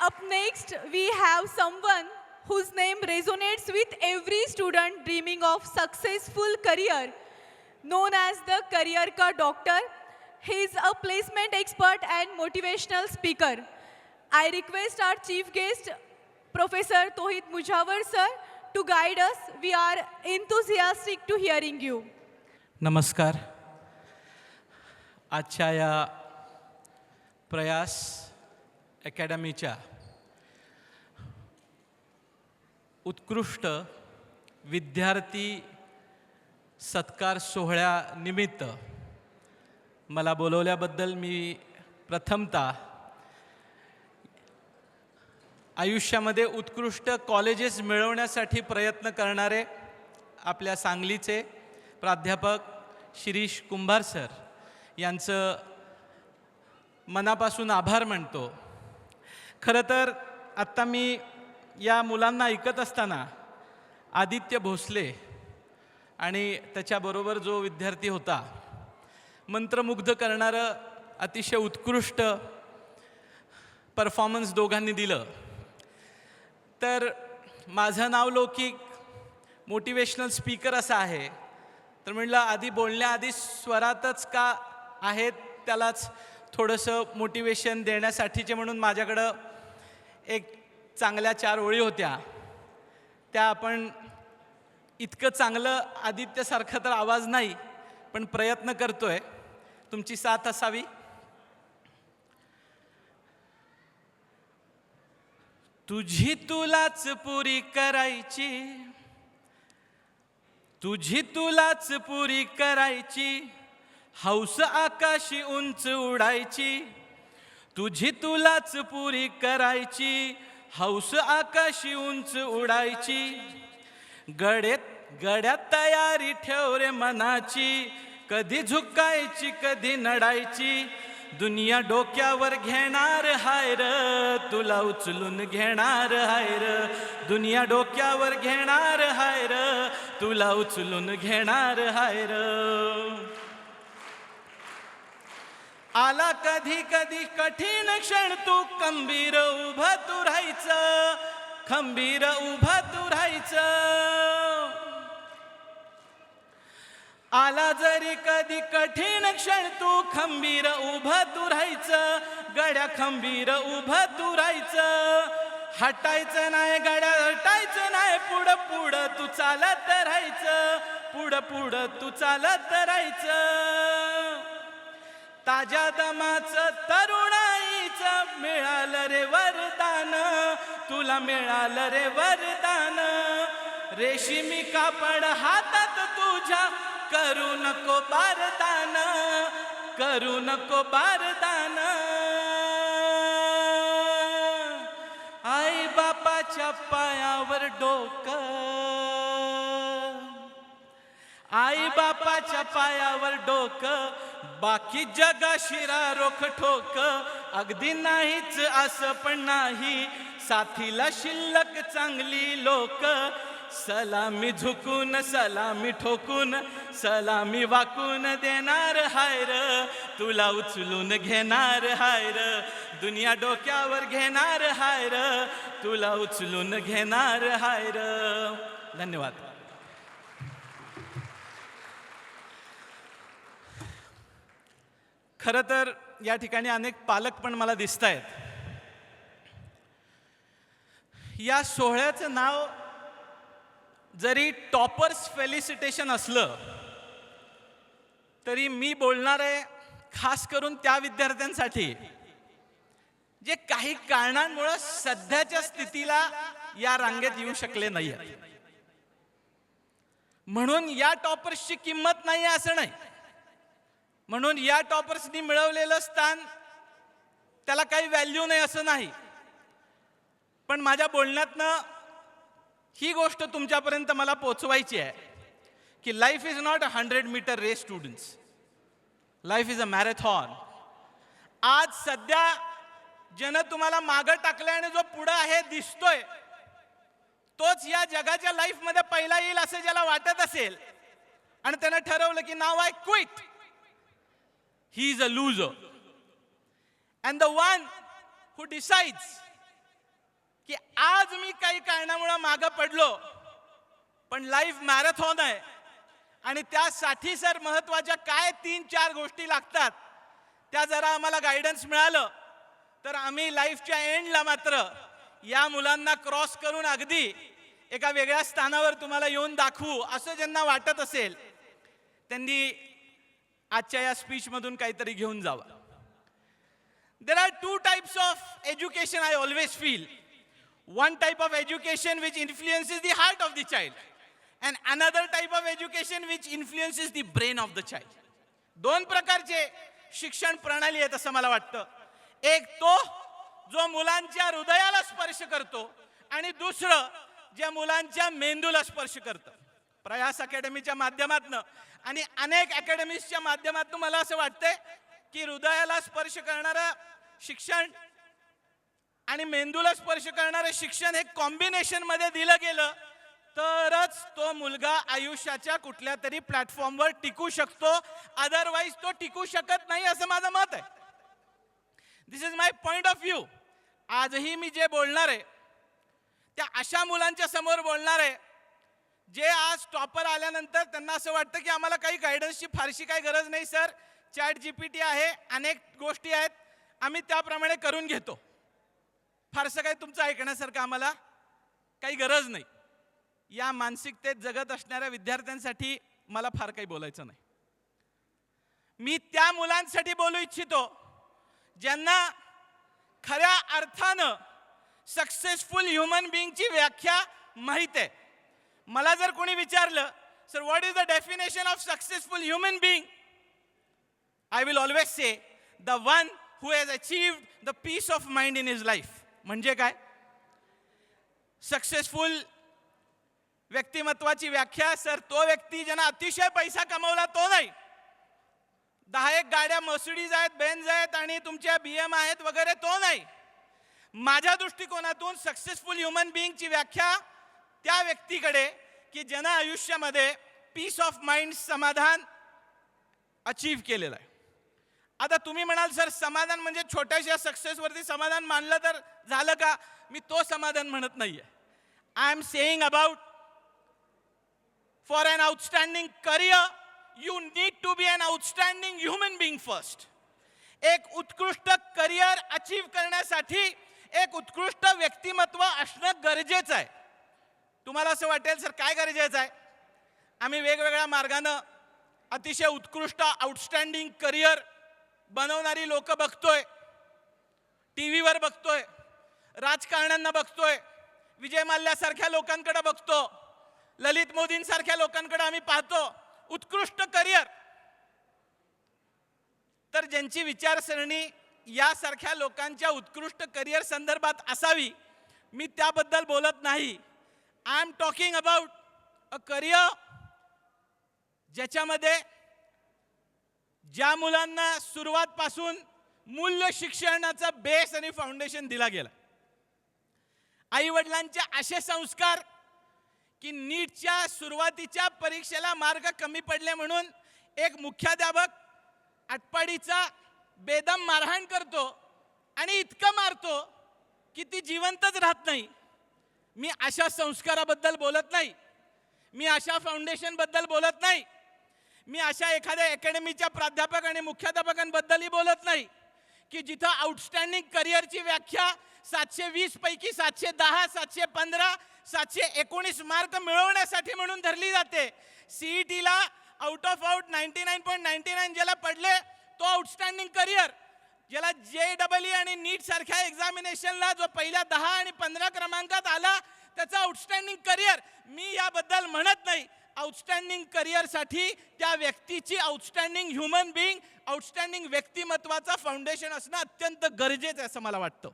up next, we have someone whose name resonates with every student dreaming of successful career, known as the Career Ka Doctor. He is a placement expert and motivational speaker. I request our chief guest, Professor Tohit Mujawar sir, to guide us. We are enthusiastic to hearing you. नमस्कार. आजच्या या प्रयास अकॅडमीच्या उत्कृष्ट विद्यार्थी सत्कार सोहळ्यानिमित्त मला बोलवल्याबद्दल मी प्रथमतः आयुष्यामध्ये उत्कृष्ट कॉलेजेस मिळवण्यासाठी प्रयत्न करणारे आपल्या सांगलीचे प्राध्यापक शिरीष कुंभार सर यांचं मनापासून आभार मानतो. खरं तर आत्ता मी या मुलांना ऐकत असताना आदित्य भोसले आणि त्याच्याबरोबर जो विद्यार्थी होता, मंत्रमुग्ध करणारं अतिशय उत्कृष्ट परफॉर्मन्स दोघांनी दिलं. तर माझं नाव लौकिक मोटिवेशनल स्पीकर असं आहे. तर म्हटलं आधी बोलण्याआधी स्वरातच का आहेत, त्यालाच थोडंसं मोटिवेशन देण्यासाठीचे म्हणून माझ्याकडं एक चांगल्या 4 ओळी होत्या. त्या आपण इतकं चांगलं आदित्यसारखं तर आवाज नाही, पण प्रयत्न करतोय, तुमची साथ असावी. तुझी तुलाच पुरी करायची, तुझी तुलाच पुरी करायची, हौस आकाशी उंच उडायची. तुझी तुलाच पुरी करायची, हौस आकाशी उंच उडायची. गड्यात तयारी ठेव रे मनाची, कधी झुकायची कधी नडायची. दुनिया डोक्यावर घेणार हाय र, तुला उचलून घेणार हाय र. दुनिया डोक्यावर घेणार हाय र, तुला उचलून घेणार हाय र. आला कधी कधी कठीण क्षण, तू खंबीर उभं तू राहायचं, खंबीर उभं तू राहायचं. आला जरी कधी कठीण क्षण, तू खंबीर उभं तू राहायचं. गड्या खंबीर उभं तू राहायचं. हटायचं नाही गड्या, हटायचं नाही. पुढं पुढं तू चालत राहायचं, पुढं पुढं तू चालत राहायचं. ताज्या दमाचं तरुणाईचं मिळालं रे वरदान, तुला मिळालं रे वरदान. रेशीमी कापड हातात तुझ्या, करू नको बारदान, करू नको बारदान. आई बापाच्या पायावर डोकं, आई बापाच्या पायावर डोकं. बाकी जगाशी रोख ठोक, अगदी नाहीच असं पण नाही. साथीला शिल्लक चांगली लोक. सलामी झुकून सलामी ठोकून, सलामी वाकून देणार हाय र, तुला उचलून घेणार हाय र. दुनिया डोक्यावर घेणार हाय र, तुला उचलून घेणार हाय र. धन्यवाद. खरं तर या ठिकाणी अनेक पालक पण मला दिसत आहेत. या सोहळ्याचं नाव जरी टॉपर्स फेलिसिटेशन असलं, तरी मी बोलणार आहे खास करून त्या विद्यार्थ्यांसाठी जे काही कारणांमुळे सध्याच्या स्थितीला या रांगेत येऊ शकले नाही. म्हणून या टॉपर्सची किंमत नाही असं नाही, म्हणून या टॉपर्सनी मिळवलेलं स्थान त्याला काही व्हॅल्यू नाही असं नाही. पण माझ्या बोलण्यातनं ही गोष्ट तुमच्यापर्यंत मला पोचवायची आहे की life is not a 100 metre race students, life is a marathon. आज सध्या ज्यानं तुम्हाला मागं टाकलं आणि जो पुढं आहे दिसतोय, तोच या जगाच्या लाईफमध्ये पहिला येईल असं ज्याला वाटत असेल आणि त्यानं ठरवलं की now I quit, he is a loser. And the one who decides की आज मी काही कारणामुळे मागं पडलो, पण लाईफ मॅरेथॉन आहे आणि त्यासाठी सर महत्वाच्या काय 3-4 गोष्टी लागतात त्या जरा आम्हाला गायडन्स मिळालं तर आम्ही लाईफच्या एंडला मात्र या मुलांना क्रॉस करून अगदी एका वेगळ्या स्थानावर तुम्हाला येऊन दाखवू असं ज्यांना वाटत असेल त्यांनी आजच्या या स्पीच मधून काहीतरी घेऊन जावं. There are two types of education I always feel. One type of education which influences the heart of the child and another type of education which influences the brain of the child. दोन प्रकारचे शिक्षण प्रणाली आहेत असं मला वाटतं. एक तो जो मुलांच्या हृदयाला स्पर्श करतो आणि दुसरं जे मुलांच्या मेंदूला स्पर्श करतं. प्रयास अकॅडमीच्या माध्यमातून आणि अनेक अकॅडमीजच्या माध्यमातून मला असं वाटतंय की हृदयाला स्पर्श करणारं शिक्षण आणि मेंदूला स्पर्श करणारं शिक्षण हे कॉम्बिनेशन मध्ये दिलं गेलं तरच तो मुलगा आयुष्याच्या कुठल्या तरी प्लॅटफॉर्मवर टिकू शकतो, अदरवाईज तो टिकू शकत नाही असं माझं मत आहे. This is my point of view. आजही मी जे बोलणार आहे त्या अशा मुलांच्या समोर बोलणार आहे जे आज टॉपर आल्यानंतर त्यांना असं वाटतं की आम्हाला काही गायडन्सची फारशी काही गरज नाही सर, चॅट जीपीटी आहे, अनेक गोष्टी आहेत, आम्ही त्याप्रमाणे करून घेतो, फारसं काही तुमचं ऐकण्यासारखं आम्हाला काही गरज नाही. या मानसिकतेत जगत असणाऱ्या विद्यार्थ्यांसाठी मला फार काही बोलायचं नाही. मी त्या मुलांसाठी बोलू इच्छितो ज्यांना खऱ्या अर्थानं सक्सेसफुल ह्युमन बीइंगची व्याख्या माहित आहे. मला जर कोणी विचारलं sir what is the definition of successful human being, I will always say the one who has achieved the peace of mind in his life. म्हणजे काय? सक्सेसफुल व्यक्तिमत्वाची व्याख्या सर तो व्यक्ती ज्यानं अतिशय पैसा कमवला तो नाही, 10 गाड्या मर्सिडीज आहेत, बेन्झ आहेत आणि तुमच्या BM आहेत वगैरे तो नाही. माझ्या दृष्टिकोनातून सक्सेसफुल ह्युमन बीइंगची व्याख्या त्या व्यक्तीकडे की ज्यानं आयुष्यामध्ये पीस ऑफ माइंड, समाधान अचीव केलेलं आहे. आता तुम्ही म्हणाल सर समाधान म्हणजे छोट्याशा सक्सेसवरती समाधान मानलं तर झालं का? मी तो समाधान म्हणत नाहीये. I am saying about for an outstanding career you need to be an outstanding human being first. एक उत्कृष्ट करियर अचीव करण्यासाठी एक उत्कृष्ट व्यक्तिमत्व असणं गरजेचं आहे. तुम्हाला असं वाटेल सर काय गरजेचं आहे? आम्ही वेगवेगळ्या मार्गाने अतिशय उत्कृष्ट आउटस्टँडिंग करियर बनवणारी लोक बघतोय, टीव्हीवर बघतोय, राजकारण्यांना बघतोय, विजय माल्यासारख्या लोकांकडे बघतो, ललित मोदींसारख्या लोकांकडे आम्ही पाहतो उत्कृष्ट करियर. तर ज्यांची विचारसरणी यासारख्या लोकांच्या उत्कृष्ट करियर संदर्भात असावी मी त्याबद्दल बोलत नाही. I am talking about a career ज्याच्यामध्ये ज्या मुलांना सुरुवातपासून मूल्य शिक्षणाचा बेस आणि फाउंडेशन दिला गेला. आई वडिलांचे असे संस्कार की नीटच्या सुरुवातीच्या परीक्षेला मार्क कमी पडले म्हणून एक मुख्याध्यापक आटपाडीचा बेदम मारहाण करतो आणि इतकं मारतो की ती जिवंतच राहत नाही. मी अशा संस्काराबद्दल बोलत नाही, मी अशा फाउंडेशन बद्दल बोलत नाही, मी अशा एखाद्या अकॅडमीच्या प्राध्यापक आणि मुख्याध्यापकांबद्दलही बोलत नाही की जिथं आउटस्टँडिंग करिअरची व्याख्या 720 पैकी 710, 715, 719 मार्क मिळवण्यासाठी म्हणून धरली जाते. सीईटीला आउट ऑफ आउट 99.99 ज्याला पडले तो आउटस्टँडिंग करिअर, ज्याला JEE आणि नीट सारख्या एक्झामिनेशनला जो पहिल्या 10 आणि 15 क्रमांकात आला त्याचं आउटस्टँडिंग करिअर. मी याबद्दल म्हणत नाही. आउटस्टँडिंग करिअरसाठी त्या व्यक्तीची आउटस्टँडिंग ह्युमन बीइंग, आउटस्टँडिंग व्यक्तिमत्वाचा फाउंडेशन असणं अत्यंत गरजेचं आहे असं मला वाटतं.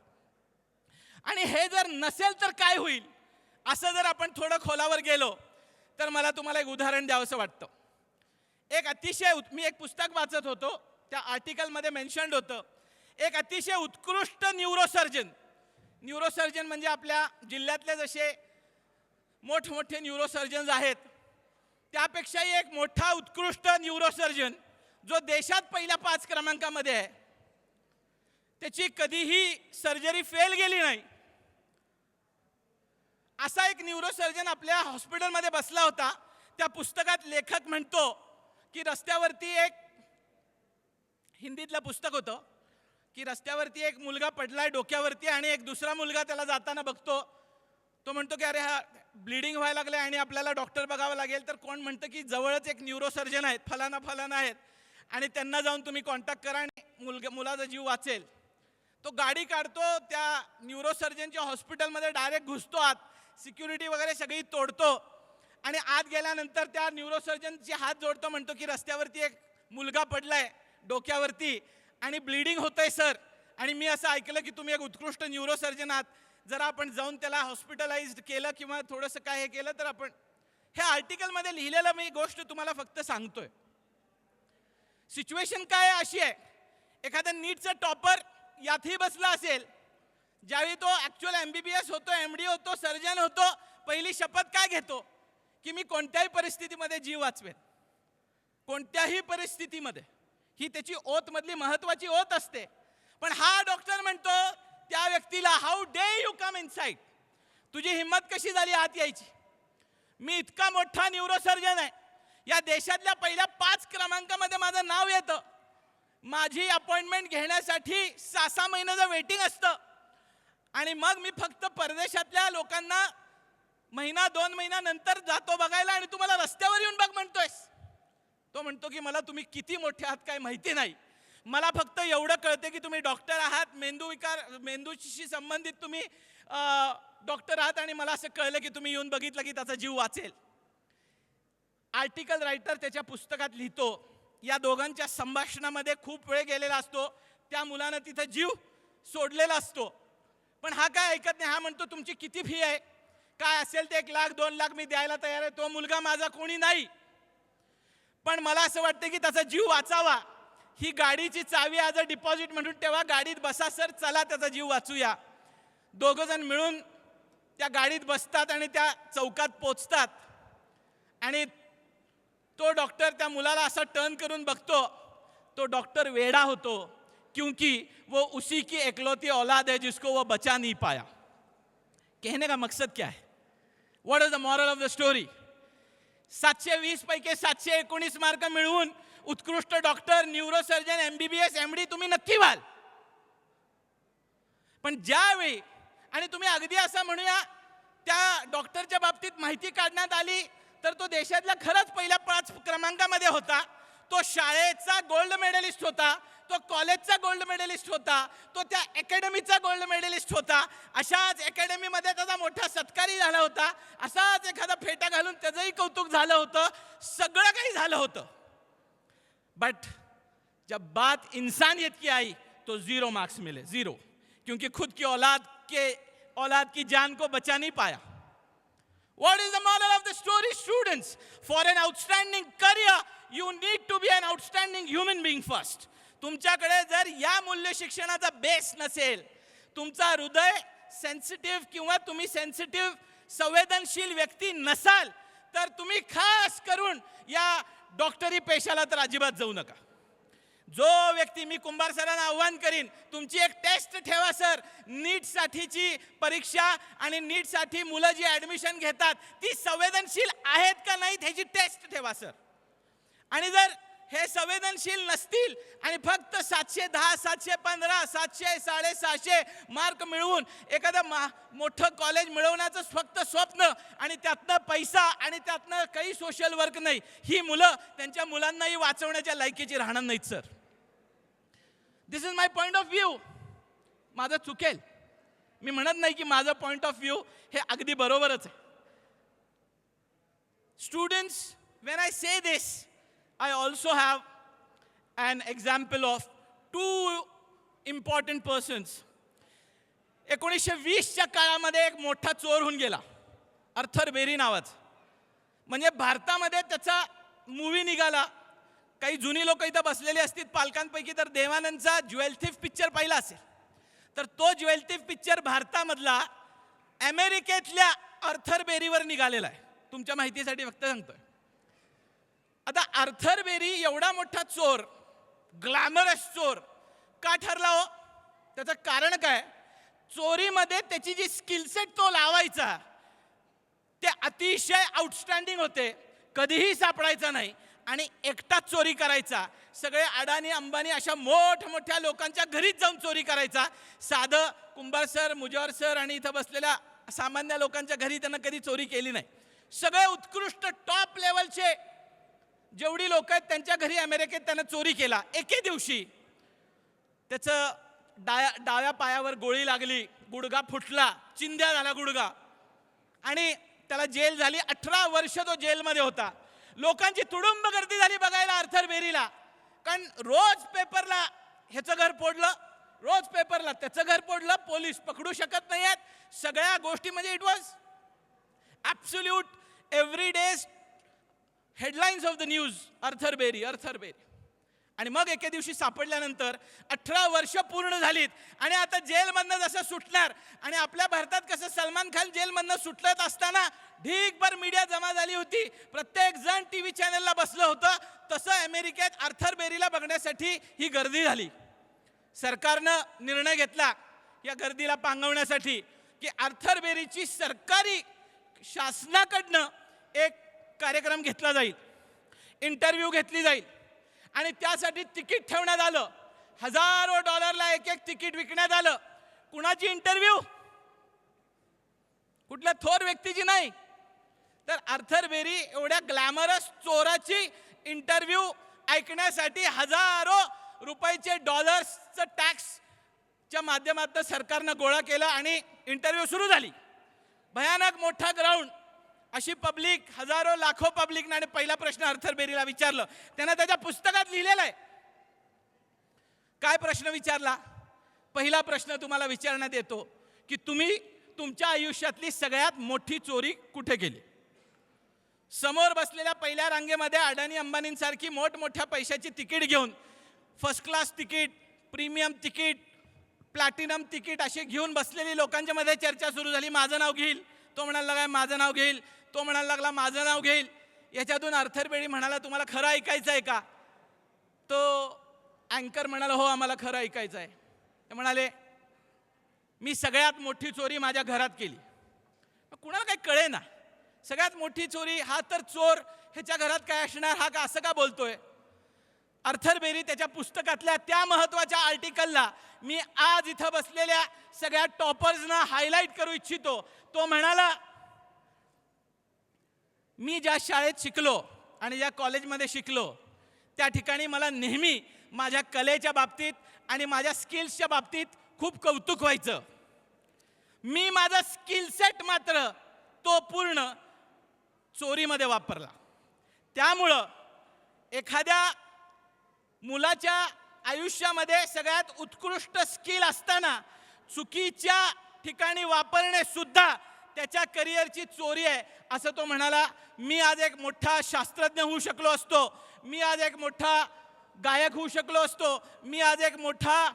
आणि हे जर नसेल तर काय होईल असं जर आपण थोडं खोलावर गेलो तर मला तुम्हाला एक उदाहरण द्यावंसं वाटतं. एक अतिशय मी एक पुस्तक वाचत होतो, त्या आर्टिकलमध्ये मेन्शन्ड होतं एक अतिशय उत्कृष्ट न्यूरोसर्जन म्हणजे आपल्या जिल्ह्यातले जसे मोठमोठे न्यूरोसर्जन्स आहेत त्यापेक्षाही एक मोठा उत्कृष्ट न्यूरोसर्जन जो देशात पहिल्या 5 क्रमांकामध्ये आहे, त्याची कधीही सर्जरी फेल गेली नाही असा एक न्यूरोसर्जन आपल्या हॉस्पिटलमध्ये बसला होता. त्या पुस्तकात लेखक म्हणतो की रस्त्यावरती एक हिंदीतलं पुस्तक होतं की रस्त्यावरती एक मुलगा पडलाय डोक्यावरती आणि एक दुसरा मुलगा त्याला जाताना बघतो. तो म्हणतो की अरे हा ब्लिडिंग व्हायला लागले आणि आपल्याला डॉक्टर बघावं लागेल. तर कोण म्हणतं की जवळच एक न्यूरोसर्जन आहेत, फलाना फलाना आहेत आणि त्यांना जाऊन तुम्ही कॉन्टॅक्ट करा आणि मुलाचा जीव वाचेल. तो गाडी काढतो, त्या न्यूरोसर्जनच्या हॉस्पिटलमध्ये डायरेक्ट घुसतो आत, सिक्युरिटी वगैरे सगळी तोडतो आणि आत गेल्यानंतर त्या न्यूरोसर्जनचे हात जोडतो. म्हणतो की रस्त्यावरती एक मुलगा पडलाय डोक्यावरती आणि ब्लिडिंग होतंय सर, आणि मी असं ऐकलं की तुम्ही एक उत्कृष्ट न्यूरोसर्जन आहात, जरा आपण जाऊन त्याला हॉस्पिटलाइज्ड केलं किंवा थोडंसं काय हे केलं तर आपण. हे आर्टिकलमध्ये लिहिलेलं मी गोष्ट तुम्हाला फक्त सांगतोय. सिच्युएशन काय आहे अशी आहे, एखादा नीटचा टॉपर यातही बसला असेल, ज्यावेळी तो ॲक्च्युअल MBBS होतो, MD होतो, सर्जन होतो, पहिली शपथ काय घेतो की मी कोणत्याही परिस्थितीमध्ये जीव वाचवेन, कोणत्याही परिस्थितीमध्ये. ही त्याची ओथ मधली महत्वाची ओथ असते. पण हा डॉक्टर म्हणतो त्या व्यक्तीला, how day you come inside, तुझी हिंमत कशी झाली आत यायची. मी इतका मोठा न्यूरोसर्जन आहे, या देशातल्या पहिल्या 5 क्रमांकामध्ये माझं नाव येतं. माझी अपॉइंटमेंट घेण्यासाठी 6-6 महिन्याचं वेटिंग असतं आणि मग मी फक्त परदेशातल्या लोकांना महिना 2 महिन्यानंतर जातो बघायला आणि तुम्हाला रस्त्यावर येऊन बघ म्हणतोयस. तो म्हणतो की मला तुम्ही किती मोठे आहात काय माहिती नाही, मला फक्त एवढं कळते की तुम्ही डॉक्टर आहात, मेंदूशी संबंधित तुम्ही डॉक्टर आहात आणि मला असं कळलं की तुम्ही येऊन बघितलं की त्याचा जीव वाचेल. आर्टिकल रायटर त्याच्या पुस्तकात लिहितो, या दोघांच्या संभाषणामध्ये खूप वेळ गेलेला असतो, त्या मुलानं तिथं जीव सोडलेला असतो. पण हा काय ऐकत नाही. हा म्हणतो तुमची किती फी आहे, काय असेल ते 1 लाख 2 लाख मी द्यायला तयार आहे, तो मुलगा माझा कोणी नाही, पण मला असं वाटतं की त्याचा जीव वाचावा. ही गाडीची चावी आज डिपॉझिट म्हणून ठेवा, गाडीत बसा सर, चला त्याचा जीव वाचूया. दोघं जण मिळून त्या गाडीत बसतात आणि त्या चौकात पोचतात आणि तो डॉक्टर त्या मुलाला असा टर्न करून बघतो. तो डॉक्टर वेडा होतो, क्योंकि वो उसी की एकलौती औलाद है जिसको वो बचा नहीं पाया. कहने का मकसद क्या है, what is the moral of the story. 720 पैकी 719 मार्क मिळवून उत्कृष्ट डॉक्टर, न्यूरोसर्जन, MBBS, MD तुम्ही नक्की व्हाल. पण ज्यावेळी, आणि तुम्ही अगदी असं म्हणूया त्या डॉक्टरच्या बाबतीत माहिती काढण्यात आली तर तो देशातला खरंच पहिल्या 5 क्रमांकामध्ये होता. तो शाळेचा गोल्ड मेडलिस्ट होता, तो कॉलेजचा गोल्ड मेडलिस्ट होता, तो त्या अकॅडमीचा गोल्ड मेडलिस्ट होता. अशाच अकॅडमीमध्ये त्याचा मोठा सत्कारही झाला होता, असाच एखादा फेटा घालून त्याचंही कौतुक झालं होतं, सगळं काही झालं होतं. बट जब बात इंसानियत की आई तो 0 मार्क्स मिले, 0, क्योंकि खुद की औलाद की जान को बचा नहीं पाया. What is the moral of the story, students? For an outstanding career, you need to be an outstanding human being first. तुमच्याकडे जर या मूल्य शिक्षणाचा बेस नसेल, तुमचा हृदय सेन्सिटिव्ह किंवा तुम्ही सेन्सिटिव्ह संवेदनशील व्यक्ती नसाल, तर तुम्ही खास करून या डॉक्टरी पेशाला तर अजिबात जाऊ नका. जो व्यक्ती, मी कुंभार सरांना आव्हान करीन, तुमची एक टेस्ट ठेवा सर, नीटसाठीची परीक्षा आणि नीटसाठी मुलं जी ॲडमिशन घेतात ती संवेदनशील आहेत का नाही ह्याची टेस्ट ठेवा सर. आणि जर हे संवेदनशील नसतील आणि फक्त 710, 715, 700, 750 मार्क मिळवून एखादं मोठं कॉलेज मिळवण्याचं फक्त स्वप्न आणि त्यातनं पैसा आणि त्यातनं काही सोशल वर्क नाही, ही मुलं त्यांच्या मुलांनाही वाचवण्याच्या लायकीची राहणार नाहीत sir. This is my point of view. माझं चुकेल, मी म्हणत नाही की माझं पॉइंट ऑफ व्ह्यू हे अगदी बरोबरच आहे. Students, when I say this, I also have an example of 2 important persons. 1920च्या काळामध्ये एक मोठा चोर होऊन गेला, अर्थर बेरी नावाचा. म्हणजे भारतामध्ये त्याचा मूवी निघाला. काही जुनी लोक इथं बसलेली असतील पालकांपैकी, तर देवानंदचा ज्वेल थीफ पिक्चर पाहिला असेल. तर तो ज्वेल थीफ पिक्चर भारतामधला अमेरिकेतल्या अर्थर बेरीवर निघालेला आहे. तुमच्या माहितीसाठी फक्त सांगतोय. आता अर्थर बेरी एवढा मोठा चोर, ग्लॅमरस चोर का ठरला हो? त्याचं कारण काय? चोरीमध्ये त्याची जी स्किल सेट तो लावायचा अतिशय आउटस्टँडिंग होते, कधीही सापडायचा नाही आणि एकटाच चोरी करायचा. सगळे अडाणी अंबानी अशा मोठमोठ्या लोकांच्या घरीच जाऊन चोरी करायचा. साधं कुंभार सर, मुजवर सर आणि इथं बसलेल्या सामान्य लोकांच्या घरी त्यांना कधी चोरी केली नाही. सगळे उत्कृष्ट टॉप लेवलचे जेवढी लोक आहेत त्यांच्या घरी अमेरिकेत त्यानं चोरी केला. एके दिवशी त्याचं डाव्या पायावर गोळी लागली, गुडघा फुटला, चिंध्या झाला गुडघा आणि त्याला जेल झाली. 18 वर्ष तो जेलमध्ये होता. लोकांची तुडुंब गर्दी झाली बघायला आर्थर बेरीला, कारण रोज पेपरला ह्याचं घर फोडलं, रोज पेपरला त्याचं घर फोडलं, पोलीस पकडू शकत नाही आहेत. सगळ्या गोष्टी म्हणजे it was absolute every days headlines of the news, Arthur Berry, Arthur Berry. आणि मग एके दिवशी सापडल्यानंतर 18 वर्ष पूर्ण झालीत आणि आता जेलमधनं जसं सुटणार, आणि आपल्या भारतात कसं सलमान खान जेलमधनं सुटत असताना ढीगभर मीडिया जमा झाली होती, प्रत्येक जण टीव्ही चॅनलला बसलं होतं, तसं अमेरिकेत आर्थर बेरीला बघण्यासाठी ही गर्दी झाली. सरकारनं निर्णय घेतला या गर्दीला पांगवण्यासाठी की आर्थर बेरीची सरकारी शासनाकडनं एक कार्यक्रम घेतला जाईल, इंटरव्ह्यू घेतली जाईल आणि त्यासाठी तिकीट ठेवण्यात आलं. हजारो डॉलरला एक एक तिकीट विकण्यात आलं. कुणाची इंटरव्ह्यू? कुठल्या थोर व्यक्तीची नाही, तर आर्थर बेरी एवढ्या ग्लॅमरस चोराची इंटरव्ह्यू ऐकण्यासाठी हजारो रुपयाचे डॉलर्सचं टॅक्सच्या माध्यमातून सरकारनं गोळा केलं आणि इंटरव्ह्यू सुरू झाली. भयानक मोठा ग्राउंड, अशी पब्लिक, हजारो लाखो पब्लिकने. आणि पहिला प्रश्न आर्थर बेरीला विचारलं, त्यानं त्याच्या पुस्तकात लिहिलेला आहे. काय प्रश्न विचारला? पहिला प्रश्न तुम्हाला विचारण्यात येतो की तुम्ही तुमच्या आयुष्यातली सगळ्यात मोठी चोरी कुठे केली? समोर बसलेल्या पहिल्या रांगेमध्ये अडाणी अंबानींसारखी मोठमोठ्या पैशाची तिकीट घेऊन, first class ticket, premium ticket, platinum ticket असे घेऊन बसलेली लोकांच्या मध्ये चर्चा सुरू झाली. माझं नाव घेईल, तो म्हणायला लागला माझं नाव घेईल, तो म्हणायला लागला माझं नाव घेईल. याच्यातून आर्थर बेरी म्हणाला, तुम्हाला खरं ऐकायचं आहे का? तो अँकर म्हणाला, हो आम्हाला खरं ऐकायचं आहे. ते म्हणाले, मी सगळ्यात मोठी चोरी माझ्या घरात केली. कुणाला काही कळे ना, सगळ्यात मोठी चोरी, हा तर चोर, ह्याच्या घरात काय असणार, हा का असं का बोलतोय? आर्थर बेरी त्याच्या पुस्तकातल्या त्या महत्वाच्या आर्टिकलला मी आज इथं बसलेल्या सगळ्या टॉपर्सना हायलाईट करू इच्छितो. तो म्हणाला, मी ज्या शाळेत शिकलो आणि ज्या कॉलेजमध्ये शिकलो त्या ठिकाणी मला नेहमी माझ्या कलेच्या बाबतीत आणि माझ्या स्किल्सच्या बाबतीत खूप कौतुक व्हायचं. मी माझा स्किल सेट मात्र तो पूर्ण चोरीमध्ये वापरला. त्यामुळं एखाद्या मुलाच्या आयुष्यामध्ये सगळ्यात उत्कृष्ट स्किल असताना चुकीच्या ठिकाणी वापरणे सुद्धा त्याच्या करिअरची चोरी आहे, असं तो म्हणाला. मी आज एक मोठा शास्त्रज्ञ होऊ शकलो असतो, मी आज एक मोठा गायक होऊ शकलो असतो, मी आज एक मोठा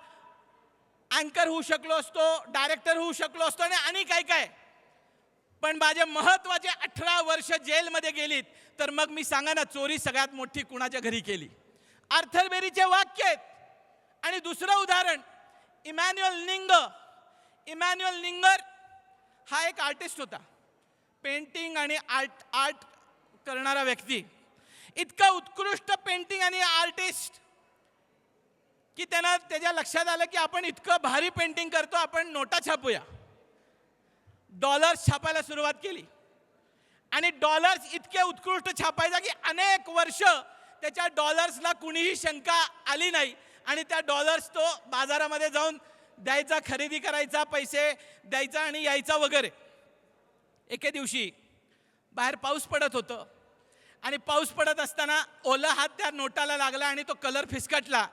अँकर होऊ शकलो असतो, डायरेक्टर होऊ शकलो असतो आणि काय काय, पण माझे महत्वाचे 18 वर्ष जेलमध्ये गेलीत. तर मग मी सांगा ना, चोरी सगळ्यात मोठी कुणाच्या घरी केली? आर्थर बेरीचे वाक्य आहेत. आणि दुसरं उदाहरण, इमॅन्युअल निंगर हा एक आर्टिस्ट होता, पेंटिंग आणि आर्ट करणारा व्यक्ती. इतका उत्कृष्ट पेंटिंग आणि आर्टिस्ट की त्यांना त्याच्या लक्षात आलं की आपण इतकं भारी पेंटिंग करतो, आपण नोटा छापूया. डॉलर्स छापायला सुरुवात केली आणि डॉलर्स इतके उत्कृष्ट छापायचा की अनेक वर्ष त्याच्या डॉलर्सला कुणीही शंका आली नाही आणि त्या डॉलर्स तो बाजारामध्ये जाऊन द्यायचा, खरेदी करायचा, पैसे द्यायचा आणि यायचा वगैरे. एके दिवशी बाहेर पाऊस पडत होतं आणि पाऊस पडत असताना ओला हात त्या नोटाला लागला आणि तो कलर फिसकटला.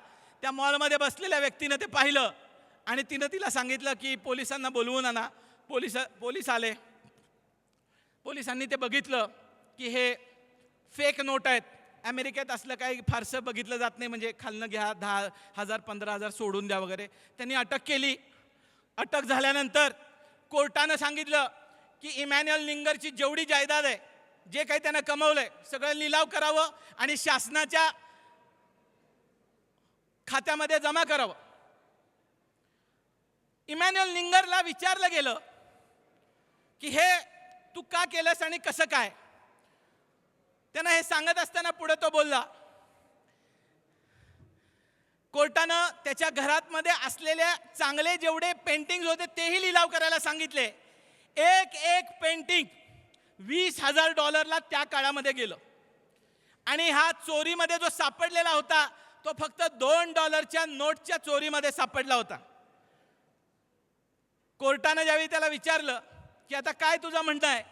त्या मॉलमध्ये बसलेल्या व्यक्तीनं ते पाहिलं आणि तिनं तिला सांगितलं की पोलिसांना बोलवून आणा. पोलीस आले. पोलिसांनी ते बघितलं की हे फेक नोट आहेत. अमेरिकेत असलं काही फारसं बघितलं जात नाही, म्हणजे खालनं घ्या, 10,000 15,000 सोडून द्या वगैरे. त्यांनी अटक केली. अटक झाल्यानंतर कोर्टानं सांगितलं की इमॅन्युअल निंगरची जेवढी जायदाद आहे, जे काही त्यानं कमवलंय, सगळं लिलाव करावं आणि शासनाच्या खात्यामध्ये जमा करावं. इमॅन्युअल निंगरला विचारलं गेलं की हे तू का केलंस आणि कसं काय. त्यांना हे सांगत असताना पुढे तो बोलला, कोर्टानं त्याच्या घरात मध्ये असलेल्या चांगले जेवढे पेंटिंग होते तेही लिलाव करायला सांगितले. एक एक पेंटिंग $20,000 त्या काळामध्ये गेलं. आणि हा चोरीमध्ये जो सापडलेला होता तो फक्त $2 नोटच्या चोरीमध्ये सापडला होता. कोर्टानं ज्यावेळी त्याला विचारलं की आता काय तुझं म्हणणं आहे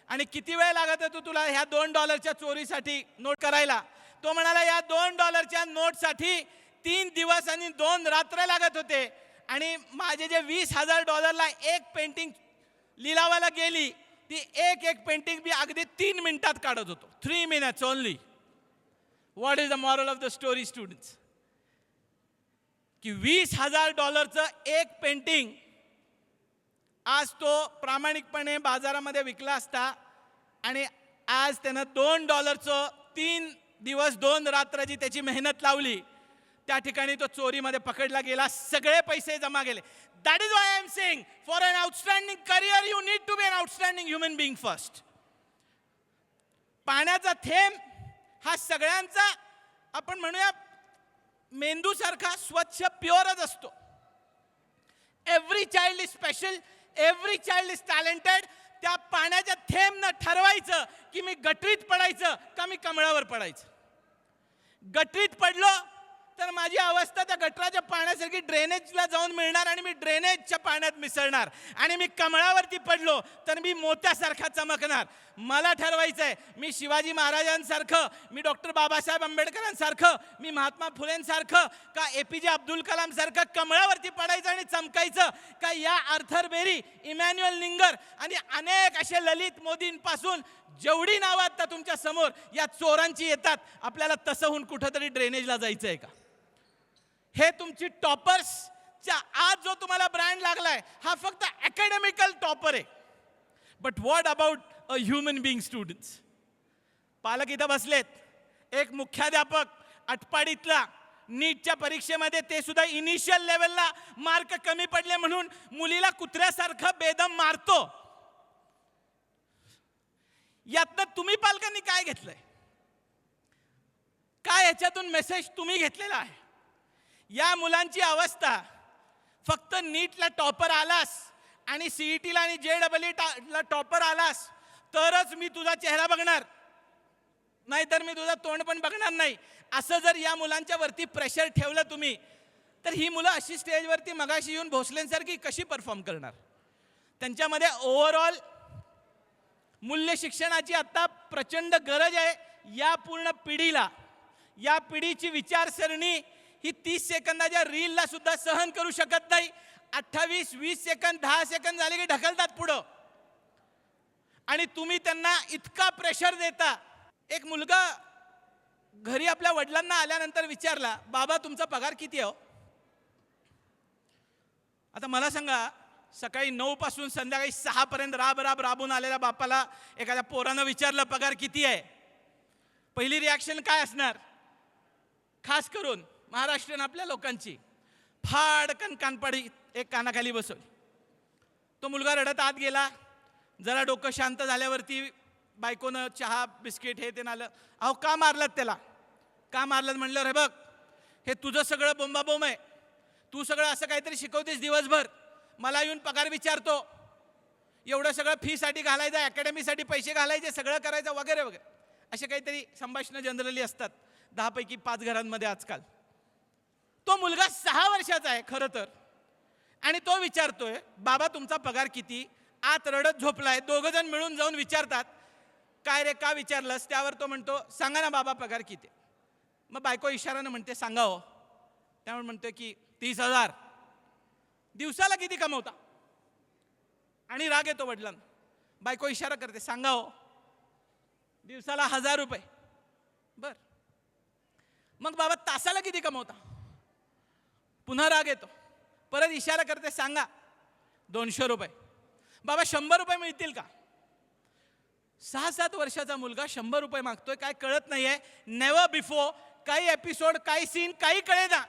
आणि किती वेळ लागत आहे तुला ह्या $2 चोरीसाठी नोट करायला, तो म्हणाला या $2 नोटसाठी 3 दिवस आणि 2 रात्र लागत होते आणि माझे जे $20,000 एक पेंटिंग लिलावाला गेली ती एक एक पेंटिंग मी अगदी 3 मिनिटात काढत होतो. 3 minutes only. What is the moral of the story students? की $20,000 एक पेंटिंग आज तो प्रामाणिकपणे बाजारामध्ये विकला असता आणि आज त्यानं $2 3 दिवस 2 रात्र जी त्याची मेहनत लावली त्या ठिकाणी तो चोरीमध्ये पकडला गेला. सगळे पैसे जमा गेले. That is why I am saying for an outstanding career you need to be an outstanding human being first. पाण्याचा थेंब हा सगळ्यांचा आपण म्हणूया मेंदूसारखा स्वच्छ प्युअरच असतो. Every child is special, every child is talented. त्या पाण्याच्या थेंबनं ठरवायचं की मी गटरीत पडायचं का मी कमळावर पडायचं. गटरीत पडलो तर माझी अवस्था त्या गटराच्या पाण्यासारखी ड्रेनेजला जाऊन मिळणार आणि मी ड्रेनेजच्या पाण्यात मिसळणार. आणि मी कमळावरती पडलो तर मी मोत्यासारखा चमकणार. मला ठरवायचं आहे मी शिवाजी महाराजांसारखं, मी डॉक्टर बाबासाहेब आंबेडकरांसारखं, मी महात्मा फुलेंसारखं का APJ अब्दुल कलामसारखं कमळावरती पडायचं आणि चमकायचं, का या आर्थर बेरी, इमॅन्युअल निंगर आणि अनेक असे ललित मोदींपासून जेवढी नावं आता तुमच्या समोर या चोरांची येतात आपल्याला तसं होऊन कुठंतरी ड्रेनेजला जायचं आहे का? हे तुमची टॉपर्सच्या आज जो तुम्हाला ब्रँड लागलाय हा फक्त अकॅडमिकल टॉपर आहे. But what about a human being students? पालक इथं बसलेत. एक मुख्याध्यापक आटपाडीतला नीटच्या परीक्षेमध्ये ते सुद्धा इनिशियल लेवलला मार्क कमी पडले म्हणून मुलीला कुत्र्यासारखं बेदम मारतो. यातनं तुम्ही पालकांनी काय घेतलंय? काय याच्यातून मेसेज तुम्ही घेतलेला आहे? या मुलांची अवस्था फक्त नीटला टॉपर आलास आणि CETला आणि JEEला टॉपर आलास तरच मी तुझा चेहरा बघणार, नाहीतर मी तुझा तोंड पण बघणार नाही. असं जर या मुलांच्या वरती प्रेशर ठेवलं तुम्ही तर ही मुलं अशी स्टेजवरती मगाशी येऊन भोसलेंसारखी कशी परफॉर्म करणार? त्यांच्यामध्ये ओव्हरऑल मूल्य शिक्षणाची आता प्रचंड गरज आहे. या पूर्ण पिढीला, या पिढीची विचारसरणी ही 30 सेकंदाच्या रीलला सुद्धा सहन करू शकत नाही. 28, 20 सेकंद, 10 सेकंद झाले की ढकलतात पुढं आणि तुम्ही त्यांना इतका प्रेशर देता. एक मुलगा घरी आपल्या वडिलांना आल्यानंतर विचारला, बाबा तुमचा पगार किती आहे? आता मला सांगा, सकाळी 9 पासून संध्याकाळी 6 पर्यंत राबून आलेल्या बापाला एखाद्या पोरानं विचारलं पगार किती आहे, पहिली रिॲक्शन काय असणार? खास करून महाराष्ट्रीयन आपल्या लोकांची फाडकन कानपाडी एक कानाखाली बसवली. तो मुलगा रडत आत गेला. जरा डोकं शांत झाल्यावरती बायकोनं चहा बिस्किट हे ते आलं. अहो का मारलं त्याला? का मारलं म्हणल्यावर हे बघ हे तुझं सगळं बोंबाबोंब आहे. तू सगळं असं काहीतरी शिकवतेस दिवसभर, मला येऊन पगार विचारतो, एवढं सगळं फीसाठी घालायचं, अकॅडमीसाठी पैसे घालायचे, सगळं करायचं वगैरे वगैरे. असे काहीतरी संभाषणं जनरली असतात 10 पैकी 5 घरांमध्ये आजकाल. तो मुलगा 6 वर्षाचा आहे खरं तर आणि तो विचारतोय बाबा तुमचा पगार किती? आत रडत झोपलाय. 2 जण मिळून जाऊन विचारतात काय रे का विचारलंस? त्यावर तो म्हणतो सांगा ना बाबा पगार किती? मग बायको इशारानं म्हणते सांगा हो. त्यामुळे म्हणतोय की 30,000. दिवसाला किती कमवता? आणि राग येतो वडिलांना. बायको इशारा करते सांगा हो. दिवसाला 1,000 रुपये. बर मग बाबा तासाला किती कमवता? पुन्हा राग येतो. परत इशारा करते सांगा 200 रुपये. बाबा 100 रुपये मिळतील का? 6-7 वर्षाचा मुलगा 100 रुपये मागतोय. काय कळत नाहीये? Never before. काही एपिसोड, काही सीन, काही कळेना.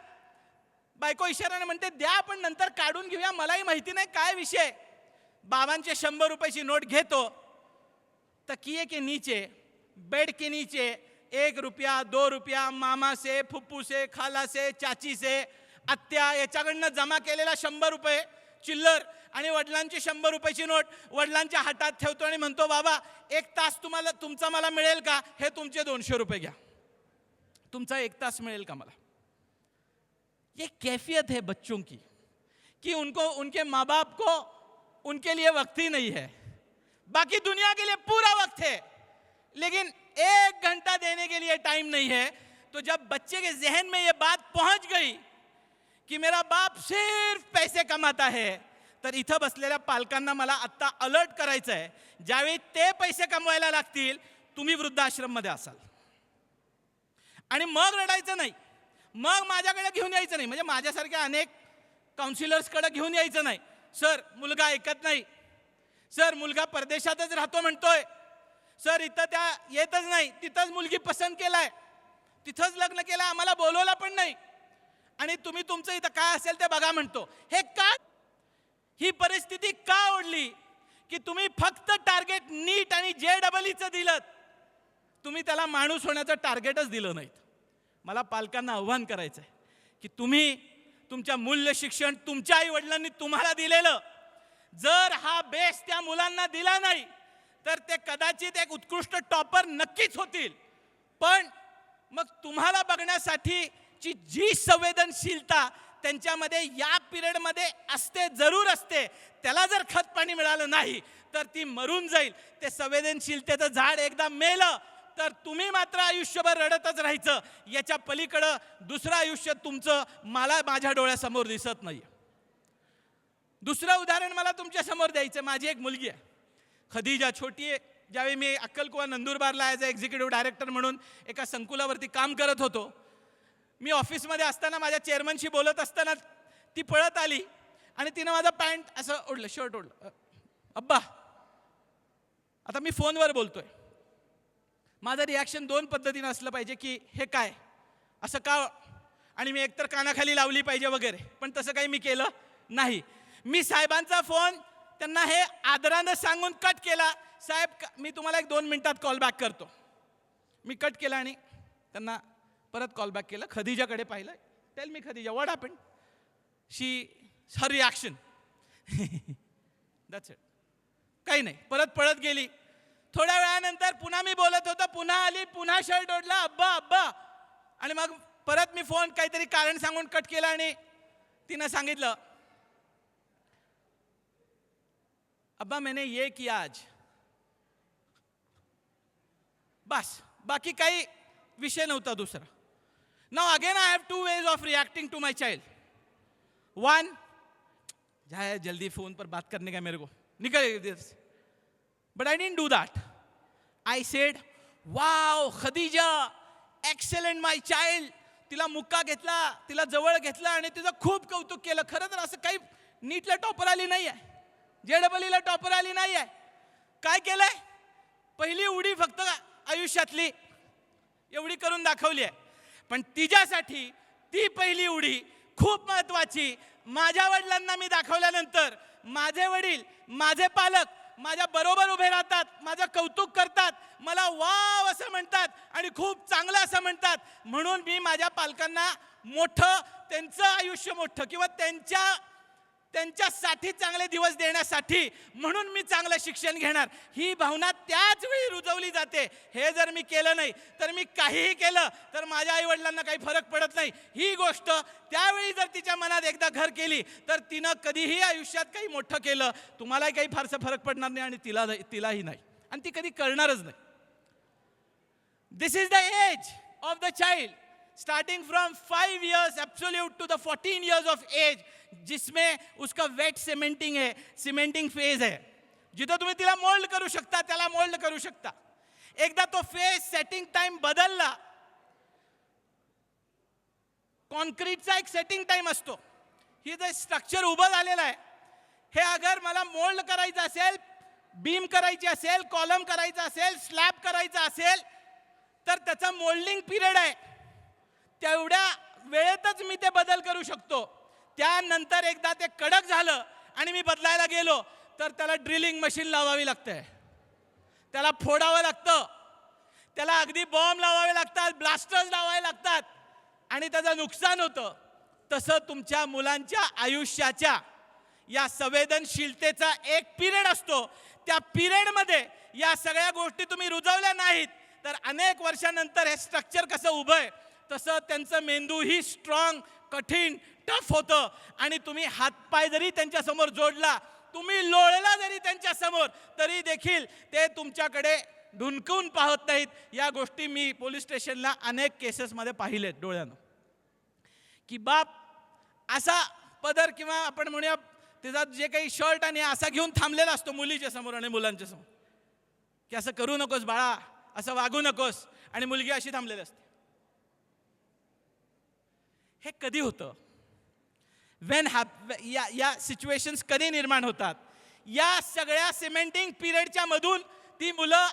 बायको इशाराने म्हणते द्या आपण नंतर काढून घेऊया, मलाही माहिती नाही काय विषय. बाबांचे 100 रुपयाची नोट घेतो तकिए के नीचे, बेड के नीचे 1 रुपया 2 रुपया मामा से, फुप्पू से, खाला से, चाची से, आत्या याच्याकडनं जमा केलेला 100 रुपये चिल्लर आणि वडिलांची 100 रुपयाची नोट वडिलांच्या हातात ठेवतो आणि म्हणतो, बाबा 1 तास तुमचा मला मिळेल का? हे तुमचे 200 रुपये घ्या, तुमचा 1 तास मिळेल का मला? ये कैफियत है बच्चों की कि उनको उनके माँ बाप को उनके लिए वक्त ही नहीं है, बाकी दुनिया के लिए पूरा वक्त है, लेकिन 1 घंटा देने के लिए टाइम नहीं है। तो जब बच्चे के जहन में ये बात पहुंच गई की मेरा बाप सिर्फ पैसे कमाता है, तर इथं बसलेल्या पालकांना मला आत्ता अलर्ट करायचं आहे, ज्यावेळी ते पैसे कमवायला लागतील तुम्ही वृद्धाश्रममध्ये असाल आणि मग रडायचं नाही, मग माझ्याकडे घेऊन यायचं नाही, म्हणजे माझ्यासारख्या अनेक काउन्सिलर्सकडे घेऊन यायचं नाही, सर मुलगा ऐकत नाही, सर मुलगा परदेशातच राहतो म्हणतोय, सर इथं त्या येतच नाही, तिथंच मुलगी पसंत केलाय, तिथंच लग्न केलं, आम्हाला बोलवलं पण नाही आणि तुम्ही तुमचं इथं काय असेल ते बघा म्हणतो। हे का, ही परिस्थिती का ओढली की तुम्ही फक्त टार्गेट नीट आणि JEEचं दिलं, तुम्ही त्याला माणूस होण्याचं टार्गेटच दिलं नाहीत। मला पालकांना आव्हान करायचं आहे की तुम्ही तुमच्या मूल्य शिक्षण तुमच्या आई वडिलांनी तुम्हाला दिलेलं, जर हा बेस त्या मुलांना दिला नाही तर ते कदाचित एक उत्कृष्ट टॉपर नक्कीच होतील, पण मग तुम्हाला बघण्यासाठीची जी संवेदनशीलता त्यांच्यामध्ये या पिरियडमध्ये असते, जरूर असते, त्याला जर खत पाणी मिळालं नाही तर ती मरून जाईल। ते संवेदनशीलतेचं झाड एकदा मेलं तर तुम्ही मात्र आयुष्यभर रडतच राहायचं, याच्या पलीकडं दुसरं आयुष्य तुमचं मला माझ्या डोळ्यासमोर दिसत नाही। दुसरं उदाहरण मला तुमच्या समोर द्यायचं, माझी एक मुलगी आहे खदिजा, छोटी आहे। ज्यावेळी मी अक्कलकुवा नंदुरबारला ॲज अ एक्झिक्युटिव्ह डायरेक्टर म्हणून एका संकुलावरती काम करत होतो, मी ऑफिसमध्ये असताना माझ्या चेअरमनशी बोलत असताना ती पळत आली आणि तिनं माझं पॅन्ट असं ओढलं, शर्ट ओढलं, अब्बा, आता मी फोनवर बोलतोय, माझं रिॲक्शन 2 पद्धतीनं असलं पाहिजे की हे काय असं का, आणि मी एकतर कानाखाली लावली पाहिजे वगैरे, पण तसं काही मी केलं नाही। मी साहेबांचा फोन त्यांना हे आदरानं सांगून कट केला, साहेब मी तुम्हाला 1-2 मिनिटात कॉल बॅक करतो। मी कट केला आणि त्यांना परत कॉल बॅक केलं, खदिजाकडे पाहिलं, tell me Khadija what happened, she her reaction that's it, काही नाही, परत पळत गेली। थोड्या वेळानंतर पुन्हा मी बोलत होतो, पुन्हा आली, पुन्हा शर्ट ओढला, अब्बा अब्बा, आणि मग परत मी फोन काहीतरी कारण सांगून कट केला आणि तिनं सांगितलं, अब्बा मैंने ये किया आज, बस बाकी काही विषय नव्हता दुसरा। Now again I have 2 ways of reacting to my child. One, जाए जल्दी फोन पर बात करने का मेरे को, निकल this, but I didn't do that. I said wow Khadija excellent my child, तिला मुक्का घेतला, तिला जवळ घेतला आणि तिचं खूप कौतुक केलं। खरं तर असं काही नीटला टॉपर आली नाही आहे, JEEला टॉपर आली नाही आहे, काय केलंय, पहिली उडी फक्त आयुष्यातली एवढी करून दाखवली आहे, पण तिच्यासाठी ती पहिली उडी खूप महत्त्वाची। माझ्या वडिलांना मी दाखवल्यानंतर माझे वडील, माझे पालक माझ्या बरोबर उभे राहतात, माझं कौतुक करतात, मला वाव असं म्हणतात आणि खूप चांगलं असं म्हणतात, म्हणून मी माझ्या पालकांना मोठं, त्यांचं आयुष्य मोठं किंवा त्यांच्यासाठी चांगले दिवस देण्यासाठी म्हणून मी चांगलं शिक्षण घेणार, ही भावना त्याच वेळी रुजवली जाते। हे जर मी केलं नाही तर मी काहीही केलं तर माझ्या आई वडिलांना काही फरक पडत नाही, ही गोष्ट त्यावेळी जर तिच्या मनात एकदा घर केली तर तिनं कधीही आयुष्यात काही मोठं केलं तुम्हालाही काही फारसा फरक पडणार नाही आणि तिलाही नाही, आणि ती कधी करणारच नाही। This is the age of the child, starting from 5 years absolute to the 14 years of age, जिसमें उसका वेट सीमेंटिंग है, सीमेंटिंग फेज है, जिथं तुम्ही तिला मोल्ड करू शकता, त्याला मोल्ड करू शकता। एकदा तो फेज सेटिंग टाइम बदलला, कॉन्क्रीटचा एक सेटिंग टाइम असतो, ही जे स्ट्रक्चर उभं झालेलं आहे, हे अगर मला मोल्ड करायचं असेल, बीम करायची असेल, कॉलम करायचा असेल, स्लॅब करायचा असेल, तर त्याचा मोल्डिंग पिरियड आहे, तेवढ्या वेळेतच मी ते बदल करू शकतो। त्यानंतर एकदा ते कडक झालं आणि मी बदलायला गेलो तर त्याला ड्रिलिंग मशीन लावावी लागते, त्याला फोडावं लागतं, त्याला अगदी बॉम्ब लावावे लागतात, ब्लास्टर्स लावावे लागतात आणि त्याचं नुकसान होतं. तसं तुमच्या मुलांच्या आयुष्याच्या या संवेदनशीलतेचा एक पिरियड असतो. त्या पिरियडमध्ये या सगळ्या गोष्टी तुम्ही रुजवल्या नाहीत तर अनेक वर्षानंतर हे स्ट्रक्चर कसं उभं आहे तसं त्यांचं मेंदूही स्ट्रॉंग, कठीण, टफ होतं आणि तुम्ही हातपाय जरी त्यांच्यासमोर जोडला, तुम्ही लोळला जरी त्यांच्यासमोर, तरी देखील ते तुमच्याकडे ढुंकून पाहत नाहीत. या गोष्टी मी पोलीस स्टेशनला अनेक केसेसमध्ये पाहिलेत डोळ्यानं, की बाप असा पदर किंवा आपण म्हणूया त्याचा जे काही शर्ट आणि असा घेऊन थांबलेला असतो मुलीच्या समोर आणि मुलांच्या समोर, की असं करू नकोस बाळा, असं वागू नकोस, आणि मुलगी अशी थांबलेली असते. हे कधी होतं? या सिच्युएशन्स कधी निर्माण होतात? या सगळ्या सिमेंटिंग पिरियडच्या मधून ती मुलं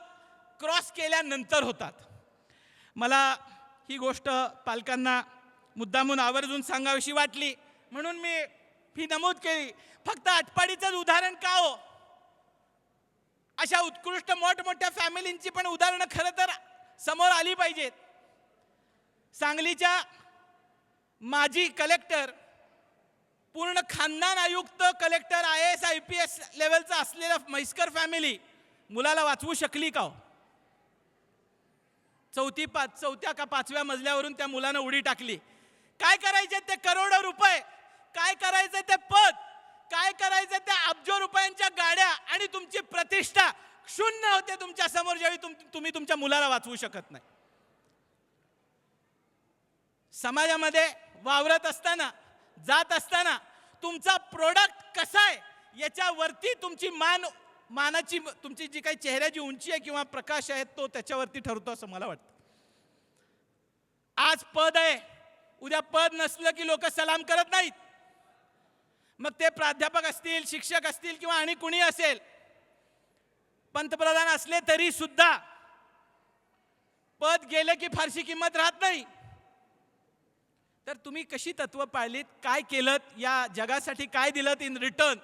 क्रॉस केल्यानंतर होतात. मला ही गोष्ट पालकांना मुद्दामून आवर्जून सांगावीशी वाटली म्हणून मी ही नमूद केली. फक्त आटपाडीचंच उदाहरण का हो? अशा उत्कृष्ट मोठमोठ्या फॅमिलींची पण उदाहरणं खरं तर समोर आली पाहिजेत. सांगलीच्या माजी कलेक्टर, पूर्ण खानदान आयुक्त, कलेक्टर, IAS IPS लेवलचा असलेला म्हैसकर फॅमिली मुलाला वाचवू शकली का हो? चौथ्या का 5व्या मजल्यावरून त्या मुलानं उडी टाकली. काय करायचे ते करोडो रुपये, काय करायचं ते पद, काय करायचं त्या अब्जो रुपयांच्या गाड्या, आणि तुमची प्रतिष्ठा शून्य होते तुमच्या समोर ज्यावेळी तुम्ही तुमच्या मुलाला वाचवू शकत नाही. समाजामध्ये वावरत असताना, जात असताना तुमचा प्रोडक्ट कसा आहे याच्यावरती तुमची मानाची, तुमची जी काही चेहऱ्याची उंची आहे किंवा प्रकाश आहे तो त्याच्यावरती ठरतो असं मला वाटतं. आज पद आहे, उद्या पद नसलं की लोक सलाम करत नाहीत. मग ते प्राध्यापक असतील, शिक्षक असतील किंवा आणि कुणी असेल, पंतप्रधान असले तरी सुद्धा पद गेले की फारशी किंमत राहत नाही. तर तुम्ही कशी तत्व पाळलीत, काय केलं, या जगासाठी काय दिलं इन रिटर्न,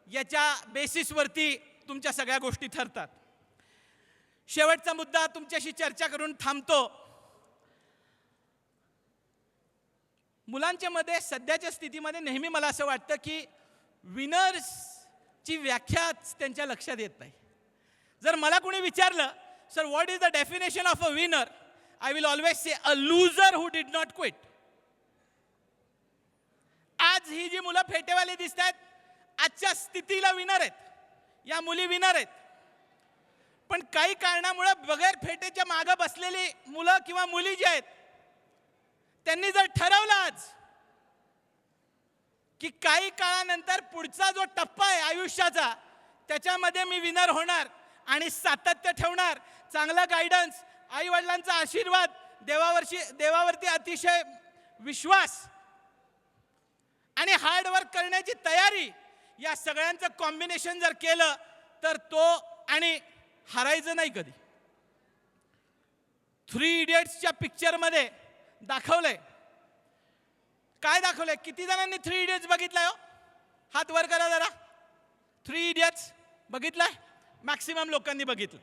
याच्या बेसिसवरती तुमच्या सगळ्या गोष्टी ठरतात. शेवटचा मुद्दा तुमच्याशी चर्चा करून थांबतो. मुलांच्या मध्ये सध्याच्या स्थितीमध्ये नेहमी मला असं वाटतं की विनर्सची व्याख्याच त्यांच्या लक्षात येत नाही. जर मला कोणी विचारलं, sir what is the definition of a winner, I will always say a loser who did not quit. आज ही जी मुलं फेटेवाली दिसत आहेत, आजच्या स्थितीला विनर आहेत, या मुली विनर आहेत. पण काही कारणामुळे बगैर फेटेच्या मागे बसलेली मुलं किंवा मुली जी आहेत, त्यांनी जर ठरवलं आज की काही काळानंतर पुढचा जो टप्पा आहे आयुष्याचा त्याच्यामध्ये मी विनर होणार आणि सातत्य ठेवणार, चांगला गायडन्स, आई वडिलांचा आशीर्वाद, देवावरती अतिशय विश्वास आणि हार्डवर्क करण्याची तयारी, या सगळ्यांचं कॉम्बिनेशन जर केलं तर तो, आणि हारायचं नाही कधी. 3 इडियट्सच्या पिक्चरमध्ये दाखवलंय. काय दाखवलंय? किती जणांनी 3 इडियट्स बघितलाय हो? हात वर करा जरा. 3 इडियट्स बघितलाय? मॅक्सिमम लोकांनी बघितलं.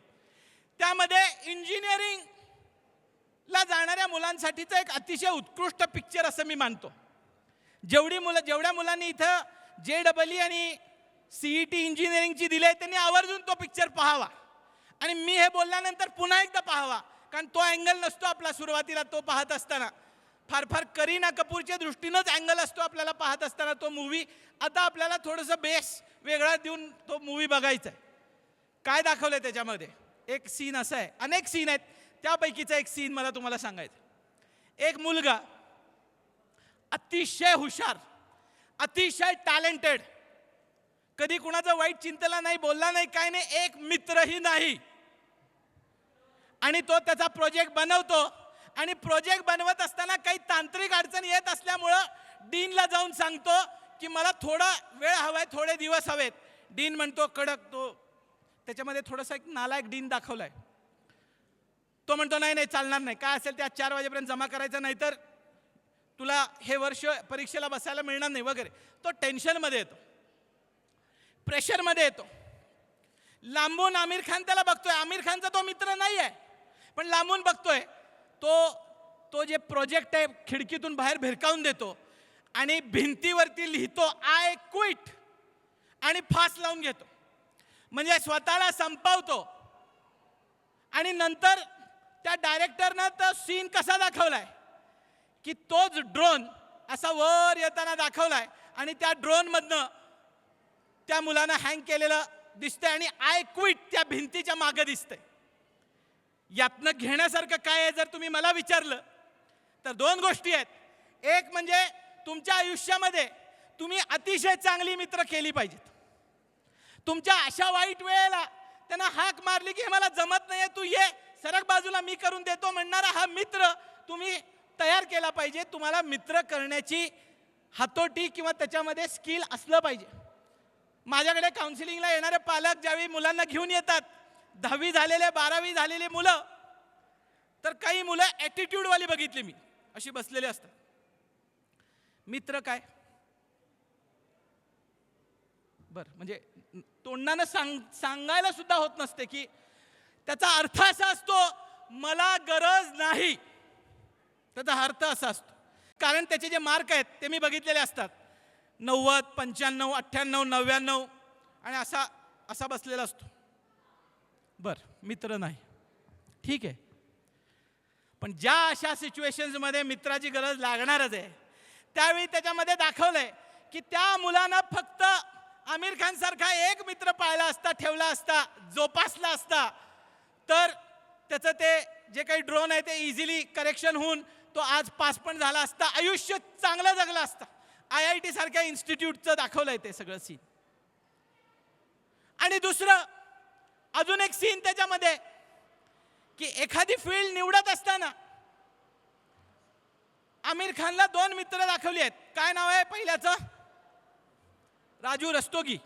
त्यामध्ये इंजिनिअरिंगला जाणाऱ्या मुलांसाठीचं एक अतिशय उत्कृष्ट पिक्चर असं मी मानतो. जेवढ्या मुलांनी इथं JEE आणि CET इंजिनिअरिंगची दिले त्यांनी आवर्जून तो पिक्चर पाहावा, आणि मी हे बोलल्यानंतर पुन्हा एकदा पाहावा, कारण तो अँगल नसतो आपला सुरुवातीला तो पाहत असताना. फार करीना कपूरच्या दृष्टीनंच अँगल असतो आपल्याला पाहत असताना तो मूवी. आता आपल्याला थोडंसं बेस वेगळा देऊन तो मूवी बघायचा आहे. काय दाखवलंय त्याच्यामध्ये? एक सीन असा आहे, अनेक सीन आहेत, त्यापैकीचा एक सीन मला तुम्हाला सांगायचं. एक मुलगा अतिशय हुशार, अतिशय टॅलेंटेड, कधी कुणाचं वाईट चिंतला नाही, बोलला नाही, काय नाही, एक मित्रही नाही, आणि तो त्याचा प्रोजेक्ट बनवतो. आणि प्रोजेक्ट बनवत असताना काही तांत्रिक अडचण येत असल्यामुळं डीनला जाऊन सांगतो की मला थोडा वेळ हवाय, थोडे दिवस हवेत. डीन म्हणतो कडक, तो त्याच्यामध्ये थोडासा एक नालायक डीन दाखवलाय. तो म्हणतो नाही नाही चालणार नाही, काय असेल ते आज 4 वाजेपर्यंत जमा करायचं, नाहीतर तुला हे वर्ष परीक्षेला बसायला मिळणार नाही वगैरे. तो टेन्शनमध्ये येतो, प्रेशरमध्ये येतो. लांबून आमिर खान त्याला बघतोय. आमिर खानचा तो मित्र नाही आहे, पण लांबून बघतोय. तो जे प्रोजेक्ट आहे खिडकीतून बाहेर भिरकावून देतो आणि भिंतीवरती लिहितो आय क्विट आणि फास लावून घेतो. म्हणजे स्वतःला संपवतो. आणि नंतर त्या डायरेक्टरनं तो सीन कसा दाखवलाय की तोच ड्रोन असा वर येताना दाखवलाय आणि त्या ड्रोनमधनं त्या मुलानं हँग केलेलं दिसतंय आणि आय क्विट त्या भिंतीच्या मागे दिसतंय. यातनं घेण्यासारखं काय आहे जर तुम्ही मला विचारलं तर दोन गोष्टी आहेत. एक म्हणजे तुमच्या आयुष्यामध्ये तुम्ही अतिशय चांगली मित्र केली पाहिजेत. तुमच्या अशा वाईट वेळेला त्यांना हाक मारली की हे मला जमत नाहीये, तू ये सरक बाजूला, मी करून देतो म्हणणारा हा मित्र तुम्ही तयार केला पाहिजे. तुम्हाला मित्र करण्याची हातोटी किंवा त्याच्यामध्ये स्किल असलं पाहिजे. माझ्याकडे काउन्सिलिंगला येणारे पालक ज्यावेळी मुलांना घेऊन येतात, 10वी झालेले 12वी झालेले मुलं, तर काही मुलं ॲटिट्यूडवाली बघितली मी, अशी बसलेले असतात. मित्र काय बरं, म्हणजे तोंडानं सांगायला सुद्धा होत नसते की त्याचा अर्थ असा असतो मला गरज नाही. त्याचा अर्थ असा असतो कारण त्याचे जे मार्क आहेत ते मी बघितलेले असतात, 90, 95, 98, 99 आणि असा बसलेला असतो. बरं, मित्र नाही, ठीक आहे. पण ज्या अशा सिच्युएशन्समध्ये मित्राची गरज लागणारच आहे त्यावेळी त्याच्यामध्ये दाखवलंय की त्या मुलानं फक्त आमिर खान सारखा एक मित्र पाळला असता, ठेवला असता, जोपासला असता, तर त्याचं ते जे काही ड्रोन आहे ते इझिली करेक्शन होऊन तो आज पास पण झाला असता, आयुष्य चांगलं जगलं असतं. IIT सारख्या इन्स्टिट्यूटचं दाखवलंय ते सगळं सीन. आणि दुसरं अजून एक सीन त्याच्यामध्ये की एखादी फील्ड निवडत असताना आमिर खानला 2 मित्र दाखवली आहेत. काय नाव आहे पहिल्याचं? राजू रस्तोगी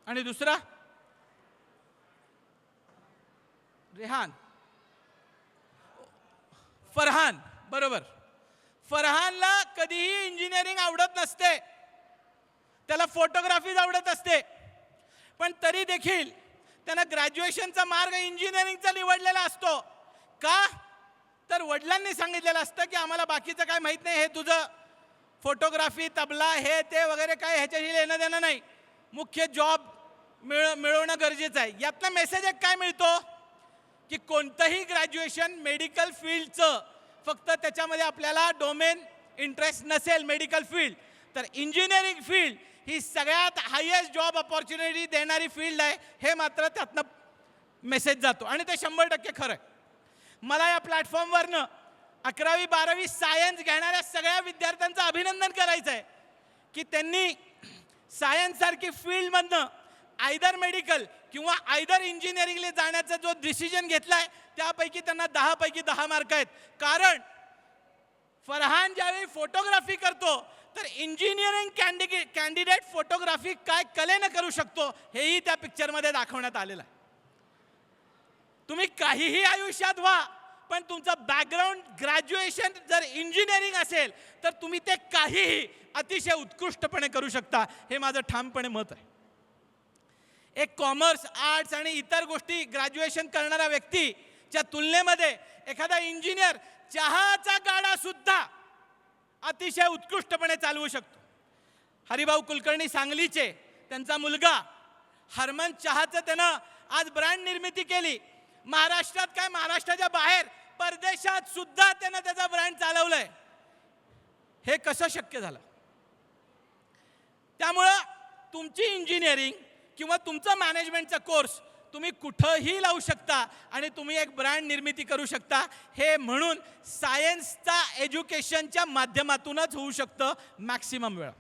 आणि दुसरा फरहान. बरोबर. फरहानला कधीही इंजिनिअरिंग आवडत नसते, त्याला फोटोग्राफीच आवडत असते, पण तरी देखील त्यानं ग्रॅज्युएशनचा मार्ग इंजिनिअरिंगचा निवडलेला असतो. का? तर वडिलांनी सांगितलेलं असतं की आम्हाला बाकीचं काय माहीत नाही, हे तुझं फोटोग्राफी, तबला, हे ते वगैरे काय ह्याच्याशी लेणं देणं नाही, मुख्य जॉब मिळवणं गरजेचं आहे. यातनं मेसेज एक काय मिळतो की कोणतंही ग्रॅज्युएशन मेडिकल फील्डचं फक्त त्याच्यामध्ये आपल्याला डोमेन इंटरेस्ट नसेल मेडिकल फील्ड, तर इंजिनिअरिंग फील्ड ही सगळ्यात हायेस्ट जॉब अपॉर्च्युनिटी देणारी फील्ड आहे, हे मात्र त्यातनं मेसेज जातो. आणि ते 100% खरं आहे. मला या प्लॅटफॉर्मवरनं 11वी 12वी सायन्स घेणाऱ्या सगळ्या विद्यार्थ्यांचं अभिनंदन करायचं आहे की त्यांनी सायन्ससारखी फील्डमधनं आयदर मेडिकल किंवा आयदर इंजिनिअरिंगला जाण्याचा जो डिसिजन घेतलाय त्यापैकी त्यांना 10 पैकी 10 मार्क आहेत. कारण फरहान ज्यावेळी फोटोग्राफी करतो तर इंजिनिअरिंग कॅन्डिडेट फोटोग्राफी काय कलेनं करू शकतो हेही त्या पिक्चरमध्ये दाखवण्यात आलेलं आहे. तुम्ही काहीही आयुष्यात व्हा, पण तुमचं बॅकग्राऊंड ग्रॅज्युएशन जर इंजिनिअरिंग असेल तर तुम्ही ते काहीही अतिशय उत्कृष्टपणे करू शकता, हे माझं ठामपणे मत आहे. एक कॉमर्स, आर्ट्स आणि इतर गोष्टी ग्रॅज्युएशन करणारा व्यक्तीच्या तुलनेमध्ये एखादा इंजिनियर चहाचा गाडा सुद्धा अतिशय उत्कृष्टपणे चालवू शकतो. हरिभाऊ कुलकर्णी सांगलीचे, त्यांचा मुलगा हरमन चहाचं त्यानं आज ब्रँड निर्मिती केली. महाराष्ट्रात काय, महाराष्ट्राच्या बाहेर परदेशात सुद्धा त्यानं त्याचा ब्रँड चालवलाय. हे कसं शक्य झालं? त्यामुळं तुमची इंजिनिअरिंग किंवा तुमचं मॅनेजमेंटचा कोर्स तुम्ही कुठंही लावू शकता आणि तुम्ही एक ब्रँड निर्मिती करू शकता. हे म्हणून सायन्सचा एज्युकेशनच्या माध्यमातूनच होऊ शकतं मॅक्सिमम वेळा.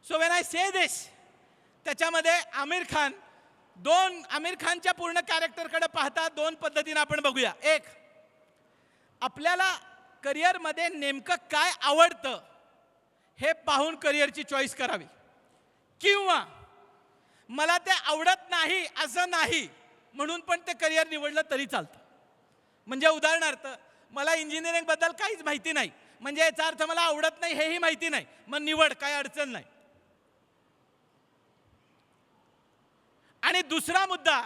सो व्हेन आय से दिस, त्याच्यामध्ये आमिर खानच्या पूर्ण कॅरेक्टरकडे पाहता 2 पद्धतीने आपण बघूया. एक, आपल्याला करिअरमध्ये नेमकं काय आवडतं हे पाहून करिअरची चॉईस करावी, किंवा मला ते आवडत नाही असं नाही म्हणून पण ते करिअर निवडलं तरी चालतं. म्हणजे उदाहरणार्थ मला इंजिनिअरिंग बद्दल काहीच माहिती नाही, म्हणजे याचा अर्थ मला आवडत नाही हेही माहिती नाही, मग निवड, काय अडचण नाही. आणि दुसरा मुद्दा,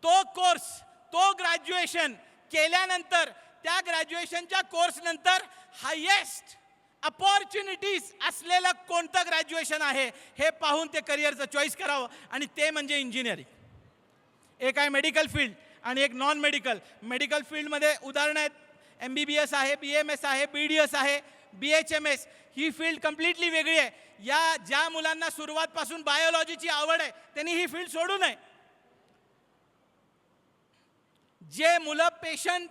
तो कोर्स, तो ग्रॅज्युएशन केल्यानंतर त्या ग्रॅज्युएशनच्या कोर्स नंतर हायेस्ट अपॉर्च्युनिटीज असलेलं कोणतं ग्रॅज्युएशन आहे हे पाहून ते करिअरचं चॉईस करावं, आणि ते म्हणजे इंजिनिअरिंग. एक आहे मेडिकल फील्ड आणि एक नॉन मेडिकल. मेडिकल फील्डमध्ये उदाहरणं आहेत, MBBS आहे, BMS आहे, BDS आहे, BHMS. ही फील्ड कम्प्लिटली वेगळी आहे. या ज्या मुलांना सुरुवातपासून बायोलॉजीची आवड आहे त्यांनी ही फील्ड सोडू नये. जे मुलं पेशंट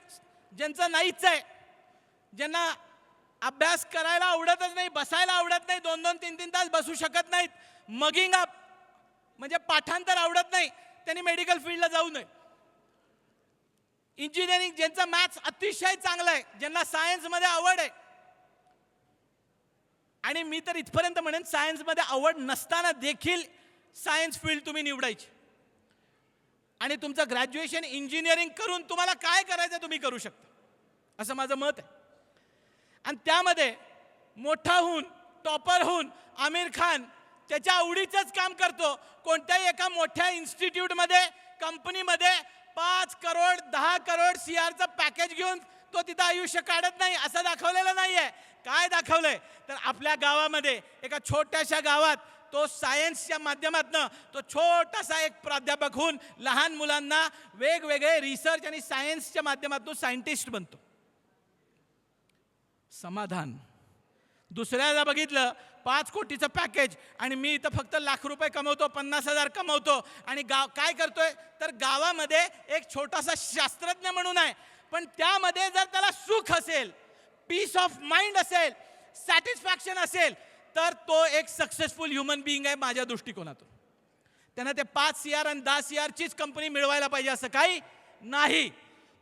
ज्यांचं नाहीच आहे, ज्यांना अभ्यास करायला आवडतच नाही, बसायला आवडत नाही, 2-2, 3-3 तास बसू शकत नाहीत, मगिंग अप म्हणजे पाठांतर आवडत नाही, त्यांनी मेडिकल फील्डला जाऊ नये. इंजिनिअरिंग ज्यांचं मॅथ्स अतिशय चांगलं आहे, ज्यांना सायन्समध्ये आवड आहे, आणि मी तर इथपर्यंत म्हणेन सायन्समध्ये आवड नसताना देखील सायन्स फील्ड तुम्ही निवडायची, आणि तुमचं ग्रॅज्युएशन इंजिनिअरिंग करून तुम्हाला काय करायचं तुम्ही करू शकता, असं माझं मत आहे. आणि त्यामध्ये मोठा होऊन, टॉपर होऊन आमिर खान त्याच्या आवडीचंच काम करतो. कोणत्याही एका मोठ्या इन्स्टिट्यूटमध्ये, कंपनीमध्ये 5 करोड 10 करोड CRचं पॅकेज घेऊन तो तिथं आयुष्य काढत नाही, असं दाखवलेलं नाही आहे. काय दाखवलंय तर आपल्या गावामध्ये, एका छोट्याशा गावात तो सायन्सच्या माध्यमातून तो छोटासा एक प्राध्यापक होऊन लहान मुलांना वेगवेगळे रिसर्च आणि सायन्सच्या माध्यमातून सायंटिस्ट बनतो. समाधान. दुसऱ्याला बघितलं 5 कोटीचं पॅकेज आणि मी इथं फक्त ₹1,00,000 कमवतो, 50,000 कमवतो, आणि काय करतोय तर गावामध्ये एक छोटासा शास्त्रज्ञ म्हणून आहे, पण त्यामध्ये जर त्याला सुख असेल, पीस ऑफ माइंड असेल, सॅटिस्फॅक्शन असेल, तर तो एक सक्सेसफुल ह्युमन बिईंग आहे माझ्या दृष्टिकोनातून. त्यांना ते 5 CR आणि 10 CRचीच कंपनी मिळवायला पाहिजे असं काही नाही.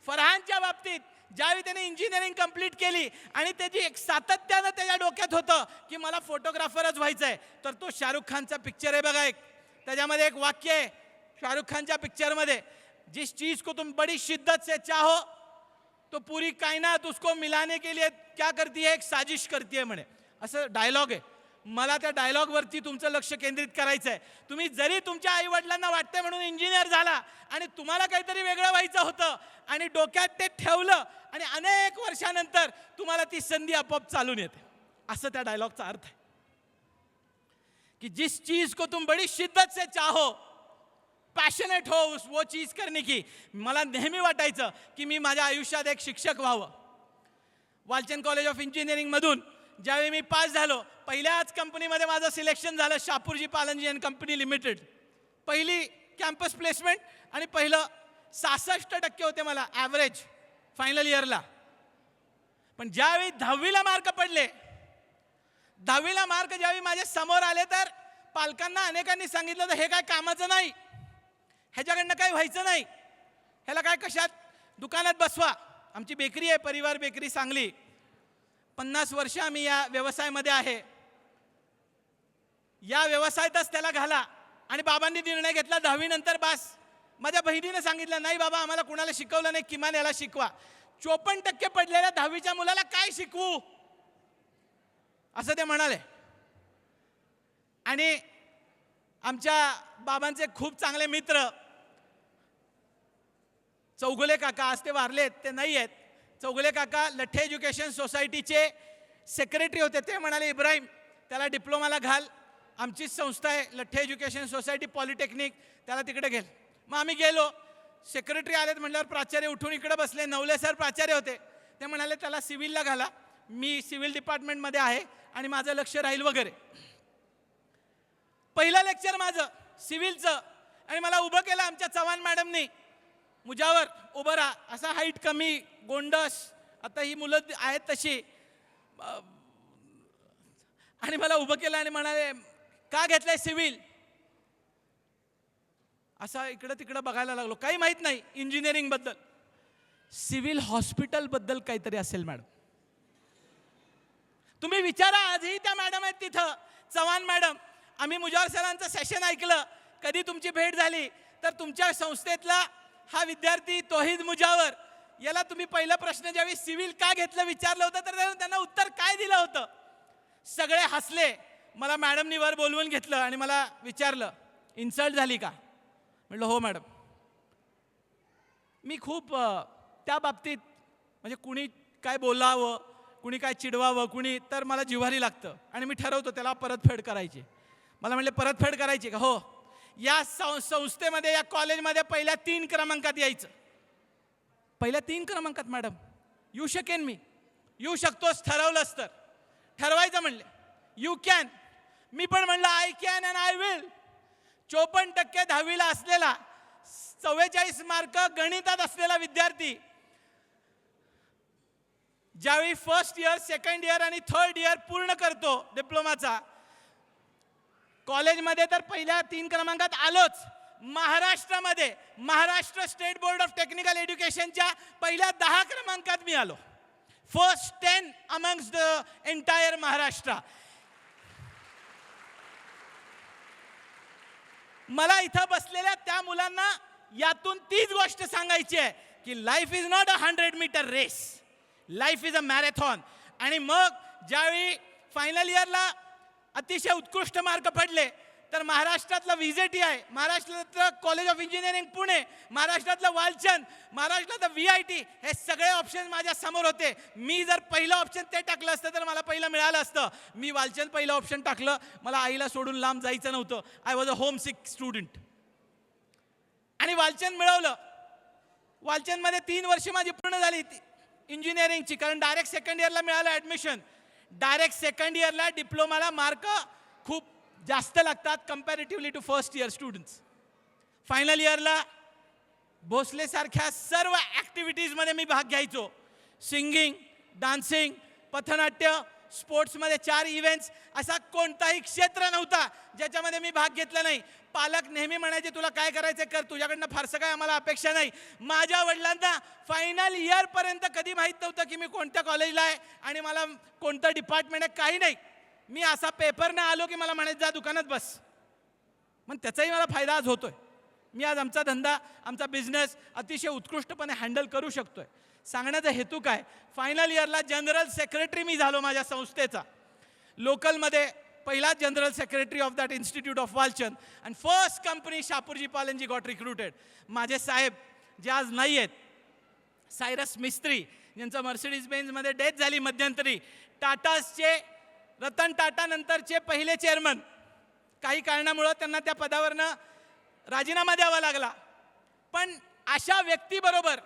फरहानच्या बाबतीत ज्यावेळी त्याने इंजिनिअरिंग कंप्लीट केली आणि त्याची एक सातत्यानं त्याच्या डोक्यात होतं की मला फोटोग्राफरच व्हायचं आहे, तर तो शाहरुख खानचा पिक्चर आहे बघा एक, त्याच्यामध्ये एक वाक्य आहे शाहरुख खानच्या पिक्चरमध्ये, जिस चीज को तुम बड़ी शिद्दत से चाहो तो पूरी कायनात उसको मिलाने के लिए क्या करती है, एक साजिश करती है म्हणे, असं डायलॉग आहे. मला त्या डायलॉगवरती तुमचं लक्ष केंद्रित करायचं आहे. तुम्ही जरी तुमच्या आई वडिलांना वाटते म्हणून इंजिनियर झाला आणि तुम्हाला काहीतरी वेगळं व्हायचं होतं आणि डोक्यात ते ठेवलं आणि अनेक वर्षानंतर तुम्हाला ती संधी आपोआप चालून येते, असं त्या डायलॉगचा अर्थ आहे. की जिस चीज को तुम बड़ी शिद्दत से चाहो, पॅशनेट हो वो चीज करने की. मला नेहमी वाटायचं की मी माझ्या आयुष्यात एक शिक्षक व्हावं. वालचंद कॉलेज ऑफ इंजिनिअरिंगमधून ज्यावेळी मी पास झालो, पहिल्याच कंपनीमध्ये माझं सिलेक्शन झालं, Shapurji Pallonji and company limited. पहिली कॅम्पस प्लेसमेंट आणि पहिलं 66% होते मला ॲव्हरेज फायनल इयरला. पण ज्यावेळी 10वीला मार्क पडले, 10वीला मार्क ज्यावेळी माझ्या समोर आले, तर पालकांना अनेकांनी सांगितलं तर हे काय कामाचं नाही, ह्याच्याकडनं काही व्हायचं नाही, ह्याला काय कशात दुकानात बसवा. आमची बेकरी आहे, परिवार बेकरी सांगली. 50 वर्ष आम्ही या व्यवसायामध्ये आहे. या व्यवसायातच त्याला घाला. आणि बाबांनी निर्णय घेतला 10वी नंतर बास. माझ्या बहिणीने सांगितलं नाही बाबा आम्हाला कुणाला शिकवलं नाही, किमान याला शिकवा. 54% पडलेल्या 10वीच्या मुलाला काय शिकवू, असं ते म्हणाले. आणि आमच्या बाबांचे खूप चांगले मित्र चौगुले काका, आज ते वारलेत, ते नाही आहेत. चौगुले काका लठ्ठे एज्युकेशन सोसायटीचे सेक्रेटरी होते. ते म्हणाले इब्राहिम त्याला डिप्लोमाला घाल, आमचीच संस्था आहे लठ्ठे एज्युकेशन सोसायटी पॉलिटेक्निक, त्याला तिकडे घेल. मग आम्ही गेलो. सेक्रेटरी आलेत म्हटल्यावर प्राचार्य उठून इकडे बसले. नवले सर प्राचार्य होते. ते म्हणाले त्याला सिव्हिलला घाला, मी सिव्हिल डिपार्टमेंटमध्ये आहे आणि माझं लक्ष राहील वगैरे. पहिलं लेक्चर माझं सिव्हिलचं, आणि मला उभं केलं आमच्या चव्हाण मॅडमनी. मुजावर उभं राहा, असा हाईट कमी, गोंडस, आता ही मुलं आहेत तशी. आणि मला उभं केलं आणि म्हणाले का घेतलंय सिव्हिल. असा इकडं तिकडं बघायला लागलो, काही माहीत नाही इंजिनिअरिंग बद्दल. सिव्हिल हॉस्पिटल बद्दल काहीतरी असेल मॅडम, तुम्ही विचारा. आजही त्या मॅडम आहेत तिथं, चव्हाण मॅडम. आम्ही मुजावर सरांचं सेशन ऐकलं. कधी तुमची भेट झाली तर तुमच्या संस्थेतला हा विद्यार्थी तौहीद मुजावर, याला तुम्ही पहिला प्रश्न ज्यावेळी सिव्हिल का घेतलं विचारलं होतं तर त्यांना उत्तर काय दिलं होतं. सगळे हसले. मला मॅडमनी वर बोलवून घेतलं आणि मला विचारलं इन्सल्ट झाली का. म्हटलं हो मॅडम. मी खूप त्या बाबतीत म्हणजे कुणी काय बोलावं, कुणी काय चिडवावं, कुणी तर मला जिव्हारी लागतं आणि मी ठरवतो त्याला परतफेड करायची. मला म्हणले परतफेड करायची का? हो. या संस्थेमध्ये या कॉलेजमध्ये पहिल्या 3 क्रमांकात यायचं. पहिल्या 3 क्रमांकात मॅडम येऊ शकेन मी, येऊ शकतोस ठरवलंस तर. ठरवायचं म्हणले यू कॅन. मी पण म्हणलं I can and I will. 54% 10वीला असलेला, 44 मार्क गणितात असलेला विद्यार्थी ज्यावेळी फर्स्ट इयर, सेकंड इयर आणि थर्ड इयर पूर्ण करतो डिप्लोमाचा, कॉलेजमध्ये तर पहिल्या 3 क्रमांकात आलोच. महाराष्ट्रामध्ये Maharashtra state board of technical एज्युकेशनच्या पहिल्या 10 क्रमांकात मी आलो. First 10 amongst the entire Maharashtra. मला इथं बसलेल्या त्या मुलांना यातून तीच गोष्ट सांगायची आहे की life is not a 100 metre race, life is a marathon. आणि मग ज्यावेळी फायनल इयरला अतिशय उत्कृष्ट मार्क पडले तर महाराष्ट्रातलं VJTI आहे, महाराष्ट्रातलं कॉलेज ऑफ इंजिनिअरिंग पुणे, महाराष्ट्रातलं वालचंद, महाराष्ट्रातलं VIT, हे सगळे ऑप्शन माझ्या समोर होते. मी जर पहिलं ऑप्शन ते टाकलं असतं तर मला पहिलं मिळालं असतं. मी वालचंद पहिलं ऑप्शन टाकलं. मला आईला सोडून लांब जायचं नव्हतं. I was a home six student आणि वालचंद मिळवलं. वालचंदमध्ये 3 वर्ष माझी पूर्ण झाली इंजिनिअरिंगची, कारण डायरेक्ट सेकंड इयरला मिळालं ॲडमिशन. डायरेक्ट सेकंड इयरला डिप्लोमाला मार्क खूप जास्त लागतात comparatively to first year students. Final इयरला भोसलेसारख्या सर्व ॲक्टिव्हिटीजमध्ये मी भाग घ्यायचो. सिंगिंग, डान्सिंग, पथनाट्य, स्पोर्ट्समध्ये 4 इव्हेंट्स, असा कोणताही क्षेत्र नव्हता ज्याच्यामध्ये मी भाग घेतला नाही. पालक नेहमी म्हणायचे तुला काय करायचं कर, तुझ्याकडनं फारसं काय आम्हाला अपेक्षा नाही. माझ्या वडिलांना फायनल इयरपर्यंत कधी माहीत नव्हतं की मी कोणत्या कॉलेजला आहे आणि मला कोणतं डिपार्टमेंट आहे, काही नाही. मी असा पेपरनं आलो की मला म्हणायचं जा दुकानात बस. मग त्याचाही मला फायदा आज होतोय. मी आज आमचा धंदा, आमचा बिझनेस अतिशय उत्कृष्टपणे हँडल करू शकतोय. सांगण्याचा हेतू काय, फायनल इयरला जनरल सेक्रेटरी मी झालो माझ्या संस्थेचा. लोकलमध्ये पहिला general secretary of that institute of Walchand. And first company Shapurji Pallonji got recruited. माझे साहेब जे आज नाही आहेत, सायरस मिस्त्री, ज्यांचं मर्सिडीज बेंजमध्ये डेथ झाली मध्यंतरी, टाटासचे रतन टाटा नंतरचे पहिले चेअरमन, काही कारणामुळं त्यांना त्या पदावरनं राजीनामा द्यावा लागला. पण अशा व्यक्तीबरोबर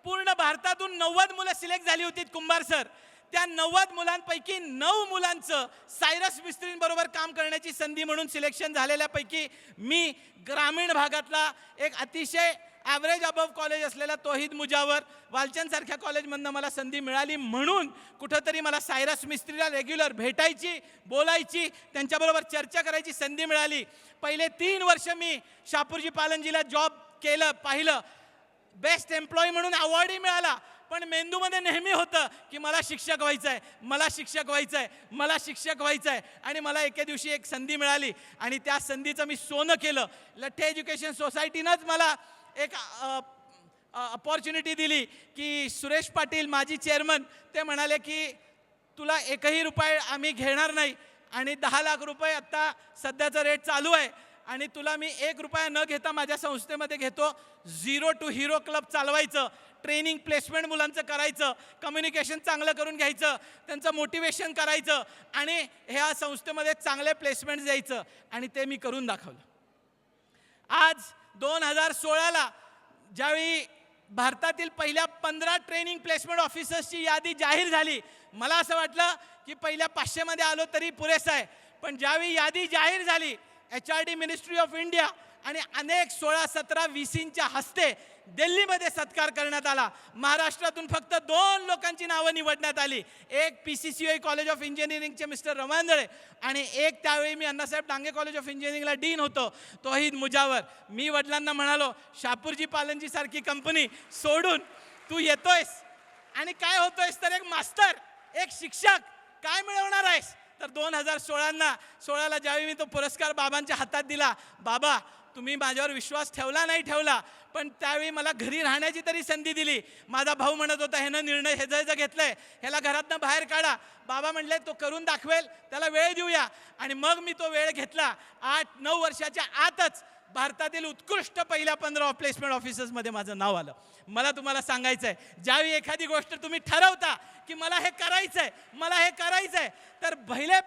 पूर्ण भारतातून 90 मुलं सिलेक्ट झाली होती कुंभार सर. त्या 90 मुलांपैकी 9 मुलांचं सायरस मिस्त्रींबरोबर काम करण्याची संधी म्हणून सिलेक्शन झालेल्यापैकी मी ग्रामीण भागातला एक अतिशय ॲव्हरेज अबव कॉलेज असलेला तौहीद मुजावर, वालचंदसारख्या कॉलेजमधनं मला संधी मिळाली म्हणून कुठंतरी मला सायरस मिस्त्रीला रेग्युलर भेटायची, बोलायची, त्यांच्याबरोबर चर्चा करायची संधी मिळाली. पहिले 3 वर्ष मी शापूरजी पालनजीला जॉब केलं, पाहिलं. बेस्ट एम्प्लॉई म्हणून अवॉर्डही मिळाला. पण मेंदूमध्ये नेहमी होतं की मला शिक्षक व्हायचं आहे, मला शिक्षक व्हायचं आहे, मला शिक्षक व्हायचं आहे. आणि मला एके दिवशी एक संधी मिळाली आणि त्या संधीचं मी सोनं केलं. लठ्ठे एज्युकेशन सोसायटीनंच मला एक अपॉर्च्युनिटी दिली की सुरेश पाटील माजी चेअरमन, ते म्हणाले की तुला एकही रुपये आम्ही घेणार नाही आणि 10 लाख रुपये आत्ता सध्याचा रेट चालू आहे आणि तुला मी 1 रुपया न घेता माझ्या संस्थेमध्ये घेतो. 0 to Hero क्लब चालवायचं, ट्रेनिंग प्लेसमेंट मुलांचं करायचं, कम्युनिकेशन चांगलं करून घ्यायचं, त्यांचं मोटिवेशन करायचं आणि ह्या संस्थेमध्ये चांगले प्लेसमेंट्स द्यायचं. आणि ते मी करून दाखवलं. आज 2016ला ज्यावेळी भारतातील पहिल्या 15 ट्रेनिंग प्लेसमेंट ऑफिसर्सची यादी जाहीर झाली, मला असं वाटलं की पहिल्या 500 मध्ये आलो तरी पुरेसं आहे. पण ज्यावेळी यादी जाहीर झाली, HRD मिनिस्ट्री ऑफ इंडिया आणि अनेक 16, 17 VCंच्या हस्ते दिल्लीमध्ये सत्कार करण्यात आला. महाराष्ट्रातून फक्त 2 लोकांची नावं निवडण्यात आली. एक PCCOI कॉलेज ऑफ इंजिनिअरिंगचे मिस्टर रमांदळे आणि एक त्यावेळी मी अण्णासाहेब डांगे कॉलेज ऑफ इंजिनिअरिंगला डीन होतो, तौहीद मुजावर. मी वडिलांना म्हणालो शापूरजी पालनजी सारखी कंपनी सोडून तू येतोयस आणि काय होतोयस तर एक मास्तर, एक शिक्षक, काय मिळवणार आहेस. तर 2016ला ज्यावेळी मी तो पुरस्कार बाबांच्या हातात दिला, बाबा तुम्ही माझ्यावर विश्वास ठेवला नाही ठेवला, पण त्यावेळी मला घरी राहण्याची तरी संधी दिली. माझा भाऊ म्हणत होता ह्यानं निर्णय ह्याचा घेतलाय, ह्याला घरातनं बाहेर काढा. बाबा म्हणले तो करून दाखवेल, त्याला वेळ देऊया. आणि मग मी तो वेळ घेतला. 8-9 वर्षाच्या आतच भारतातील उत्कृष्ट पहिल्या 15 प्लेसमेंट ऑफिसर्समध्ये माझं नाव आलं. मला तुम्हाला सांगायचं आहे, ज्यावेळी एखादी गोष्ट तुम्ही ठरवता की मला हे करायचं आहे, मला हे करायचं आहे, तर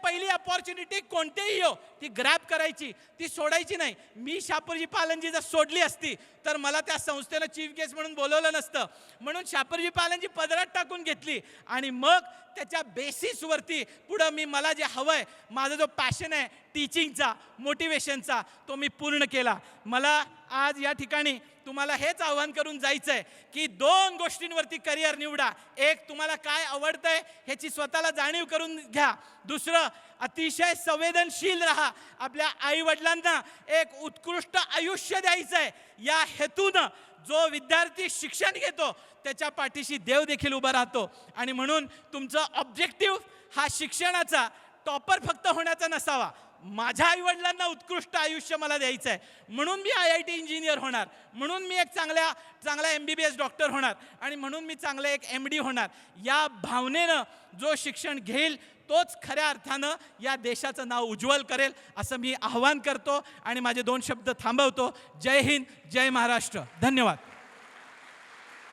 पहिली अपॉर्च्युनिटी कोणतेही हो ती ग्रॅब करायची, ती सोडायची नाही. मी शापूरजी पालनजी जर सोडली असती तर मला त्या संस्थेनं चीफ गेस्ट म्हणून बोलवलं नसतं. म्हणून शापूरजी पालनजी पदरात टाकून घेतली आणि मग त्याच्या बेसिसवरती पुढं मला जे हवं आहे, माझा जो पॅशन आहे टीचिंगचा, मोटिवेशनचा, तो मी पूर्ण केला. मला आज या ठिकाणी तुम्हाला हेच आव्हान करून जायचं आहे की 2 गोष्टींवरती करिअर निवडा. एक, तुम्हाला काय आवडतंय ह्याची स्वतःला जाणीव करून घ्या. दुसरं, अतिशय संवेदनशील राहा. आपल्या आईवडिलांना एक उत्कृष्ट आयुष्य द्यायचं आहे या हेतूनं जो विद्यार्थी शिक्षण घेतो त्याच्या पाठीशी देव देखील उभा राहतो. आणि म्हणून तुमचं ऑब्जेक्टिव्ह हा शिक्षणाचा टॉपर फक्त होण्याचा नसावा. माझ्या आईवडिलांना उत्कृष्ट आयुष्य मला द्यायचं आहे म्हणून मी IIT इंजिनियर होणार, म्हणून मी एक चांगला MBBS डॉक्टर होणार आणि म्हणून मी चांगलं एक MD होणार. या भावनेनं जो शिक्षण घेईल तोच खऱ्या अर्थानं या देशाचं नाव उज्ज्वल करेल असं मी आव्हान करतो आणि माझे 2 शब्द थांबवतो. जय हिंद, जय महाराष्ट्र. धन्यवाद.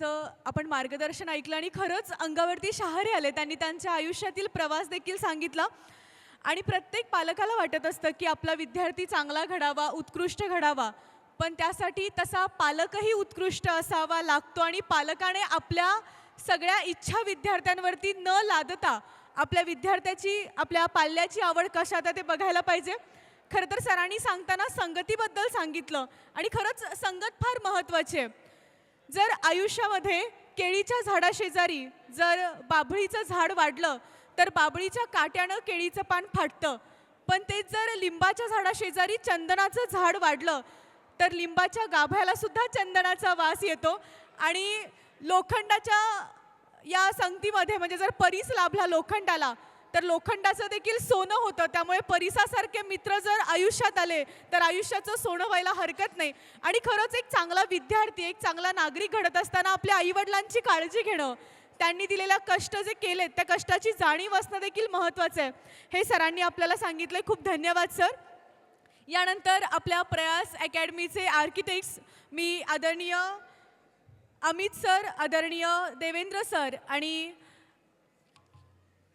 तर आपण मार्गदर्शन ऐकलं आणि खरंच अंगावरती शहारे आले. त्यांनी त्यांच्या आयुष्यातील प्रवास देखील सांगितला आणि प्रत्येक पालकाला वाटत असतं की आपला विद्यार्थी चांगला घडावा, उत्कृष्ट घडावा, पण त्यासाठी तसा पालकही उत्कृष्ट असावा लागतो आणि पालकाने आपल्या सगळ्या इच्छा विद्यार्थ्यांवरती न लादता आपल्या विद्यार्थ्याची, आपल्या पाल्याची आवड कशात आहे ते बघायला पाहिजे. खरं तर सरांनी सांगताना संगतीबद्दल सांगितलं आणि खरंच संगत फार महत्त्वाची आहे. जर आयुष्यामध्ये केळीच्या झाडाशेजारी जर बाभळीचं झाड वाढलं तर बाभळीच्या काट्यानं केळीचं पान फाटतं, पण तेच जर लिंबाच्या झाडाशेजारी चंदनाचं झाड वाढलं तर लिंबाच्या गाभ्याला सुद्धा चंदनाचा वास येतो. आणि लोखंडाच्या या संगतीमध्ये म्हणजे जर परीस लाभला लोखंडाला तर लोखंडाचं देखील सोनं होतं. त्यामुळे परीसासारखे मित्र जर आयुष्यात आले तर आयुष्याचं सोनं व्हायला हरकत नाही. आणि खरंच एक चांगला विद्यार्थी, एक चांगला नागरिक घडत असताना आपल्या आईवडिलांची काळजी घेणं, त्यांनी दिलेल्या कष्ट जे केलेत त्या कष्टाची जाणीव असणं देखील महत्त्वाचं आहे. हे सरांनी आपल्याला सांगितलं. खूप धन्यवाद सर. यानंतर आपल्या प्रयास अकॅडमीचे आर्किटेक्ट्स मी आदरणीय अमित सर, आदरणीय देवेंद्र सर आणि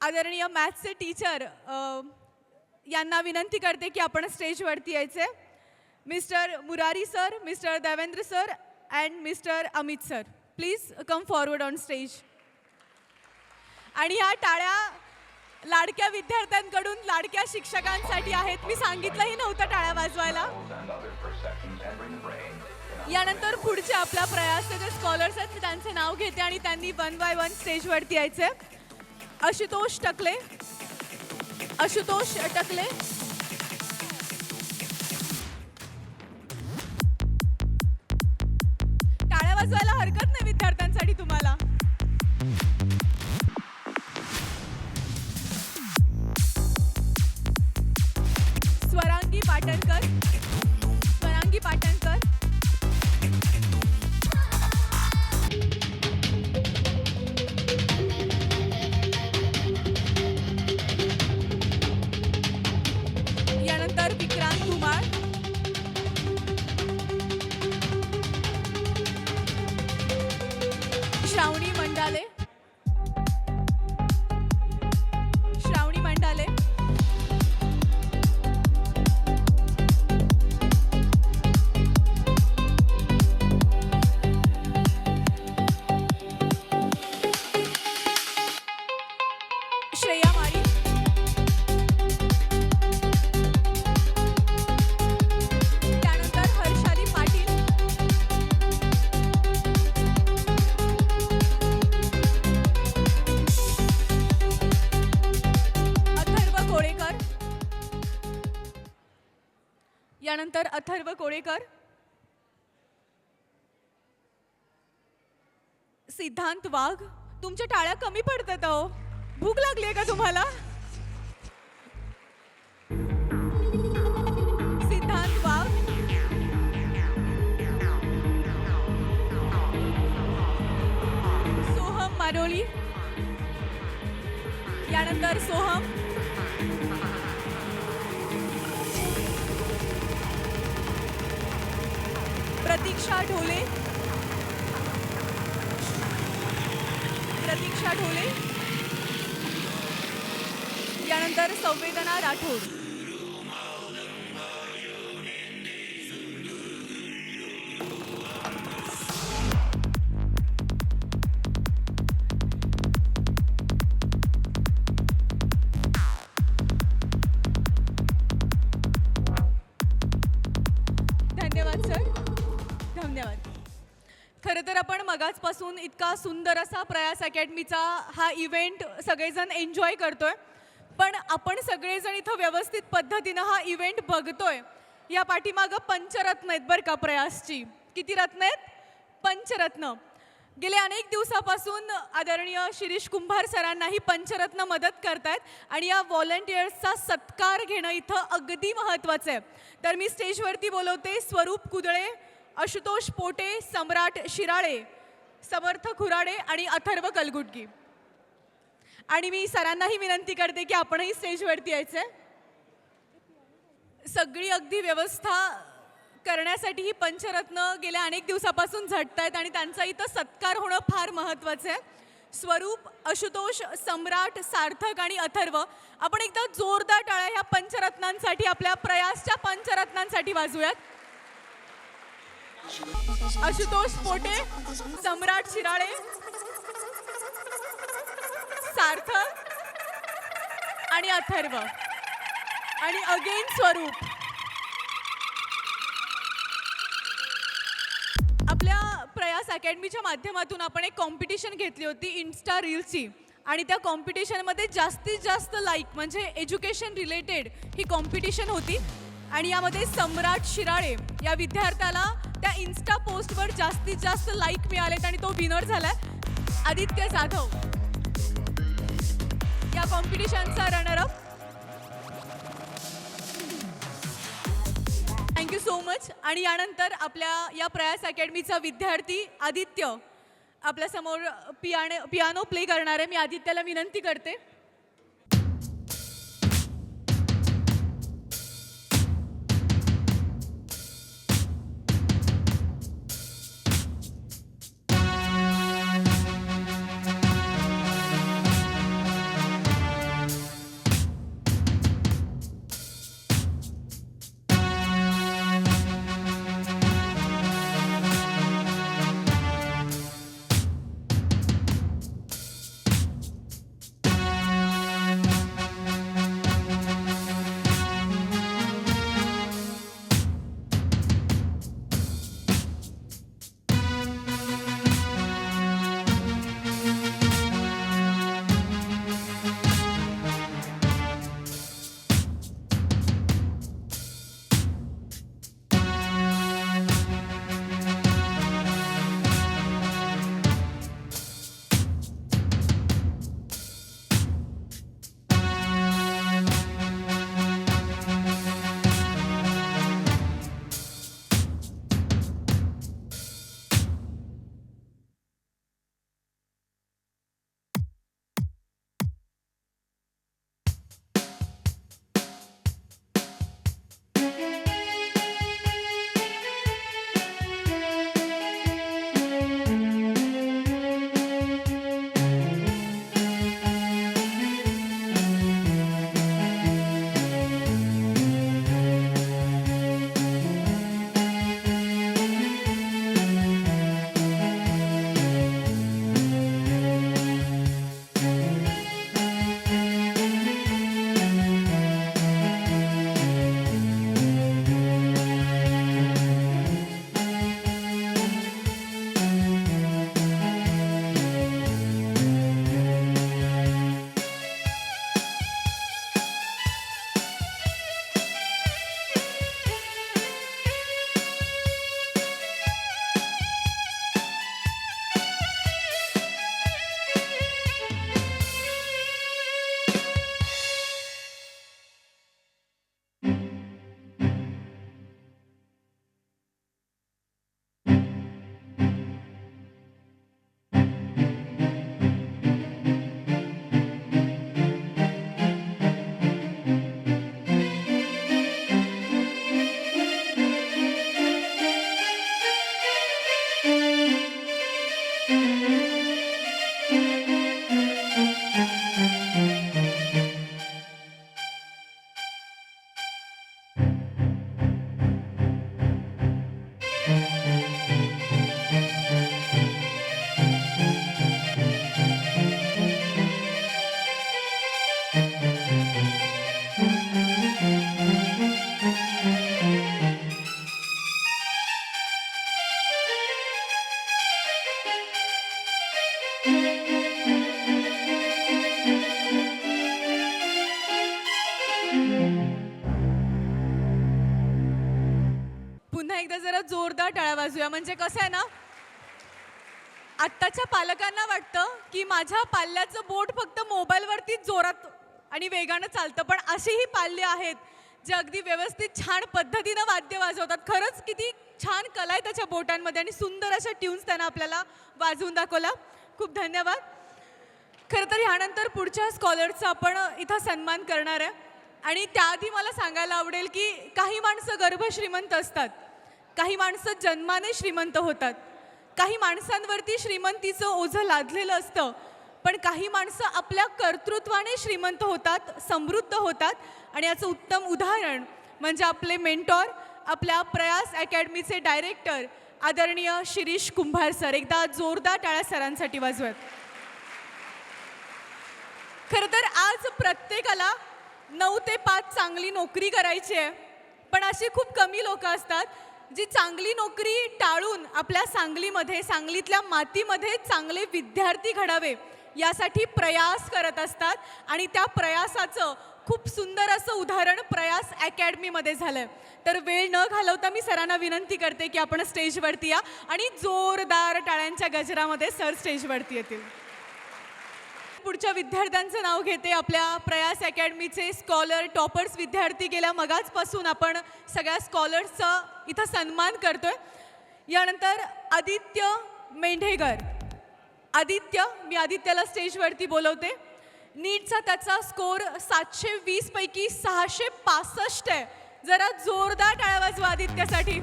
आदरणीय मॅथ्सचे टीचर यांना विनंती करते की आपण स्टेजवरती यायचे. Mister Murari sir, mister Devendra sir and mister Amit sir, please come forward on stage. आणि ह्या टाळ्या लाडक्या विद्यार्थ्यांकडून लाडक्या शिक्षकांसाठी आहेत. मी सांगितलंही नव्हतं टाळ्या वाजवायला. यानंतर पुढचे आपल्या प्रयासचे जे स्कॉलर्स आहेत मी त्यांचे नाव घेते आणि त्यांनी 1 बाय 1 स्टेजवरती यायचे. आशुतोष टकले, आशुतोष टकले, टाळ्या वाजवायला हरकत नाही विद्यार्थ्यांसाठी तुम्हाला. स्वरांगी पाटणकर, स्वरांगी पाटणकर, यानंतर विक्रांत धुमाळ, श्रावणी मंडाले, श्रावणी मंडाले, श्रेया माळी, त्यानंतर हर्षाली पाटील, अथर्व कोळेकर, यानंतर अथर्व कोळेकर, सिद्धांत वाघ. तुमच्या टाळ्या कमी पडतात अहो, भूक लागली आहे का तुम्हाला? सिद्धांत वाघ, सोहम मारोळी, यानंतर सोहम, प्रतीक्षा ढोले, प्रतीक्षा ढोले, यानंतर संवेदना राठोड. धन्यवाद सर, धन्यवाद. खरं तर आपण मगाचपासून इतका सुंदर असा प्रयास अकॅडमीचा हा इव्हेंट सगळेजण एन्जॉय करतोय, पण आपण सगळेजण इथं व्यवस्थित पद्धतीनं हा इव्हेंट बघतोय. या पाठीमागं पंचरत्न आहेत बरं का प्रयासची. किती रत्न आहेत? पंचरत्न. गेल्या अनेक दिवसापासून आदरणीय शिरीष कुंभार सरांना ही पंचरत्न मदत करतायत आणि या व्हॉलंटियर्सचा सत्कार घेणं इथं अगदी महत्त्वाचं आहे. तर मी स्टेजवरती बोलवते स्वरूप कुदळे, आशुतोष पोटे, सम्राट शिराळे, समर्थ खुराडे आणि अथर्व कलगुटगी. आणि मी सरांनाही विनंती करते की आपणही स्टेजवरती यायचंय. सगळी अगदी व्यवस्था करण्यासाठी ही पंचरत्न गेल्या अनेक दिवसापासून झटतायत आणि त्यांचा इथं सत्कार होणं फार महत्त्वाचं आहे. स्वरूप, आशुतोष, सम्राट, सार्थक आणि अथर्व, आपण एकदा जोरदार टाळ्या ह्या पंचरत्नांसाठी, आपल्या प्रयासच्या पंचरत्नांसाठी वाजूयात. आशुतोष पोटे, सम्राट शिराळे, सार्थक आणि अथर्व आणि अगेन स्वरूप. आपल्या प्रयास अकॅडमीच्या माध्यमातून आपण एक कॉम्पिटिशन घेतली होती इन्स्टा रील्सची आणि त्या कॉम्पिटिशनमध्ये जास्तीत जास्त लाईक म्हणजे एज्युकेशन रिलेटेड ही कॉम्पिटिशन होती आणि यामध्ये सम्राट शिराळे या विद्यार्थ्याला त्या इन्स्टा पोस्टवर जास्तीत जास्त लाईक मिळालेत आणि तो विनर झालाय. आदित्य जाधव या कॉम्पिटिशनचा रनरअप. Thank you so much. आणि यानंतर आपल्या या प्रयास अकॅडमीचा विद्यार्थी आदित्य आपल्यासमोर पियानो प्ले करणार आहे. मी आदित्यला विनंती करते. टाळ्या वाजूया. म्हणजे कसं आहे ना, आत्ताच्या पालकांना वाटतं की माझ्या पाल्याचं बोट फक्त मोबाईलवरतीच जोरात आणि वेगानं चालतं, पण अशीही पाल्य आहेत जे अगदी व्यवस्थित छान पद्धतीनं वाद्य वाजवतात. खरंच किती छान कला आहे त्याच्या बोटांमध्ये आणि सुंदर अशा ट्यून्स त्यांना आपल्याला वाजवून दाखवला. खूप धन्यवाद. खरं तर ह्यानंतर पुढच्या स्कॉलरचा आपण इथं सन्मान करणार आहे आणि त्याआधी मला सांगायला आवडेल की काही माणसं गर्भ श्रीमंत असतात, काही माणसं जन्माने श्रीमंत होतात, काही माणसांवरती श्रीमंतीचं ओझं लादलेलं असतं, पण काही माणसं आपल्या कर्तृत्वाने श्रीमंत होतात, समृद्ध होतात. आणि याचं उत्तम उदाहरण म्हणजे आपले मेंटॉर, आपल्या प्रयास अकॅडमीचे डायरेक्टर आदरणीय शिरीष कुंभार सर. एकदा जोरदार टाळ्या सरांसाठी वाजवत. खरं तर आज प्रत्येकाला 9 ते 5 चांगली नोकरी करायची आहे, पण अशी खूप कमी लोक असतात जी चांगली नोकरी टाळून आपल्या सांगलीमध्ये, सांगलीतल्या मातीमध्ये चांगले विद्यार्थी घडावे यासाठी प्रयास करत असतात. आणि त्या प्रयासाचं खूप सुंदर असं उदाहरण प्रयास अकॅडमीमध्ये झालं. तर वेळ न घालवता मी सरांना विनंती करते की आपण स्टेजवरती या आणि जोरदार टाळ्यांच्या गजरामध्ये सर स्टेजवरती येतील. पुढच्या विद्यार्थ्यांचं नाव घेते. आपल्या प्रयास अकॅडमीचे स्कॉलर टॉपर्स विद्यार्थी. गेल्या मगाचपासून आपण सगळ्या स्कॉलर्सचा इथं सन्मान करतोय. यानंतर आदित्य मेंढेकर. आदित्य, मी आदित्यला स्टेजवरती बोलवते. नीटचा त्याचा स्कोर 720 पैकी 665 आहे. जरा जोरदार टाळ्या वाजवा आदित्यसाठी.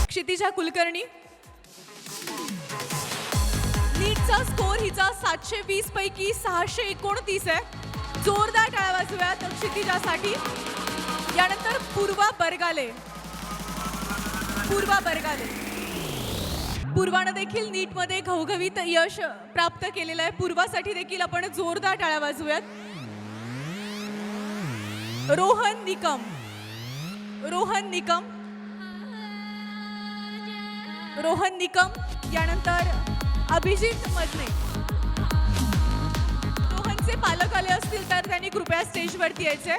क्षितिजा कुलकर्णी. नीटचा स्कोर हिचा 720 पैकी 629 आहे. जोरदार टाळ्या वाजव्यात क्षितिजासाठी. यानंतर पूर्वा बरगाले. पूर्वा बरगाले. पूर्वानं देखील नीटमध्ये घवघवीत यश प्राप्त केलेलं आहे. पूर्वासाठी देखील आपण जोरदार टाळ्या वाजवूयात. रोहन निकम. रोहन निकम. रोहन निकम. यानंतर अभिजित मदने. रोहनचे पालक आले असतील तर त्यांनी कृपया स्टेजवरती यायचे.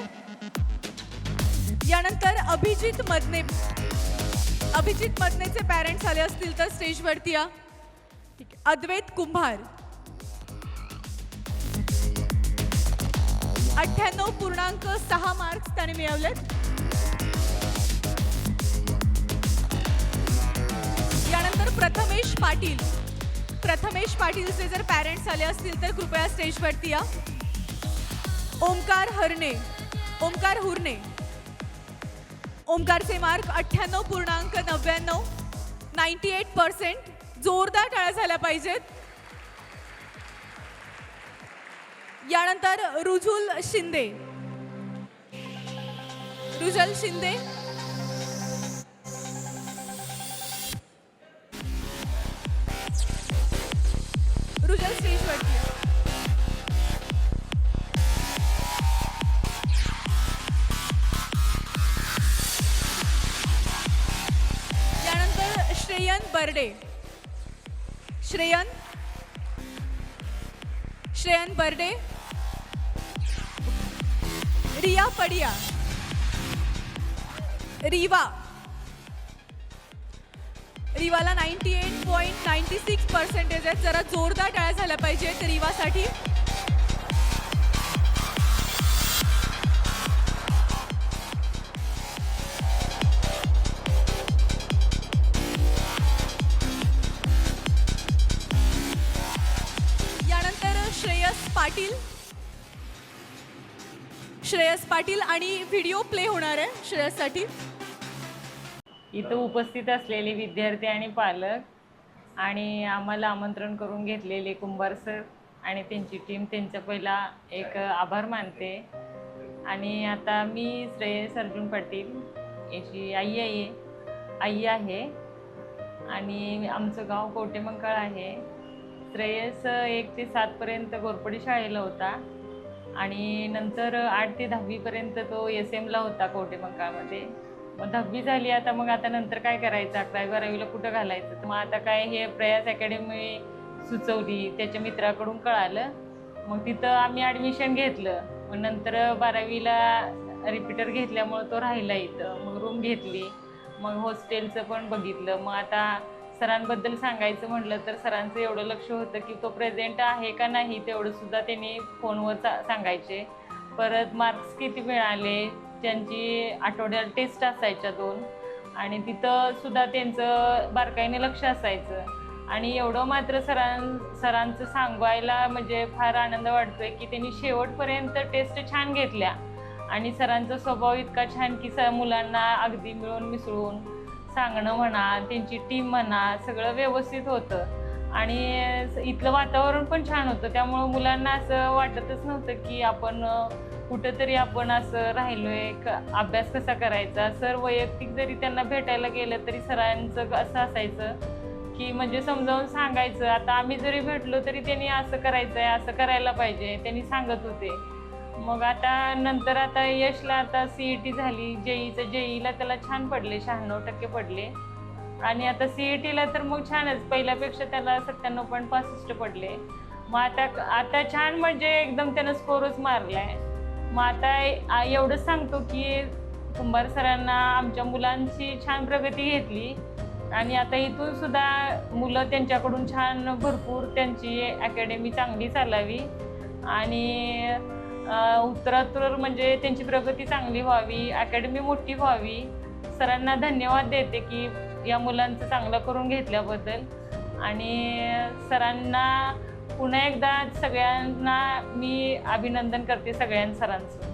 यानंतर अभिजित मदने. अभिजित मदनेचे पॅरेंट्स आले असतील तर स्टेजवरती या. ठीक आहे. अद्वैत कुंभार. 98.6 मार्क्स त्याने मिळवलेत. यानंतर प्रथमेश पाटील. प्रथमेश पाटीलचे जर पॅरेंट्स आले असतील तर कृपया स्टेजवरती या. ओमकार हरणे. ओमकार हुरणे. ओमकारचे मार्क 98.99. 98%. जोरदार टाळ्या झाल्या पाहिजेत. यानंतर रुजुल शिंदे. रुजल शिंदे. रुजल स्टेजवरती. यानंतर श्रेयन बर्डे. श्रेयन. श्रेयन बर्डे. रिया पडिया. रिवा. रिवाला 98.96% आहेत. जरा जोरदार टाळ्या झाल्या पाहिजेत रिवासाठी. यानंतर श्रेयस पाटील. श्रेयस पाटील आणि व्हिडिओ प्ले होणार आहे श्रेयससाठी. इथं उपस्थित असलेले विद्यार्थी आणि पालक आणि आम्हाला आमंत्रण करून घेतलेले कुंभार सर आणि त्यांची टीम, त्यांचा पहिला एक आभार मानते. आणि आता मी श्रेयस अर्जुन पाटील याची आई आहे आणि आमचं गाव कवटेमंकाळ आहे. श्रेयस 1 ते 7 पर्यंत घोरपडी शाळेला होता आणि नंतर 8 ते 10वी पर्यंत तो SM ला होता कवटेमंकाळमध्ये. मग 10वी झाली. आता नंतर काय करायचं, 11वी 12वीला कुठं घालायचं. तर मग आता काय हे प्रयास अकॅडमी सुचवली, त्याच्या मित्राकडून कळालं मग तिथं आम्ही ॲडमिशन घेतलं. मग नंतर 12वीला रिपीटर घेतल्यामुळं तो राहिला इथं. मग रूम घेतली. मग हॉस्टेलचं पण बघितलं. मग आता सरांबद्दल सांगायचं म्हटलं तर सरांचं एवढं लक्ष होतं की तो प्रेझेंट आहे का नाही तेवढंसुद्धा त्यांनी फोनवर सांगायचे. परत मार्क्स किती मिळाले, त्यांची आठवड्याला टेस्ट असायच्या 2 आणि तिथंसुद्धा त्यांचं बारकाईने लक्ष असायचं. आणि एवढं मात्र सरांचं सांगायला म्हणजे फार आनंद वाटतोय की त्यांनी शेवटपर्यंत टेस्ट छान घेतल्या आणि सरांचा स्वभाव इतका छान की मुलांना अगदी मिळून मिसळून सांगणं म्हणा, त्यांची टीम म्हणा, सगळं व्यवस्थित होतं. आणि इथलं वातावरण पण छान होतं. त्यामुळं मुलांना असं वाटतच नव्हतं की आपण कुठंतरी आपण असं राहिलोय, अभ्यास कसा करायचा. सर वैयक्तिक जरी त्यांना भेटायला गेलं तरी सरांचं असं असायचं की म्हणजे समजावून सांगायचं. आता आम्ही जरी भेटलो तरी त्यांनी असं करायचं आहे, असं करायला पाहिजे, त्यांनी सांगत होते. मग आता यशला आता CET झाली, जेईला त्याला छान पडले, 96% पडले. आणि आता CETला तर मग छानच, पहिल्यापेक्षा त्याला 97.65 पडले. मग आता छान म्हणजे एकदम त्यानं स्कोरच मारलाय. मग आता एवढंच सांगतो की कुंभार सरांना आमच्या मुलांची छान प्रगती घेतली आणि आता इथून सुद्धा मुलं त्यांच्याकडून छान भरपूर त्यांची अकॅडमी चांगली चालावी आणि उत्तरोत्तर म्हणजे त्यांची प्रगती चांगली व्हावी, अकॅडमी मोठी व्हावी. सरांना धन्यवाद देते की या मुलांचं चांगलं करून घेतल्याबद्दल. आणि सरांना पुन्हा एकदा सगळ्यांना मी अभिनंदन करते, सरांचं.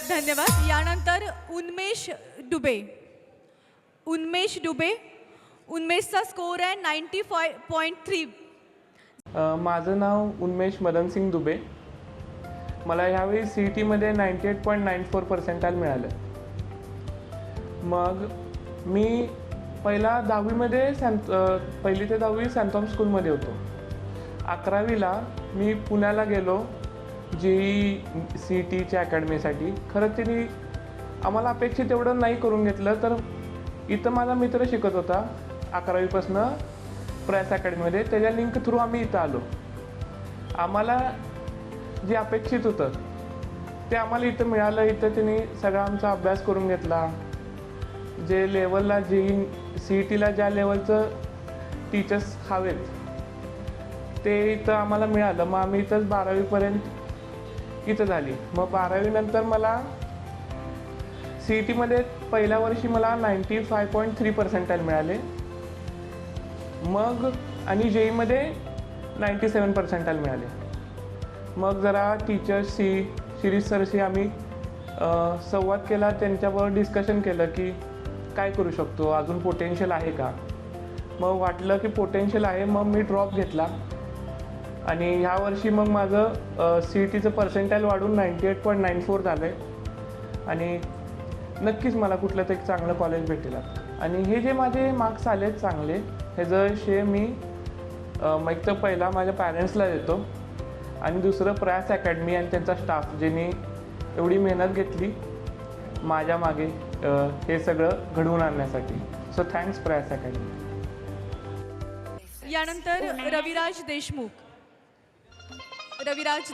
धन्यवाद. यानंतर उन्मेष दुबे. उन्मेषचा स्कोर आहे 95.3. माझं नाव उन्मेष मदनसिंग दुबे. मला ह्यावेळी CETमध्ये 98.94% मिळालं. मग मी पहिला 10वीमध्ये पहिली ते 10वी सेंट थॉमस स्कूलमध्ये होतो. 11वीला मी पुण्याला गेलो CETच्या अकॅडमीसाठी. खरं त्यांनी आम्हाला अपेक्षित एवढं नाही करून घेतलं. तर इथं माझा मित्र शिकत होता 11वीपासनं प्रयास अकॅडमीमध्ये, त्याच्या लिंक थ्रू आम्ही इथं आलो. आम्हाला जे अपेक्षित होतं ते आम्हाला इथं मिळालं. इथं त्यांनी सगळा आमचा अभ्यास करून घेतला. जे लेवलला CETला ज्या लेवलचं टीचर्स हवेत ते इथं आम्हाला मिळालं. मग आम्ही इथंच 12वीपर्यंत इथं झाली. मग 12वीनंतर मला CETमध्ये पहिल्या वर्षी मला 95.3% मिळाले. मग आणि जेईमध्ये 97% मिळाले. मग जरा टीचर्स शिरीष सरशी आम्ही संवाद केला, त्यांच्याबरोबर डिस्कशन केलं की काय करू शकतो, अजून पोटेन्शियल आहे का. मग वाटलं की पोटेन्शियल आहे. मग मी ड्रॉप घेतला आणि ह्या वर्षी मग माझं CETचं पर्सेंटाईल वाढून 98.94 झालं आहे आणि नक्कीच मला कुठलं तरी चांगलं कॉलेज भेटेल. आणि हे जे माझे मार्क्स आले चांगले, ह्याचं श्रेय मी एक तर पहिला माझ्या पॅरेंट्सला देतो आणि दुसरं प्रयास अकॅडमी आणि त्यांचा स्टाफ ज्यांनी एवढी मेहनत घेतली माझ्या मागे हे सगळं घडवून आणण्यासाठी. सो थँक्स प्रयास अकॅडमी. यानंतर रविराज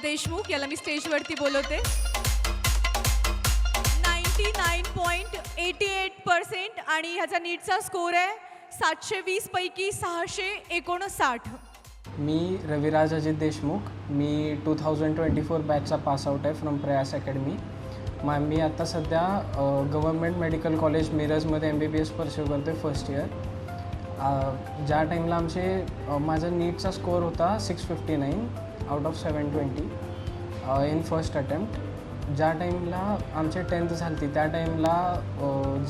देशमुख याला मी स्टेजवरती बोलवते. 99.88% आणि ह्याचा नीटचा स्कोर आहे 720 पैकी 659. मी रविराज अजित देशमुख. मी 2024 बॅचचा पासआउट आहे फ्रॉम प्रयास अकॅडमी. मी आता सध्या गव्हर्मेंट मेडिकल कॉलेज मिरजमध्ये MBBS परस्यू करतो फर्स्ट इयर. ज्या टाईमला माझा नीटचा स्कोर होता 659 out of 720 in first attempt. ज्या टाईमला आमची 10th झाली त्या टाईमला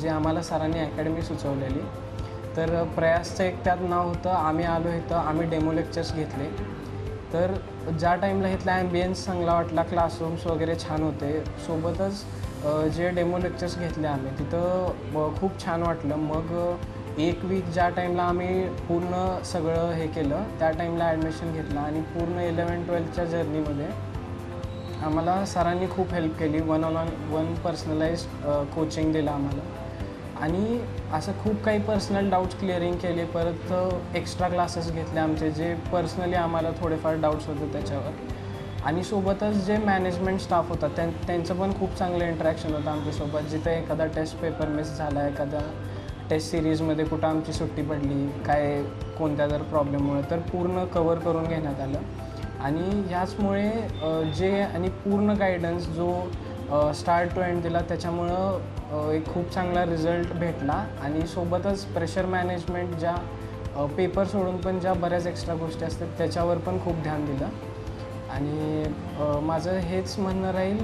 जे आम्हाला सरांनी अकॅडमी सुचवलेली, तर प्रयासचं एक त्यात नाव होतं. आम्ही आलो इथं, आम्ही डेमो लेक्चर्स घेतले. तर ज्या टाईमला इथला ॲम्बियन्स चांगला वाटला, क्लासरूम्स वगैरे छान होते. सोबतच जे डेमो लेक्चर्स घेतले आम्ही तिथं खूप छान वाटलं. मग एक वीक ज्या टाईमला आम्ही पूर्ण सगळं हे केलं त्या टाईमला ॲडमिशन घेतलं आणि पूर्ण 11-12च्या जर्नीमध्ये आम्हाला सरांनी खूप हेल्प केली. वन पर्सनलाइज कोचिंग दिलं आम्हाला आणि असं खूप काही पर्सनल डाऊट्स क्लिअरिंग केले. परत एक्स्ट्रा क्लासेस घेतले आमचे जे पर्सनली आम्हाला थोडेफार डाऊट्स होते त्याच्यावर. आणि सोबतच जे मॅनेजमेंट स्टाफ होता त्यांचं पण खूप चांगलं इंटरॅक्शन होतं आमच्यासोबत. जिथे एखादा टेस्ट पेपर मिस झाला, एखादा टेस्ट सिरीजमध्ये कुठं आमची सुट्टी पडली, काय कोणत्या जर प्रॉब्लेममुळे, तर पूर्ण कवर करून घेण्यात आलं. आणि ह्याचमुळे जे आणि पूर्ण गायडन्स जो स्टार्ट टू एंड दिला त्याच्यामुळं एक खूप चांगला रिझल्ट भेटला. आणि सोबतच प्रेशर मॅनेजमेंट ज्या पेपर सोडून पण ज्या बऱ्याच एक्स्ट्रा गोष्टी असतात त्याच्यावर पण खूप ध्यान दिलं. आणि माझं हेच म्हणणं राहील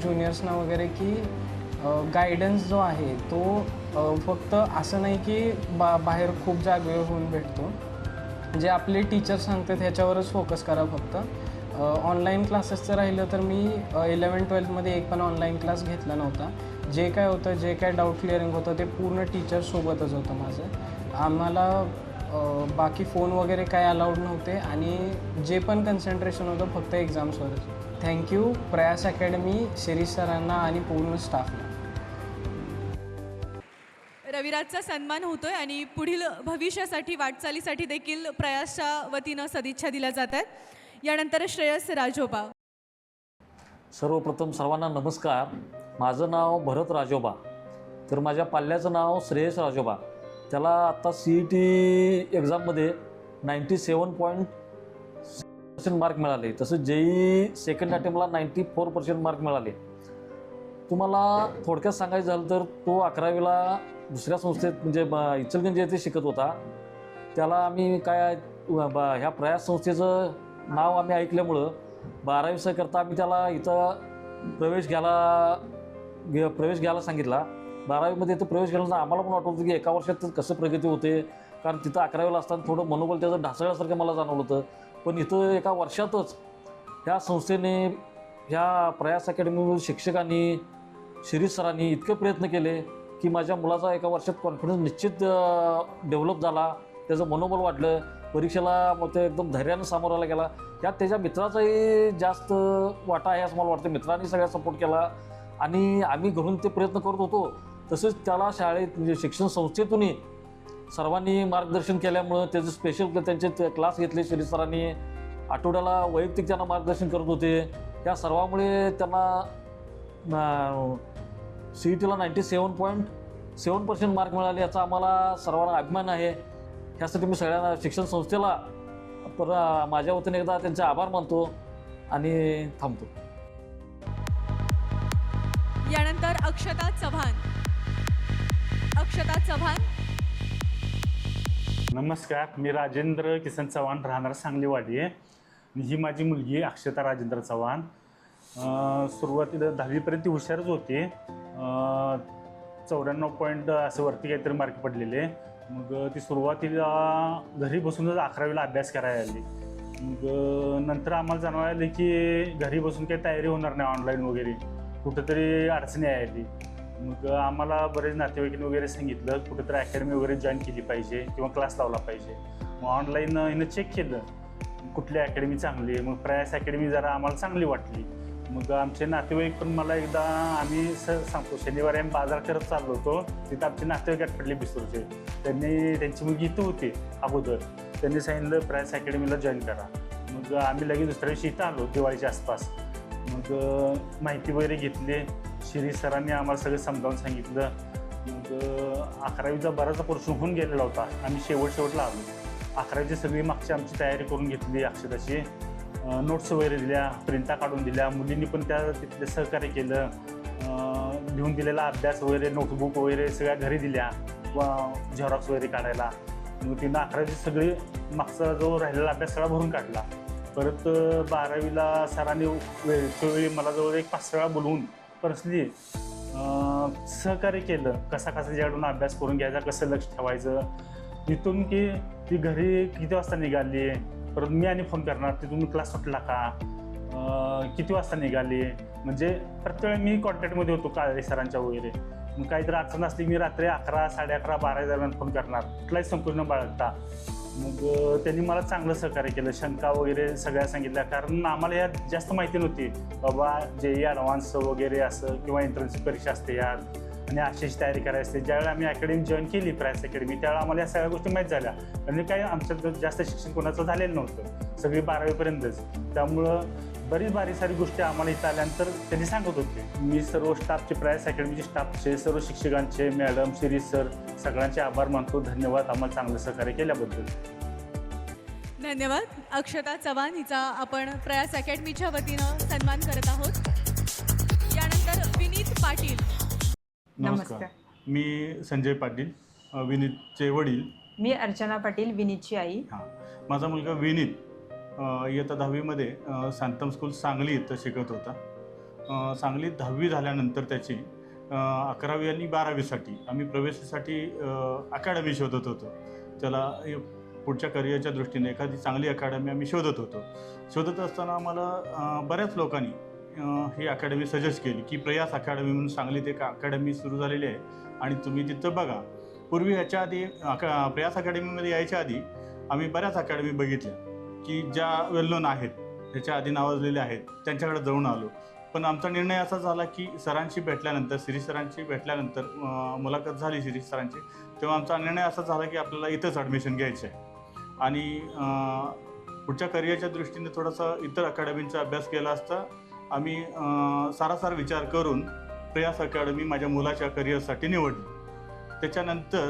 ज्युनियर्सना वगैरे की गायडन्स जो आहे तो फक्त असं नाही की बाहेर खूप जागे होऊन भेटतो. जे आपले टीचर सांगतात ह्याच्यावरच फोकस करा फक्त. ऑनलाईन क्लासेसचं राहिलं तर मी 11-12मध्ये एक पण ऑनलाईन क्लास घेतला नव्हता. जे काय होतं, जे काय डाऊट क्लिअरिंग होतं ते पूर्ण टीचरसोबतच होतं माझं. आम्हाला बाकी फोन वगैरे काय अलाउड नव्हते आणि जे पण कन्सन्ट्रेशन होतं फक्त एक्झाम्सवरच. थँक्यू प्रयास अकॅडमी, शिरीष सरांना आणि पूर्ण स्टाफला. रविराजचा सन्मान होतोय आणि पुढील भविष्यासाठी वाटचालीसाठी देखील प्रयासच्या वतीनं सदिच्छा दिल्या जात आहेत. यानंतर श्रेयस राजोबा. सर्वप्रथम सर्वांना नमस्कार. माझं नाव भरत राजोबा. तर माझ्या पाल्याचं नाव श्रेयस राजोबा. त्याला आत्ता CET एक्झाममध्ये 97% मार्क मिळाले. तसं JEE सेकंड अटेम्प्टला 94% मार्क मिळाले. तुम्हाला थोडक्यात सांगायचं झालं तर तो 11वीला दुसऱ्या संस्थेत म्हणजे इचलकरंजी येथे शिकत होता. त्याला आम्ही काय ह्या प्रयास संस्थेचं नाव आम्ही ऐकल्यामुळं 12वी करता आम्ही त्याला इथं प्रवेश घ्यायला सांगितला. 12वीमध्ये इथं प्रवेश केला. आम्हाला पण वाटत होतं की एका वर्षात कसं प्रगती होते, कारण तिथं 11वीला असताना थोडं मनोबल त्याचं ढासळल्यासारखं मला जाणवलं होतं. पण इथं एका वर्षातच ह्या संस्थेने, ह्या प्रयास अकॅडमीमधील शिक्षकांनी, शिरीष सरांनी इतके प्रयत्न केले की माझ्या मुलाचा एका वर्षात कॉन्फिडन्स निश्चित डेव्हलप झाला. त्याचं मनोबल वाढलं. परीक्षेला मग ते एकदम धैर्यानं सामोरायला गेला. त्यात त्याच्या मित्राचाही जास्त वाटा आहे असं मला वाटतं. मित्रांनी सगळ्या सपोर्ट केला आणि आम्ही घरून ते प्रयत्न करत होतो. तसंच त्याला शाळेत म्हणजे शिक्षण संस्थेतूनही सर्वांनी मार्गदर्शन केल्यामुळं त्याचं स्पेशल त्यांचे क्लास घेतले शिरीष सरांनी. आठवड्याला वैयक्तिक त्यांना मार्गदर्शन करत होते. या सर्वामुळे त्यांना CETला 97.7% मार्क मिळाले. याचा आम्हाला सर्वांना अभिमान आहे. त्यासाठी मी सगळ्यांना शिक्षण संस्थेला माझ्या वतीने एकदा त्यांचे आभार मानतो आणि थांबतो. यानंतर अक्षता चव्हाण. नमस्कार, मी राजेंद्र किसन चव्हाण, राहणार सांगलीवाडी आहे. ही माझी मुलगी अक्षता राजेंद्र चव्हाण. सुरुवातीला 10वीपर्यंत हुशारच होती. 94 पॉईंट असं वरती काहीतरी मार्क पडलेले. मग ती सुरुवातीला घरी बसूनच 11वीला अभ्यास करायला आली. मग नंतर आम्हाला जाणवायला की घरी बसून काही तयारी होणार नाही ऑनलाईन वगैरे, कुठंतरी अडचणी आली. मग आम्हाला बरेच नातेवाईकांनी वगैरे सांगितलं कुठंतरी अकॅडमी वगैरे जॉईन केली पाहिजे किंवा क्लास लावला पाहिजे. मग ऑनलाईन हिनं चेक केलं कुठली अकॅडमी चांगली आहे. मग प्रयास अकॅडमी जरा आम्हाला चांगली वाटली. मग आमचे नातेवाईक पण मला एकदा आम्ही सांगतो शनिवारी आम्ही बाजार करत चाललो होतो. तिथं आमचे नातेवाईक पडले बिस्तूरचे. त्यांची मुलगी इथं होती अगोदर. त्यांनी सांगितलं प्रयास अकॅडमीला जॉईन करा. मग आम्ही लगेच दुसऱ्या दिवशी इथं आलो दिवाळीच्या आसपास. मग माहिती वगैरे घेतली. शिरीष सरांनी आम्हाला सगळं समजावून सांगितलं. मग 11वीचा बराचसा पोर्शन होऊन गेलेला होता. आम्ही शेवटला आलो. 11वीची सगळी मागची आमची तयारी करून घेतली. अक्षताची नोट्स वगैरे दिल्या, प्रिंटा काढून दिल्या. मुलींनी पण तिथले सहकार्य केलं. लिहून दिलेला अभ्यास वगैरे, नोटबुक वगैरे सगळ्या घरी दिल्या किंवा झेरॉक्स वगैरे काढायला. मग तिनं 11वीची सगळी मागचा जो राहिलेला अभ्यास सगळा भरून काढला. परत 12वीला सरांनी वेळोवेळी मला जवळ एक 5 वेळा बोलवून पर्सनली सहकार्य केलं. कसा ज्याकडून अभ्यास करून घ्यायचा, कसं लक्ष ठेवायचं. तिथून की ती घरी किती वाजता निघाली, परत मी आणि फोन करणार तिथून क्लास सुटला का, किती वाजता निघाली. म्हणजे प्रत्येक वेळी मी कॉन्टॅक्टमध्ये होतो काळे सरांच्या वगैरे. मग काहीतरी अडचण असली मी रात्री 11, 11:30, 12 दरम्यान फोन करणार, कुठलाही संकोच न बाळगता. मग त्यांनी मला चांगलं सहकार्य केलं, शंका वगैरे सगळ्या सांगितल्या, कारण आम्हाला यात जास्त माहिती नव्हती. बाबा JEE ॲडव्हान्स वगैरे असं किंवा एंट्रन्सची परीक्षा असते यात आणि अशीच तयारी करायची असते. ज्यावेळी आम्ही अकॅडमी जॉईन केली प्रयास अकॅडमी, त्यावेळेला आम्हाला या सगळ्या गोष्टी माहीत झाल्या. आणि काही आमच्यात जास्त शिक्षण कोणाचं झालेलं नव्हतं, सगळी 12वीपर्यंतच. त्यामुळं बारीक सारी गोष्टी आम्हाला इथं आल्यानंतर त्यांनी सांगत होते. मी सर्व स्टाफचे प्रयास अकॅडमीचे स्टाफचे, सर्व शिक्षकांचे, मॅडम, शिरीष सर, सगळ्यांचे आभार मानतो. धन्यवाद आम्हाला चांगलं सहकार्य केल्याबद्दल. धन्यवाद. अक्षता चव्हाण हिचा आपण प्रयास अकॅडमीच्या वतीनं सन्मान करत आहोत. यानंतर विनीत पाटील. नमस्कार. मी संजय पाटील, विनीतचे वडील. मी अर्चना पाटील, विनीतची आई. हां, माझा मुलगा विनीत इयत्ता 10वीमध्ये शांतम स्कूल सांगली इथं शिकत होता. सांगलीत 10वी झाल्यानंतर त्याची 11वी आणि 12वीसाठी आम्ही प्रवेशासाठी अकॅडमी शोधत होतो. त्याला पुढच्या करिअरच्या दृष्टीने एखादी चांगली अकॅडमी आम्ही शोधत होतो. शोधत असताना आम्हाला बऱ्याच लोकांनी ही अकॅडमी सजेस्ट केली की प्रयास अकॅडमी म्हणून सांगलीत एक अकॅडमी सुरू झालेली आहे आणि तुम्ही तिथं बघा. पूर्वी ह्याच्या आधी प्रयास अकॅडमीमध्ये यायच्या आधी आम्ही बऱ्याच अकॅडमी बघितल्या की ज्या वेल नोन आहेत, ह्याच्या आधी नावाजलेल्या आहेत, त्यांच्याकडे जाऊन आलो. पण आमचा निर्णय असा झाला की सरांशी भेटल्यानंतर, शिरीष सरांशी भेटल्यानंतर मुलाखत झाली शिरीष सरांची, तेव्हा आमचा निर्णय असा झाला की आपल्याला इथंच ॲडमिशन घ्यायचं आहे. आणि पुढच्या करिअरच्या दृष्टीने थोडासा इतर अकॅडमींचा अभ्यास केला असता आम्ही सारासार विचार करून प्रयास अकॅडमी माझ्या मुलाच्या करिअरसाठी निवडली. त्याच्यानंतर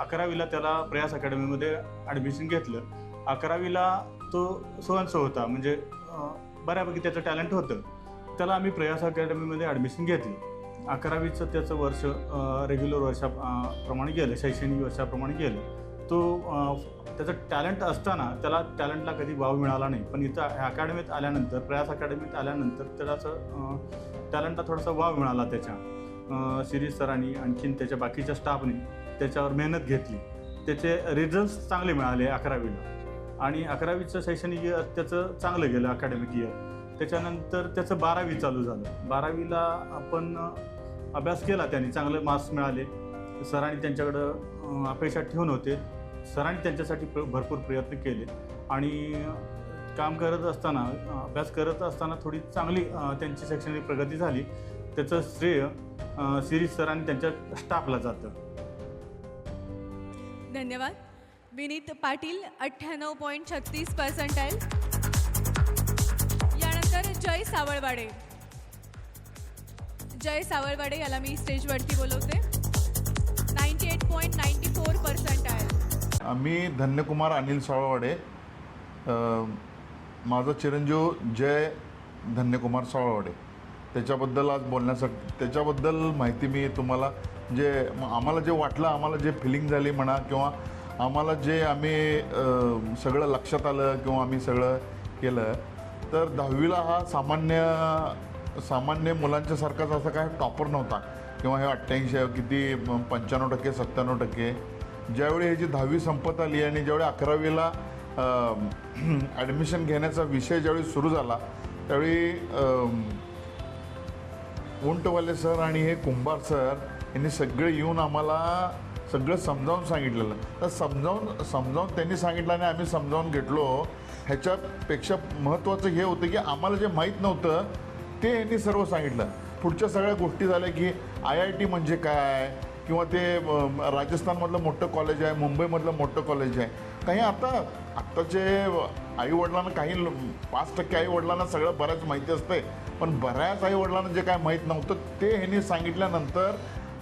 11वीला त्याला प्रयास अकॅडमीमध्ये ॲडमिशन घेतलं. 11वीला तो सोयीस्कर होता, म्हणजे बऱ्यापैकी त्याचं टॅलेंट होतं. त्याला आम्ही प्रयास अकॅडमीमध्ये ॲडमिशन घेतलं. 11वीचं त्याचं वर्ष रेग्युलर वर्षाप्रमाणे गेलं, शैक्षणिक वर्षाप्रमाणे गेलं. तो त्याचं टॅलेंट असताना त्याला टॅलेंटला कधी वाव मिळाला नाही. पण इथं अकॅडमीत आल्यानंतर, प्रयास अकॅडमीत आल्यानंतर त्याला असं टॅलेंटला थोडासा वाव मिळाला. त्याच्या शिरीष सरांनी आणखीन त्याच्या बाकीच्या स्टाफने त्याच्यावर मेहनत घेतली. त्याचे रिझल्ट्स चांगले मिळाले 11वीला आणि 11वीचं शैक्षणिक इयर त्याचं चांगलं गेलं, अकॅडमिक इयर. त्याच्यानंतर त्याचं 12वी चालू झालं. 12वीला आपण अभ्यास केला, त्यांनी चांगले मार्क्स मिळाले. सरांनी त्यांच्याकडं अपेक्षा ठेवून होते. सरांनी त्यांच्यासाठी भरपूर प्रयत्न केले आणि काम करत असताना, अभ्यास करत असताना थोडी चांगली त्यांची शैक्षणिक प्रगती झाली. त्याचं श्रेय शिरीष सरांनी त्यांच्या स्टाफला जातं. धन्यवाद. विनीत पाटील 98.36%. यानंतर जय सावळवाडे. जय सावळवाडे याला मी स्टेजवरती बोलवते. 98.94%. मी धन्यकुमार अनिल सावळवाडे. माझा चिरंजीव जय धन्यकुमार सावळवाडे, त्याच्याबद्दल आज बोलण्यासाठी, त्याच्याबद्दल माहिती मी तुम्हाला, जे आम्हाला जे वाटलं, आम्हाला जे फिलिंग झाली म्हणा, किंवा आम्हाला जे आम्ही सगळं लक्षात आलं किंवा आम्ही सगळं केलं, तर 10वीला हा सामान्य मुलांच्यासारखाच असा काय टॉपर नव्हता किंवा हे 88 किती 95%, 97%. ज्यावेळी ह्याची 10वी संपत आली आणि ज्यावेळी 11वीला ॲडमिशन घेण्याचा विषय ज्यावेळी सुरू झाला, त्यावेळी उंटवाले सर आणि हे कुंभार सर यांनी सगळे येऊन आम्हाला सगळं समजावून सांगितलेलं. तर समजावून त्यांनी सांगितलं आणि आम्ही समजावून घेतलो. ह्याच्यापेक्षा महत्त्वाचं हे होतं की आम्हाला जे माहीत नव्हतं ते यांनी सर्व सांगितलं. पुढच्या सगळ्या गोष्टी झाल्या की IIT म्हणजे काय, किंवा ते राजस्थानमधलं मोठं कॉलेज आहे, मुंबईमधलं मोठं कॉलेज आहे. काही आत्ताचे आईवडिलांना, काही 5% आईवडिलांना सगळं बऱ्याच माहिती असते, पण बऱ्याच आईवडिलांना जे काय माहीत नव्हतं ते ह्यांनी सांगितल्यानंतर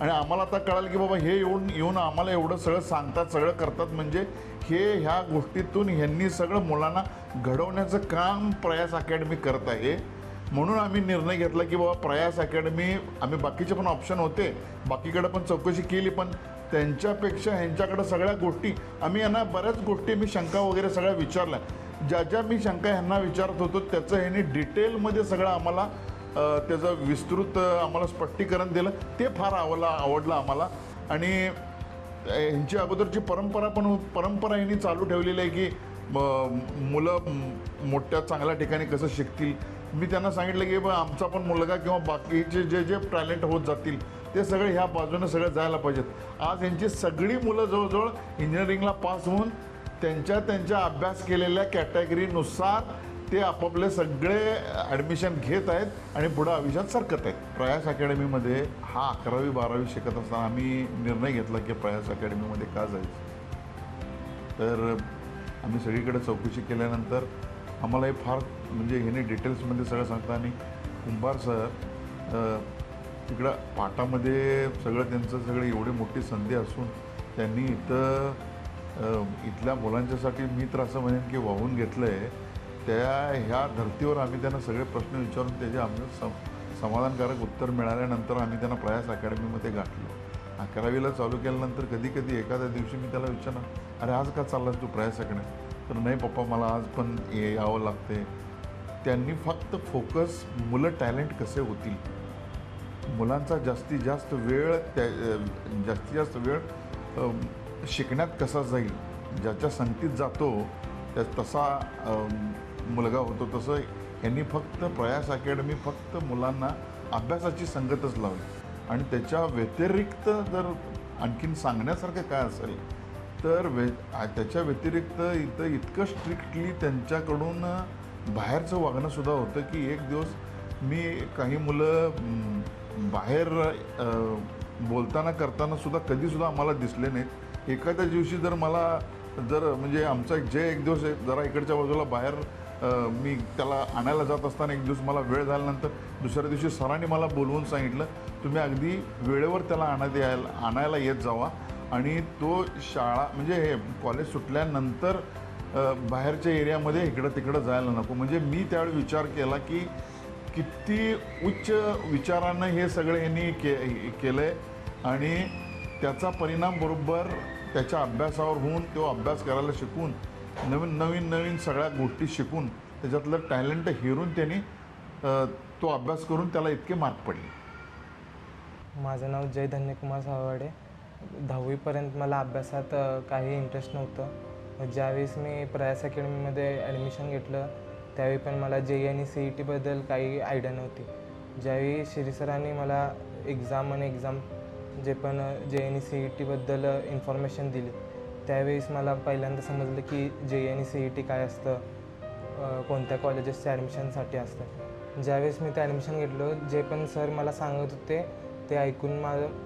आणि आम्हाला आता कळालं की बाबा हे येऊन आम्हाला एवढं सगळं सांगतात, सगळं करतात, म्हणजे ह्या गोष्टीतून ह्यांनी सगळं मुलांना घडवण्याचं काम प्रयास अकॅडमी करत आहे. म्हणून आम्ही निर्णय घेतला की बाबा प्रयास अकॅडमी, आम्ही बाकीचे पण ऑप्शन होते, बाकीकडे पण चौकशी केली, पण त्यांच्यापेक्षा ह्यांच्याकडं सगळ्या गोष्टी, आम्ही यांना बऱ्याच गोष्टी, मी शंका वगैरे सगळ्या विचारल्या. ज्या मी शंका ह्यांना विचारत होतो त्याचं ह्यांनी डिटेलमध्ये सगळं आम्हाला त्याचं विस्तृत आम्हाला स्पष्टीकरण दिलं. ते फार आवडलं आम्हाला. आणि ह्यांची अगोदरची परंपरा ह्यांनी चालू ठेवलेली आहे की मुलं मोठ्या चांगल्या ठिकाणी कसं शिकतील. मी त्यांना सांगितलं की बा आमचा पण मुलगा किंवा बाकीचे जे टॅलेंट होत जातील ते सगळे ह्या बाजूनं सगळं जायला पाहिजेत. आज यांची सगळी मुलं जवळजवळ इंजिनिअरिंगला पास होऊन त्यांच्या अभ्यास केलेल्या कॅटेगरीनुसार ते आपापले सगळे ॲडमिशन घेत आहेत आणि पुढं आयुष्यात सरकत आहेत. प्रयास अकॅडमीमध्ये हा 11वी 12वी शिकत असताना आम्ही निर्णय घेतला की प्रयास अकॅडमीमध्ये का जायचं. तर आम्ही सगळीकडे चौकशी केल्यानंतर आम्हाला हे फार म्हणजे ह्याने डिटेल्समध्ये सगळं सांगता. आणि कुंभार सर तिकडं पाटामध्ये सगळं त्यांचं सगळं एवढी मोठी संधी असून त्यांनी इथल्या मुलांच्यासाठी मी तर असं म्हणेन की वाहून घेतलं आहे. ह्या धर्तीवर आम्ही त्यांना सगळे प्रश्न विचारून त्याचे आम्हाला समाधानकारक उत्तर मिळाल्यानंतर आम्ही त्यांना प्रयास अकॅडमीमध्ये गाठलो. 11वीला चालू केल्यानंतर कधी कधी एखाद्या दिवशी मी त्याला विचारणार, अरे आज का चाललास तू प्रयास अकॅडमी? तर नाही पप्पा मला आज पण यावं लागते. त्यांनी फक्त फोकस मुलं टॅलेंट कसे होतील, मुलांचा जास्तीत जास्त वेळ शिकण्यात कसा जाईल, ज्याच्या संगतीत जातो तसा मुलगा होतो. तसं यांनी फक्त प्रयास अकॅडमी फक्त मुलांना अभ्यासाची संगतच लावली. आणि त्याच्या व्यतिरिक्त जर आणखीन सांगण्यासारखं काय असेल तर त्याच्या व्यतिरिक्त इथं इतकं स्ट्रिक्टली त्यांच्याकडून बाहेरचं वागणंसुद्धा होतं की एक दिवस मी काही मुलं बाहेर बोलताना करताना सुद्धा कधीसुद्धा आम्हाला दिसले नाहीत. एखाद्या दिवशी जर म्हणजे आमचा एक दिवस जरा इकडच्या बाजूला बाहेर मी त्याला आणायला जात असताना एक दिवस मला वेळ झाल्यानंतर दुसऱ्या दिवशी सरांनी मला बोलवून सांगितलं, तुम्ही अगदी वेळेवर त्याला आणायला येत जावा आणि तो शाळा म्हणजे हे कॉलेज सुटल्यानंतर बाहेरच्या एरियामध्ये इकडं तिकडं जायला नको. म्हणजे मी त्यावेळी विचार केला की किती उच्च विचारानं हे सगळे यांनी केलं आहे आणि त्याचा परिणाम बरोबर त्याच्या अभ्यासावर होऊन तो अभ्यास करायला शिकून नवीन सगळ्या गोष्टी शिकून त्याच्यातलं टॅलेंट हेरून त्यांनी तो अभ्यास करून त्याला इतके मार्क पडले. माझं नाव जय धन्यकुमार साववाडे. 10वीपर्यंत मला अभ्यासात काही इंटरेस्ट नव्हतं. ज्यावेळेस मी प्रयास अकॅडमीमध्ये ॲडमिशन घेतलं त्यावेळी पण मला JEE आणि CETबद्दल काही आयडिया नव्हती. ज्यावेळी श्री सरांनी मला एक्झाम जे पण JEE आणि CETबद्दल इन्फॉर्मेशन दिली त्यावेळेस मला पहिल्यांदा समजलं की JEE आणि CET काय असतं, कोणत्या कॉलेजेसच्या ॲडमिशनसाठी असतं. ज्यावेळेस मी ते ॲडमिशन घेतलो जे पण सर मला सांगत होते ते ऐकून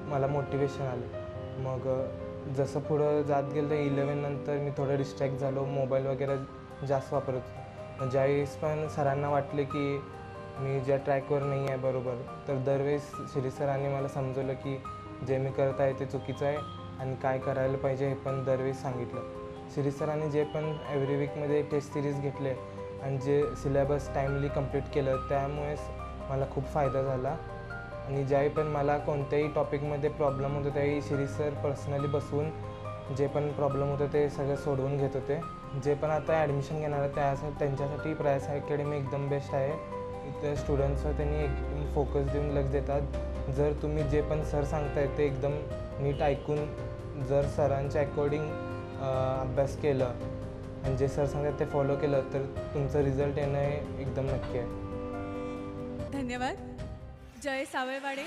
मला मोटिवेशन आलं. मग जसं पुढं जात गेलं 11 नंतर मी थोडं डिस्ट्रॅक्ट झालो, मोबाईल वगैरे जास्त वापरत होतो. ज्यावेळेस पण सरांना वाटले की मी ज्या ट्रॅकवर नाही आहे बरोबर, तर दरवेळेस श्री सरांनी मला समजवलं की जे मी करत आहे ते चुकीचं आहे आणि काय करायला पाहिजे हे पण दरवेळेस सांगितलं. श्री सरांनी जे पण एव्हरी वीकमध्ये टेस्ट सिरीज घेतले आणि जे सिलेबस टाईमली कंप्लीट केलं त्यामुळेच मला खूप फायदा झाला. आणि ज्यावेळी पण मला कोणत्याही टॉपिकमध्ये प्रॉब्लेम होतो त्यावेळी श्री सर पर्सनली बसवून जे पण प्रॉब्लेम होतं ते सगळं सोडवून घेत होते. जे पण आता ॲडमिशन घेणार आहे त्यांच्यासाठी प्रयास अकॅडमी एकदम बेस्ट आहे. इथं स्टुडंट्सवर त्यांनी एकदम फोकस देऊन लक्ष देतात. जर तुम्ही जे पण सर सांगताय ते एकदम नीट ऐकून जर सरांच्या अकॉर्डिंग अभ्यास केलं आणि जे सर सांगतात ते फॉलो केलं तर तुमचं रिझल्ट येणं हे एकदम नक्की आहे. धन्यवाद. जय सावळवाडे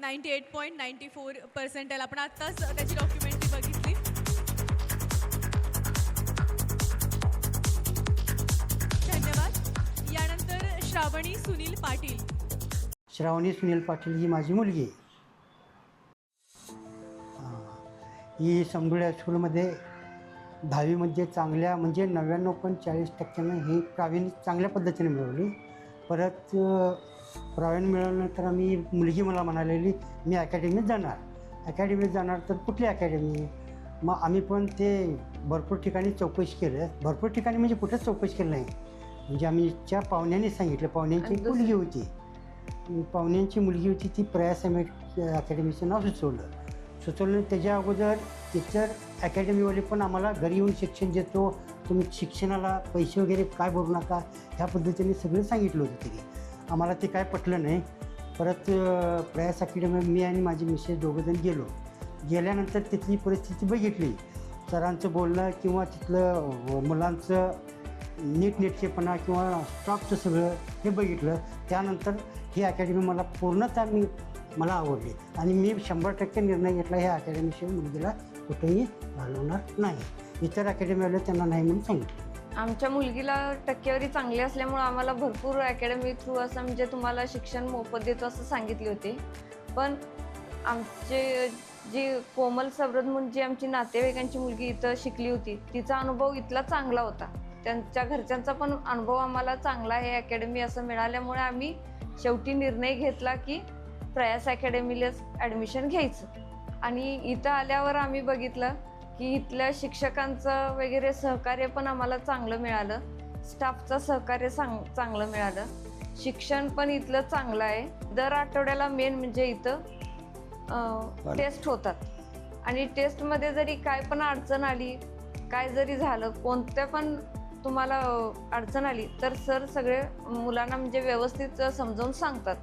98.94% आपण आत्ताच त्याची डॉक्युमेंटरी बघितली. धन्यवाद. यानंतर श्रावणी सुनील पाटील. श्रावणी सुनील पाटील ही माझी मुलगी आहे. ही समडुळ्या स्कूलमध्ये 10वीमध्ये चांगल्या म्हणजे 99.40% ही प्रावीण्य चांगल्या पद्धतीने मिळवली. परत प्रावीण्य मिळवल्यानंतर आम्ही मुलगी मला म्हणालेली मी अकॅडमीत जाणार तर कुठली अकॅडमी. मग आम्ही पण ते भरपूर ठिकाणी चौकशी केलं. भरपूर ठिकाणी म्हणजे कुठंच चौकशी केलं नाही. म्हणजे आम्हीच्या पाहुण्यांनी सांगितलं, पाहुण्यांची मुलगी होती, पाहुण्यांची मुलगी होती ती प्रयास अकॅडमीचं नाव सुचवलं. त्याच्या अगोदर टीचर अकॅडमीवाले पण आम्हाला घरी येऊन शिक्षण देतो, तुम्ही शिक्षणाला पैसे वगैरे काय भरू नका ह्या पद्धतीने सगळं सांगितलं होतं. तरी आम्हाला ते काय पटलं नाही. परत प्रयास अकॅडमी मी आणि माझी मिसेस दोघंजण गेल्यानंतर तिथली परिस्थिती बघितली. सरांचं बोलणं किंवा तिथलं मुलांचं नीटनेटकेपणा किंवा स्टॉकचं सगळं हे बघितलं. त्यानंतर ही अकॅडमी मला पूर्णतः मी मला आवडली आणि मी 100% निर्णय घेतला ह्या अकॅडमीशिवाय मुलगीला कुठेही घालवणार नाही. इतर अकॅडमीवाले त्यांना नाही म्हणून सांगितलं. आमच्या मुलगीला टक्केवारी चांगली असल्यामुळं आम्हाला भरपूर अकॅडमी थ्रू असं म्हणजे तुम्हाला शिक्षण मोफत देतो असं सांगितले होते. पण आमचे जी कोमल सबरद म्हणून जी आमची नातेवाईकांची मुलगी इथं शिकली होती, तिचा अनुभव इथला चांगला होता. त्यांच्या घरच्यांचा पण अनुभव आम्हाला चांगला आहे अकॅडमी असं मिळाल्यामुळे आम्ही शेवटी निर्णय घेतला की प्रयास अकॅडमीलाच ॲडमिशन घ्यायचं. आणि इथं आल्यावर आम्ही बघितलं की इथल्या शिक्षकांचं वगैरे सहकार्य पण आम्हाला चांगलं मिळालं, स्टाफचं सहकार्य चांगलं मिळालं, शिक्षण पण इथलं चांगलं आहे. दर आठवड्याला मेन म्हणजे इथं टेस्ट होतात आणि टेस्टमध्ये जरी काय पण अडचण आली, काय जरी झालं, कोणत्या पण तुम्हाला अडचण आली तर सर सगळे मुलांना म्हणजे व्यवस्थित समजावून सांगतात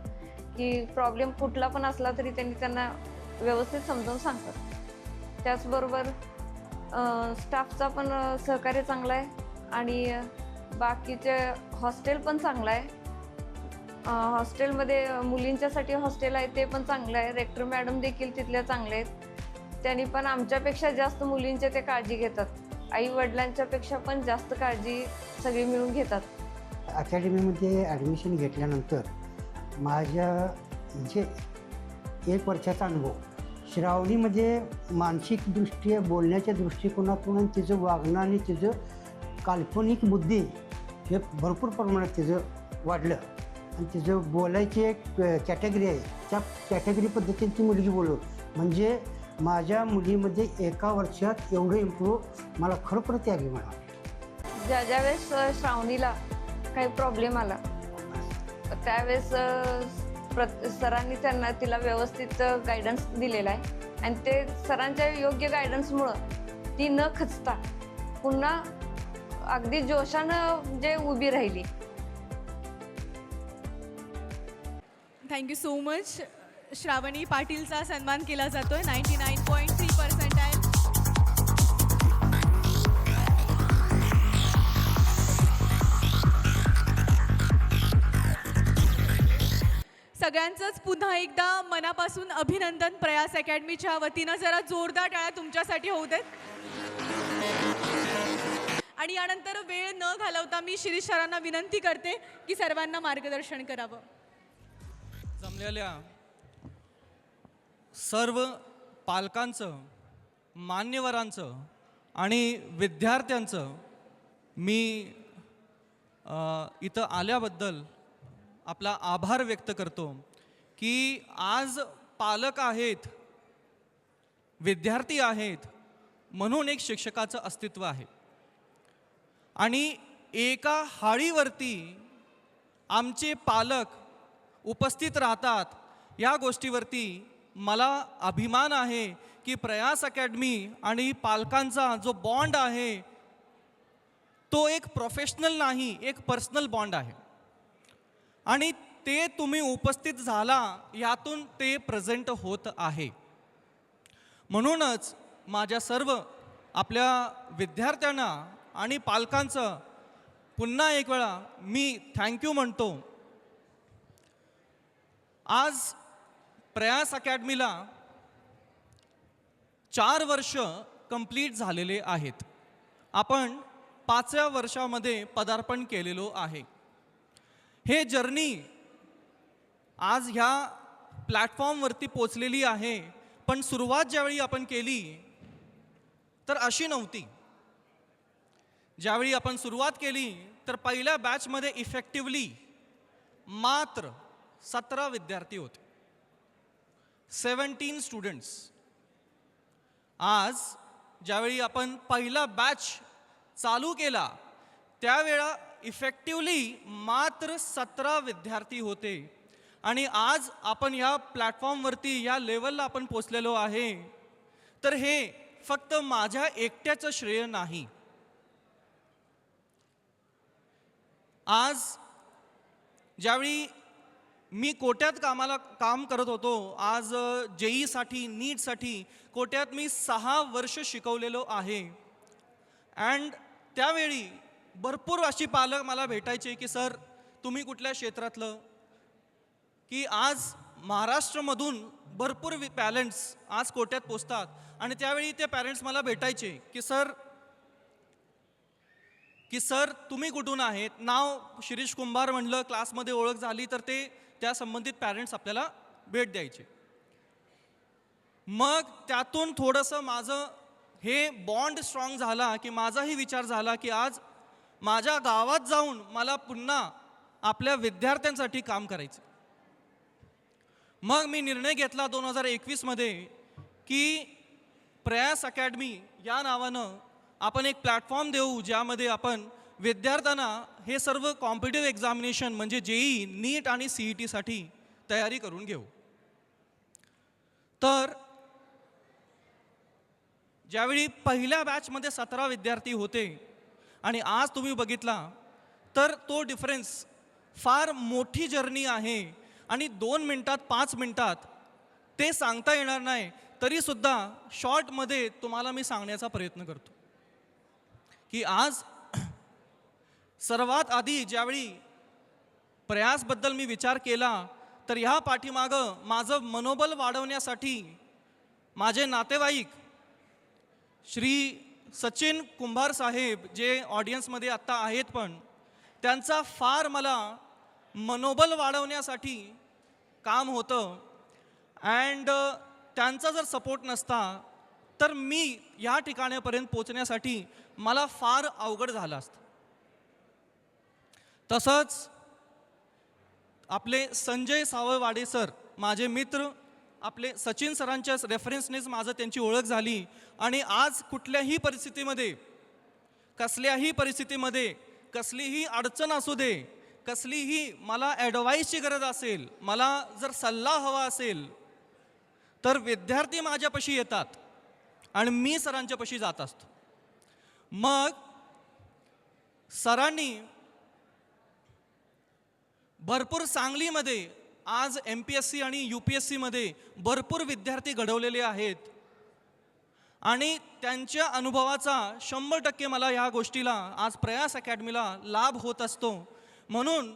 की प्रॉब्लेम कुठला पण असला तरी त्यांना व्यवस्थित समजावून सांगतात. त्याचबरोबर स्टाफचा पण सहकार्य चांगला आहे आणि बाकीचे हॉस्टेल पण चांगलं आहे. हॉस्टेलमध्ये मुलींच्यासाठी हॉस्टेल आहे ते पण चांगलं आहे. रेक्टर मॅडम देखील तिथल्या चांगल्या आहेत. त्यांनी पण आमच्यापेक्षा जास्त मुलींच्या ते काळजी घेतात. आई वडिलांच्यापेक्षा पण जास्त काळजी सगळी मिळून घेतात. अकॅडमीमध्ये ॲडमिशन घेतल्यानंतर माझ्या म्हणजे 1 वर्षाचा अनुभव श्रावणीमध्ये मानसिकदृष्ट्या बोलण्याच्या दृष्टिकोनातून आणि तिचं वागणं आणि तिचं काल्पनिक बुद्धी हे भरपूर प्रमाणात तिचं वाढलं आणि तिचं बोलायची एक कॅटेगरी आहे, त्या कॅटेगरी पद्धतीने ती मुलगी बोलत म्हणजे माझ्या मुलीमध्ये 1 वर्षात एवढं इम्प्रूव्ह मला खरोखरच त्या मिळालं. ज्यावेळेस श्रावणीला काही प्रॉब्लेम आला त्यावेळेस सरांनी तिला व्यवस्थित गायडन्स दिलेला आहे आणि ते सरांच्या योग्य गायडन्समुळं ती न खचता पुन्हा अगदी जोशानं जे उभी राहिली. Thank you so much. श्रावणी पाटीलचा सन्मान केला जातोय. 99.3%. सगळ्यांचंच पुन्हा एकदा मनापासून अभिनंदन प्रयास अकॅडमीच्या वतीनं. जरा जोरदार टाळ्या तुमच्यासाठी होऊ देत. आणि यानंतर वेळ न घालवता मी शिरीष सरांना विनंती करते की सर्वांना मार्गदर्शन करावं. जमलेल्या सर्व पालकांचं, मान्यवरांचं आणि विद्यार्थ्यांचं मी इथं आल्याबद्दल आपला आभार व्यक्त करतो की आज पालक आहेत, विद्यार्थी आहेत म्हणून एक शिक्षकाचं अस्तित्व आहे आणि एका हाळीवरती आमचे पालक उपस्थित राहतात. या गोष्टीवरती मला अभिमान आहे की प्रयास अकॅडमी आणि पालकांचा जो बॉन्ड आहे तो एक प्रोफेशनल नाही, एक पर्सनल बॉन्ड आहे आणि ते तुम्ही उपस्थित झाला यातून ते प्रेझेंट होत आहे. म्हणूनच माझ्या सर्व आपल्या विद्यार्थ्यांना आणि पालकांचं पुन्हा एक वेळा मी थँक्यू म्हणतो. आज प्रयास अकॅडमीला 4 वर्ष कंप्लीट झालेले आहेत. आपण 5व्या वर्षामध्ये पदार्पण केलेलो आहे. हे जर्नी आज ह्या प्लॅटफॉर्मवरती पोचलेली आहे, पण सुरुवात ज्यावेळी आपण केली तर अशी नव्हती. ज्यावेळी आपण सुरुवात केली तर पहिल्या बॅचमध्ये इफेक्टिव्हली मात्र 17 विद्यार्थी होते, 17 स्टुडंट्स. आज ज्यावेळी आपण पहिला बॅच चालू केला त्यावेळा इफेक्टिव्हली मात्र 17 विद्यार्थी होते आणि आज आपण ह्या प्लॅटफॉर्मवरती या लेवलला आपण पोचलेलो आहे. तर हे फक्त माझ्या एकट्याचं श्रेय नाही. आज ज्यावेळी मी कोट्यात काम करत होतो, आज JEE-साठी, नीटसाठी कोट्यात मी 6 वर्ष शिकवलेलो आहे. अँड त्यावेळी भरपूर अशी पालक मला भेटायचे की सर तुम्ही कुठल्या क्षेत्रातलं, की आज महाराष्ट्रामधून भरपूर पॅरेंट्स आज कोट्यात पोचतात आणि त्यावेळी ते पॅरेंट्स मला भेटायचे की सर तुम्ही कुठून आहेत, नाव शिरीष कुंभार म्हणलं, क्लासमध्ये ओळख झाली तर ते त्या संबंधित पॅरेंट्स आपल्याला भेट द्यायचे. मग त्यातून थोडंसं माझं हे बॉन्ड स्ट्रॉंग झाला की माझाही विचार झाला की आज माझ्या गावात जाऊन मला पुन्हा आपल्या विद्यार्थ्यांसाठी काम करायचं. मग मी निर्णय घेतला 2021मध्ये की प्रयास अकॅडमी या नावानं आपण एक प्लॅटफॉर्म देऊ ज्यामध्ये आपण विद्यार्थ्यांना हे सर्व कॉम्पिटिटिव्ह एक्झामिनेशन म्हणजे जेई, नीट आणि CETसाठी तयारी करून घेऊ. तर ज्यावेळी पहिल्या बॅचमध्ये 17 विद्यार्थी होते आणि आज तुम्ही बघितला तर तो डिफरन्स फार मोठी जर्नी आहे आणि 2 मिनिटात 5 मिनिटात ते सांगता येणार नाही, तरीसुद्धा शॉर्टमध्ये तुम्हाला मी सांगण्याचा प्रयत्न करतो की आज सर्वात आधी ज्यावेळी प्रयासबद्दल मी विचार केला तर ह्या पाठीमागं माझं मनोबल वाढवण्यासाठी माझे नातेवाईक श्री सचिन कुंभार साहेब जे ऑडियन्समध्ये आत्ता आहेत पण त्यांचा फार मला मनोबल वाढवण्यासाठी काम होतं. अँड त्यांचा जर सपोर्ट नसता तर मी या ठिकाणापर्यंत पोचण्यासाठी मला फार अवघड झालं असतं. तसंच आपले संजय सावळवाडे सर माझे मित्र, आपले सचिन सरांच्या रेफरन्सनेच माझं त्यांची ओळख झाली आणि आज कुठल्याही परिस्थितीमध्ये, कसल्याही परिस्थितीमध्ये, कसलीही अडचण असू दे, कसलीही मला ॲडवाईसची गरज असेल, मला जर सल्ला हवा असेल तर विद्यार्थी माझ्यापाशी येतात आणि मी सरांच्यापाशी जात असतो. मग सरांनी भरपूर सांगलीमध्ये आज MPSC आणि UPSCमध्ये भरपूर विद्यार्थी घडवलेले आहेत आणि त्यांच्या अनुभवाचा 100% मला ह्या गोष्टीला आज प्रयास अकॅडमीला लाभ होत असतो. म्हणून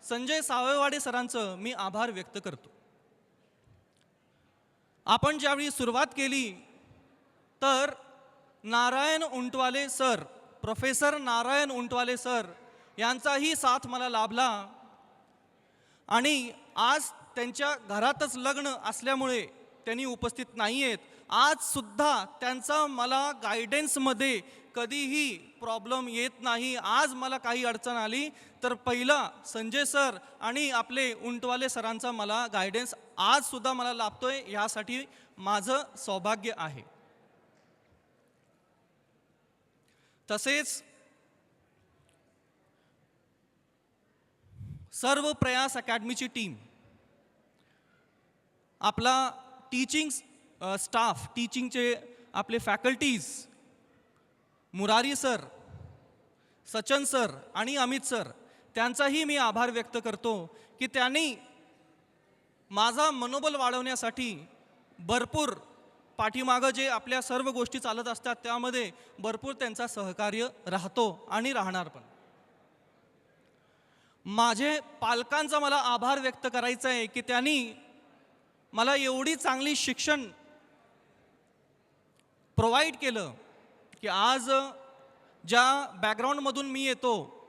संजय सावळवाडे सरांचं मी आभार व्यक्त करतो. आपण ज्यावेळी सुरुवात केली तर Narayan Untwale sir, professor Narayan Untwale sir यांचाही साथ मला लाभला आणि आज त्यांच्या घरातच लग्न असल्यामुळे त्यांनी उपस्थित नाही आहेत. आजसुद्धा त्यांचा मला गायडन्समध्ये कधीही प्रॉब्लेम येत नाही. आज मला काही अडचण आली तर पहिला संजय सर आणि आपले उंटवाले सरांचा मला गायडन्स आजसुद्धा मला लाभतोय, ह्यासाठी माझं सौभाग्य आहे. तसेच सर्व प्रयास अकॅडमीची टीम, आपला टीचिंग स्टाफ, टीचिंगचे आपले faculties, Murari sir, Sachan sir आणि अमित सर, त्यांचाही मी आभार व्यक्त करतो की त्यांनी माझा मनोबल वाढवण्यासाठी भरपूर पाठीमागं जे आपल्या सर्व गोष्टी चालत असतात त्यामध्ये भरपूर त्यांचा सहकार्य राहतो आणि राहणार पण. माझे पालकांचा मला आभार व्यक्त करायचा आहे की त्यांनी मला एवढी चांगली शिक्षण प्रोव्हाइड केलं की आज ज्या बॅकग्राऊंडमधून मी येतो,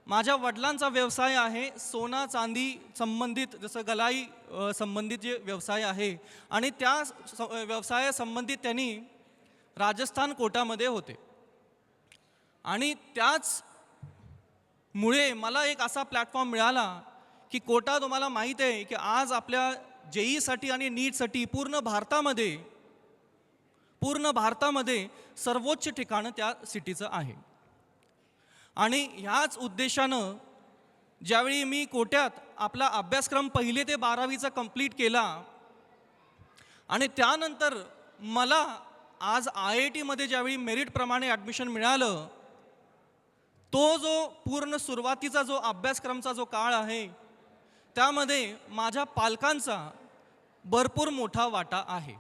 माझ्या वडिलांचा व्यवसाय आहे सोना चांदी संबंधित, जसं गलाई संबंधित जे व्यवसाय आहे आणि त्या व्यवसायासंबंधित त्यांनी राजस्थान कोटामध्ये होते आणि त्याच मुळे मला एक असा प्लॅटफॉर्म मिळाला की कोटा, तुम्हाला माहीत आहे की आज आपल्या जेईसाठी आणि नीटसाठी पूर्ण भारतामध्ये सर्वोच्च ठिकाण त्या सिटीचं आहे. आणि ह्याच उद्देशानं ज्यावेळी मी कोट्यात आपला अभ्यासक्रम 1ली ते 12वीचा कंप्लीट केला आणि त्यानंतर मला आज IITमध्ये ज्यावेळी मेरिटप्रमाणे ॲडमिशन मिळालं, तो जो पूर्ण सुरुवातीचा जो अभ्यासक्रमचा जो काळ आहे त्यामध्ये माझ्या पालकांचा भरपूर मोठा वाटा आहे.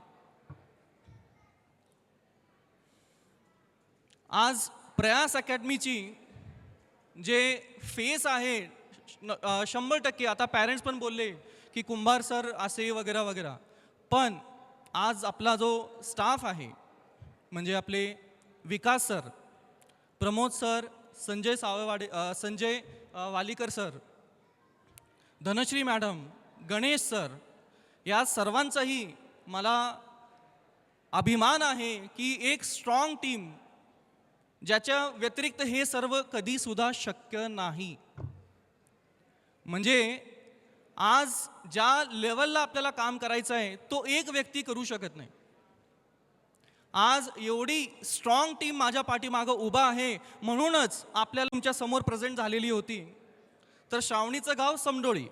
आज प्रयास अकॅडमीची जे फेस आहे 100% आता पॅरेंट्स पण बोलले की कुंभार सर असे वगैरे वगैरे, पण आज आपला जो स्टाफ आहे म्हणजे आपले Vikas sir, Pramod sir, Sanjay Sawwade, Sanjay Walikar sir, Dhanashree madam, Ganesh sir, या सर्वांचाही मला अभिमान आहे की एक स्ट्रॉंग टीम ज्याच्या व्यतिरिक्त हे सर्व कधीसुद्धा शक्य नाही. म्हणजे आज ज्या लेवलला आपल्याला काम करायचं आहे तो एक व्यक्ती करू शकत नाही. आज एवढी स्ट्रॉंग टीम माझ्या पाठीमागं उभा आहे, म्हणूनच आपल्याला तुमच्या समोर प्रेझेंट झालेली होती. तर श्रावणीचं गाव समडोळी.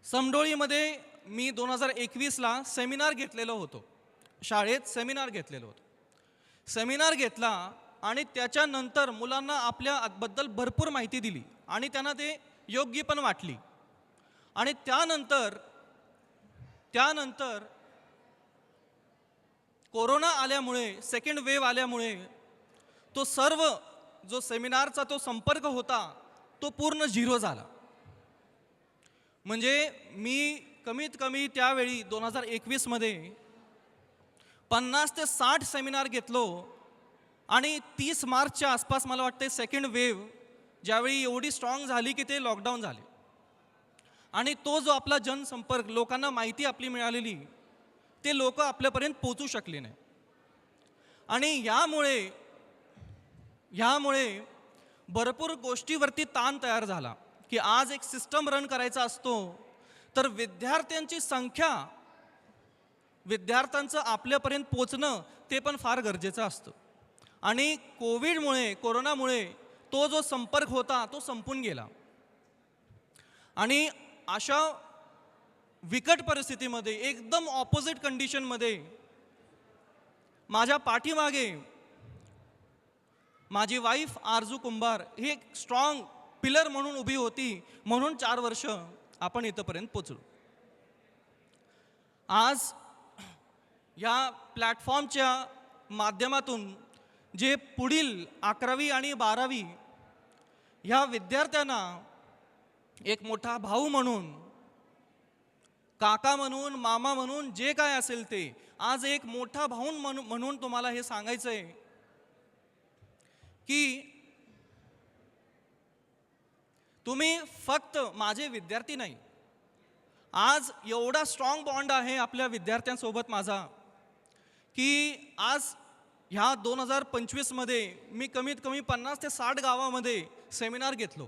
समडोळीमध्ये मी 2021ला सेमिनार घेतलेलं होतो, शाळेत सेमिनार घेतलेलं होतं. सेमिनार घेतला आणि त्याच्यानंतर मुलांना आपल्याबद्दल भरपूर माहिती दिली आणि त्यांना ते योग्य पण वाटली. आणि त्यानंतर कोरोना आल्यामुळे, सेकंड वेव्ह आल्यामुळे तो सर्व जो सेमिनारचा तो संपर्क होता तो पूर्ण झिरो झाला. म्हणजे मी कमीत कमी त्यावेळी 2021मध्ये 50 ते 60 सेमिनार घेतलो आणि 30 मार्चच्या आसपास मला वाटते सेकंड वेव्ह ज्यावेळी एवढी स्ट्रॉंग झाली की ते लॉकडाऊन झाले. आणि तो जो आपला जनसंपर्क, लोकांना माहिती आपली मिळालेली, ते लोक आपल्यापर्यंत पोहोचू शकले नाही. आणि ह्यामुळे भरपूर गोष्टीवरती ताण तयार झाला की आज एक सिस्टम रन करायचा असतो तर विद्यार्थ्यांची संख्या, विद्यार्थ्यांचं आपल्यापर्यंत पोचणं ते पण फार गरजेचं असतं. आणि कोरोनामुळे तो जो संपर्क होता तो संपून गेला. आणि अशा विकट परिस्थितीमध्ये, एकदम ऑपोजिट कंडिशनमध्ये माझ्या पाठीमागे माझी वाईफ आरजू कुंभार ही एक स्ट्रॉंग पिलर म्हणून उभी होती, म्हणून 4 वर्ष आपण इथंपर्यंत पोचलो. आज या प्लॅटफॉर्मच्या माध्यमातून जे पुढील 11वी आणि 12वी ह्या विद्यार्थ्यांना एक मोठा भाऊ म्हणून, काका म्हणून, मामा म्हणून, जे काय असेल ते, आज एक मोठा भाऊ म्हणून तुम्हाला हे सांगायचं आहे की तुम्ही फक्त माझे विद्यार्थी नाही. आज एवढा स्ट्रॉंग बॉन्ड आहे आपल्या विद्यार्थ्यांसोबत माझा की आज ह्या 2025मध्ये मी कमीत कमी 50 ते 60 गावामध्ये सेमिनार घेतलो.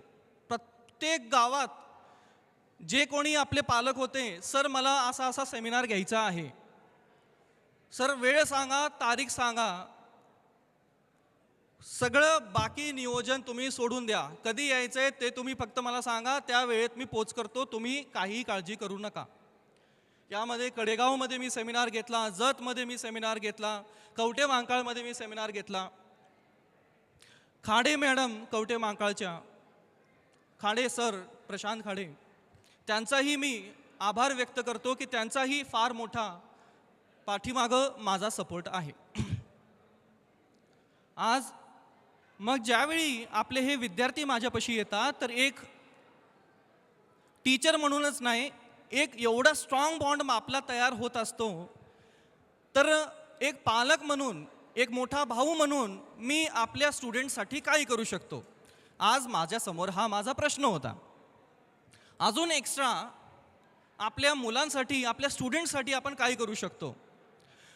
प्रत्येक गावात जे कोणी आपले पालक होते, सर मला असा सेमिनार घ्यायचा आहे, सर वेळ सांगा, तारीख सांगा, सगळं बाकी नियोजन तुम्ही सोडून द्या, कधी यायचं आहे ते तुम्ही फक्त मला सांगा, त्या वेळेत मी पोच करतो, तुम्ही काहीही काळजी करू नका. यामध्ये कडेगावमध्ये मी सेमिनार घेतला, जतमध्ये मी सेमिनार घेतला, कवठे महांकाळमध्ये मी सेमिनार घेतला. खाडे मॅडम कवठे महांकाळच्या, खाडे सर, प्रशांत खाडे, त्यांचाही मी आभार व्यक्त करतो की त्यांचाही फार मोठा पाठीमागं माझा सपोर्ट आहे. आज मग ज्यावेळी आपले हे विद्यार्थी माझ्यापाशी येतात तर एक टीचर म्हणूनच नाही, एक एवढा स्ट्रॉंग बॉन्ड आपला तयार होत असतो. तर एक पालक म्हणून, एक मोठा भाऊ म्हणून मी आपल्या स्टुडंटसाठी काय करू शकतो, आज माझ्यासमोर हा माझा प्रश्न होता. अजून एक्स्ट्रा आपल्या मुलांसाठी, आपल्या स्टुडंटसाठी आपण काय करू शकतो.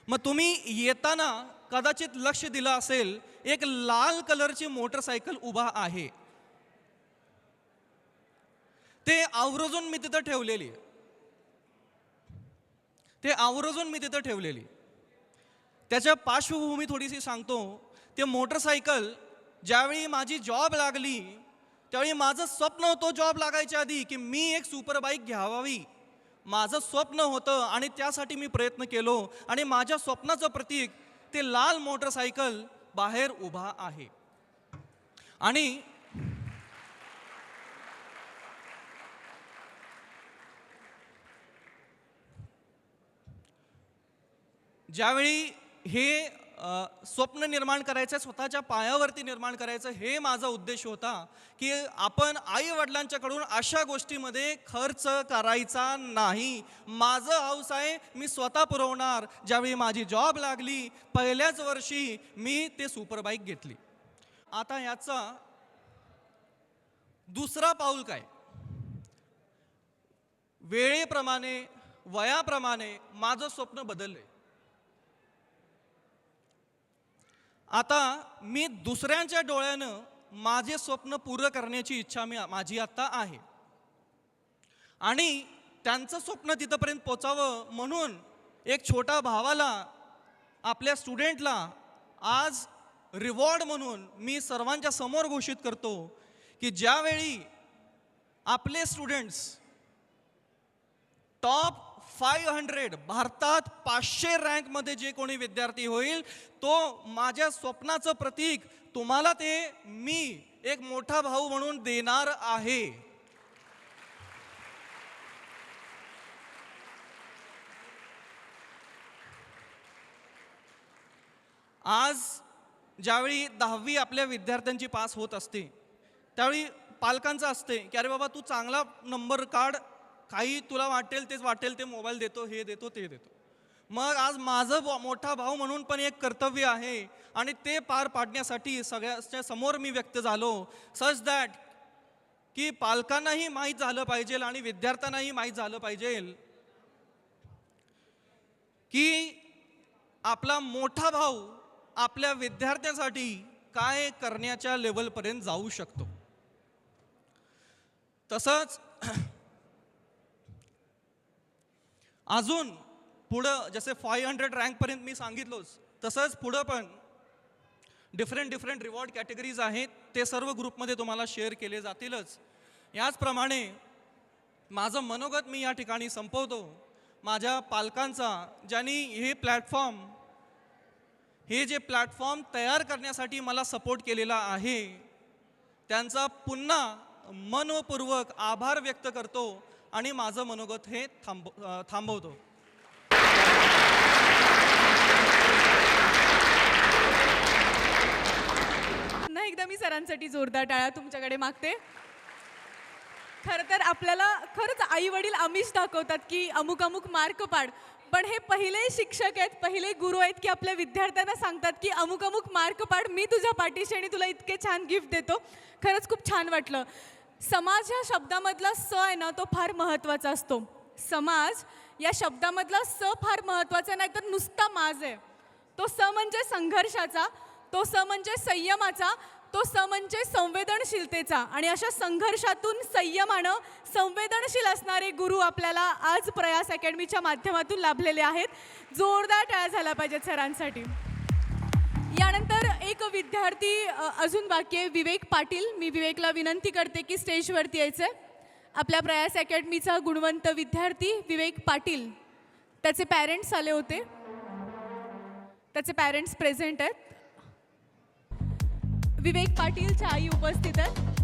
मग तुम्ही येताना कदाचित लक्ष दिलं असेल, एक लाल कलरची मोटरसायकल उभा आहे, ते आवर्जून मी तिथं ठेवलेली. त्याच्या पार्श्वभूमी थोडीशी सांगतो. ते मोटरसायकल ज्यावेळी माझी जॉब लागली त्यावेळी माझं स्वप्न होतं जॉब लागायच्या आधी की मी एक सुपर बाईक घ्यावी, माझं स्वप्न होतं आणि त्यासाठी मी प्रयत्न केलो. आणि माझ्या स्वप्नाचं प्रतीक ते लाल मोटरसायकल बाहेर उभा आहे. आणि ज्यावेळी हे स्वप्न निर्माण करायचं, स्वतःच्या पायावरती निर्माण करायचं, हे माझा उद्देश होता की आपण आई वडिलांच्याकडून अशा गोष्टीमध्ये खर्च करायचा नाही. माझं हौस आहे, मी स्वतः पुरवणार. ज्यावेळी माझी जॉब लागली पहिल्याच वर्षी मी ते सुपरबाईक घेतली. आता याचा दुसरा पाऊल काय? वेळेप्रमाणे वयाप्रमाणे माझं स्वप्न बदललंय. आता मी दुसऱ्यांच्या डोळ्यानं माझे स्वप्न पूर्ण करण्याची इच्छा माझी आत्ता आहे आणि त्यांचं स्वप्न तिथंपर्यंत पोचावं म्हणून एक छोटा भावाला, आपल्या स्टुडंटला आज रिवॉर्ड म्हणून मी सर्वांच्या समोर घोषित करतो की ज्यावेळी आपले स्टुडंट्स टॉप 500 भारतात 500 रँकमध्ये जे कोणी विद्यार्थी होईल, तो माझ्या स्वप्नाचं प्रतीक तुम्हाला ते मी एक मोठा भाऊ म्हणून देणार आहे. आज ज्यावेळी 10वी आपल्या विद्यार्थ्यांची पास होत असते त्यावेळी पालकांचं असते की अरे बाबा तू चांगला नंबर काढ, काही तुला वाटेल ते मोबाईल देतो, हे देतो, ते देतो. मग आज माझं मोठा भाऊ म्हणून पण एक कर्तव्य आहे आणि ते पार पाडण्यासाठी सगळ्यांच्या समोर मी व्यक्त झालो. सच दॅट की पालकांनाही माहीत झालं पाहिजे आणि विद्यार्थ्यांनाही माहीत झालं पाहिजे की आपला मोठा भाऊ आपल्या विद्यार्थ्यांसाठी काय करण्याच्या लेवलपर्यंत जाऊ शकतो. तसंच अजून पुढं जसे 500 रँकपर्यंत मी सांगितलोच, तसंच पुढं पण डिफरंट रिवॉर्ड कॅटेगरीज आहेत. ते सर्व ग्रुपमध्ये तुम्हाला शेअर केले जातीलच. याचप्रमाणे माझं मनोगत मी या ठिकाणी संपवतो. माझ्या पालकांचा, ज्यांनी हे जे प्लॅटफॉर्म तयार करण्यासाठी मला सपोर्ट केलेला आहे, त्यांचा पुन्हा मनपूर्वक आभार व्यक्त करतो आणि माझं मनोगत हे थांबवतो. पुन्हा एकदा मी सरांसाठी जोरदार टाळ्या तुमच्याकडे मागते. खरं तर आपल्याला खरंच आई वडील आमिष दाखवतात की अमुक अमुक मार्क पाड, पण हे पहिले शिक्षक आहेत, पहिले गुरु आहेत की आपल्या विद्यार्थ्यांना सांगतात की अमुक अमुक मार्क पाड, मी तुझ्या पाठीशी आणि तुला इतके छान गिफ्ट देतो. खरंच खूप छान वाटलं. समाज या शब्दामधला स आहे ना, तो फार महत्त्वाचा असतो. समाज या शब्दामधला स फार महत्त्वाचा नाही तर नुसता माज आहे. तो स म्हणजे संघर्षाचा, तो स म्हणजे संयमाचा, तो स म्हणजे संवेदनशीलतेचा. आणि अशा संघर्षातून संयमानं संवेदनशील असणारे गुरु आपल्याला आज प्रयास अकॅडमीच्या माध्यमातून लाभलेले आहेत. जोरदार टाळ्या झाल्या पाहिजेत सरांसाठी. यानंतर एक विद्यार्थी अजून बाकी आहे, विवेक पाटील. मी विवेकला विनंती करते की स्टेजवरती यायचं आहे. आपल्या प्रयास अकॅडमीचा गुणवंत विद्यार्थी विवेक पाटील, त्याचे पॅरेंट्स आले होते, त्याचे पॅरेंट्स प्रेझेंट आहेत. विवेक पाटीलच्या आई उपस्थित आहेत.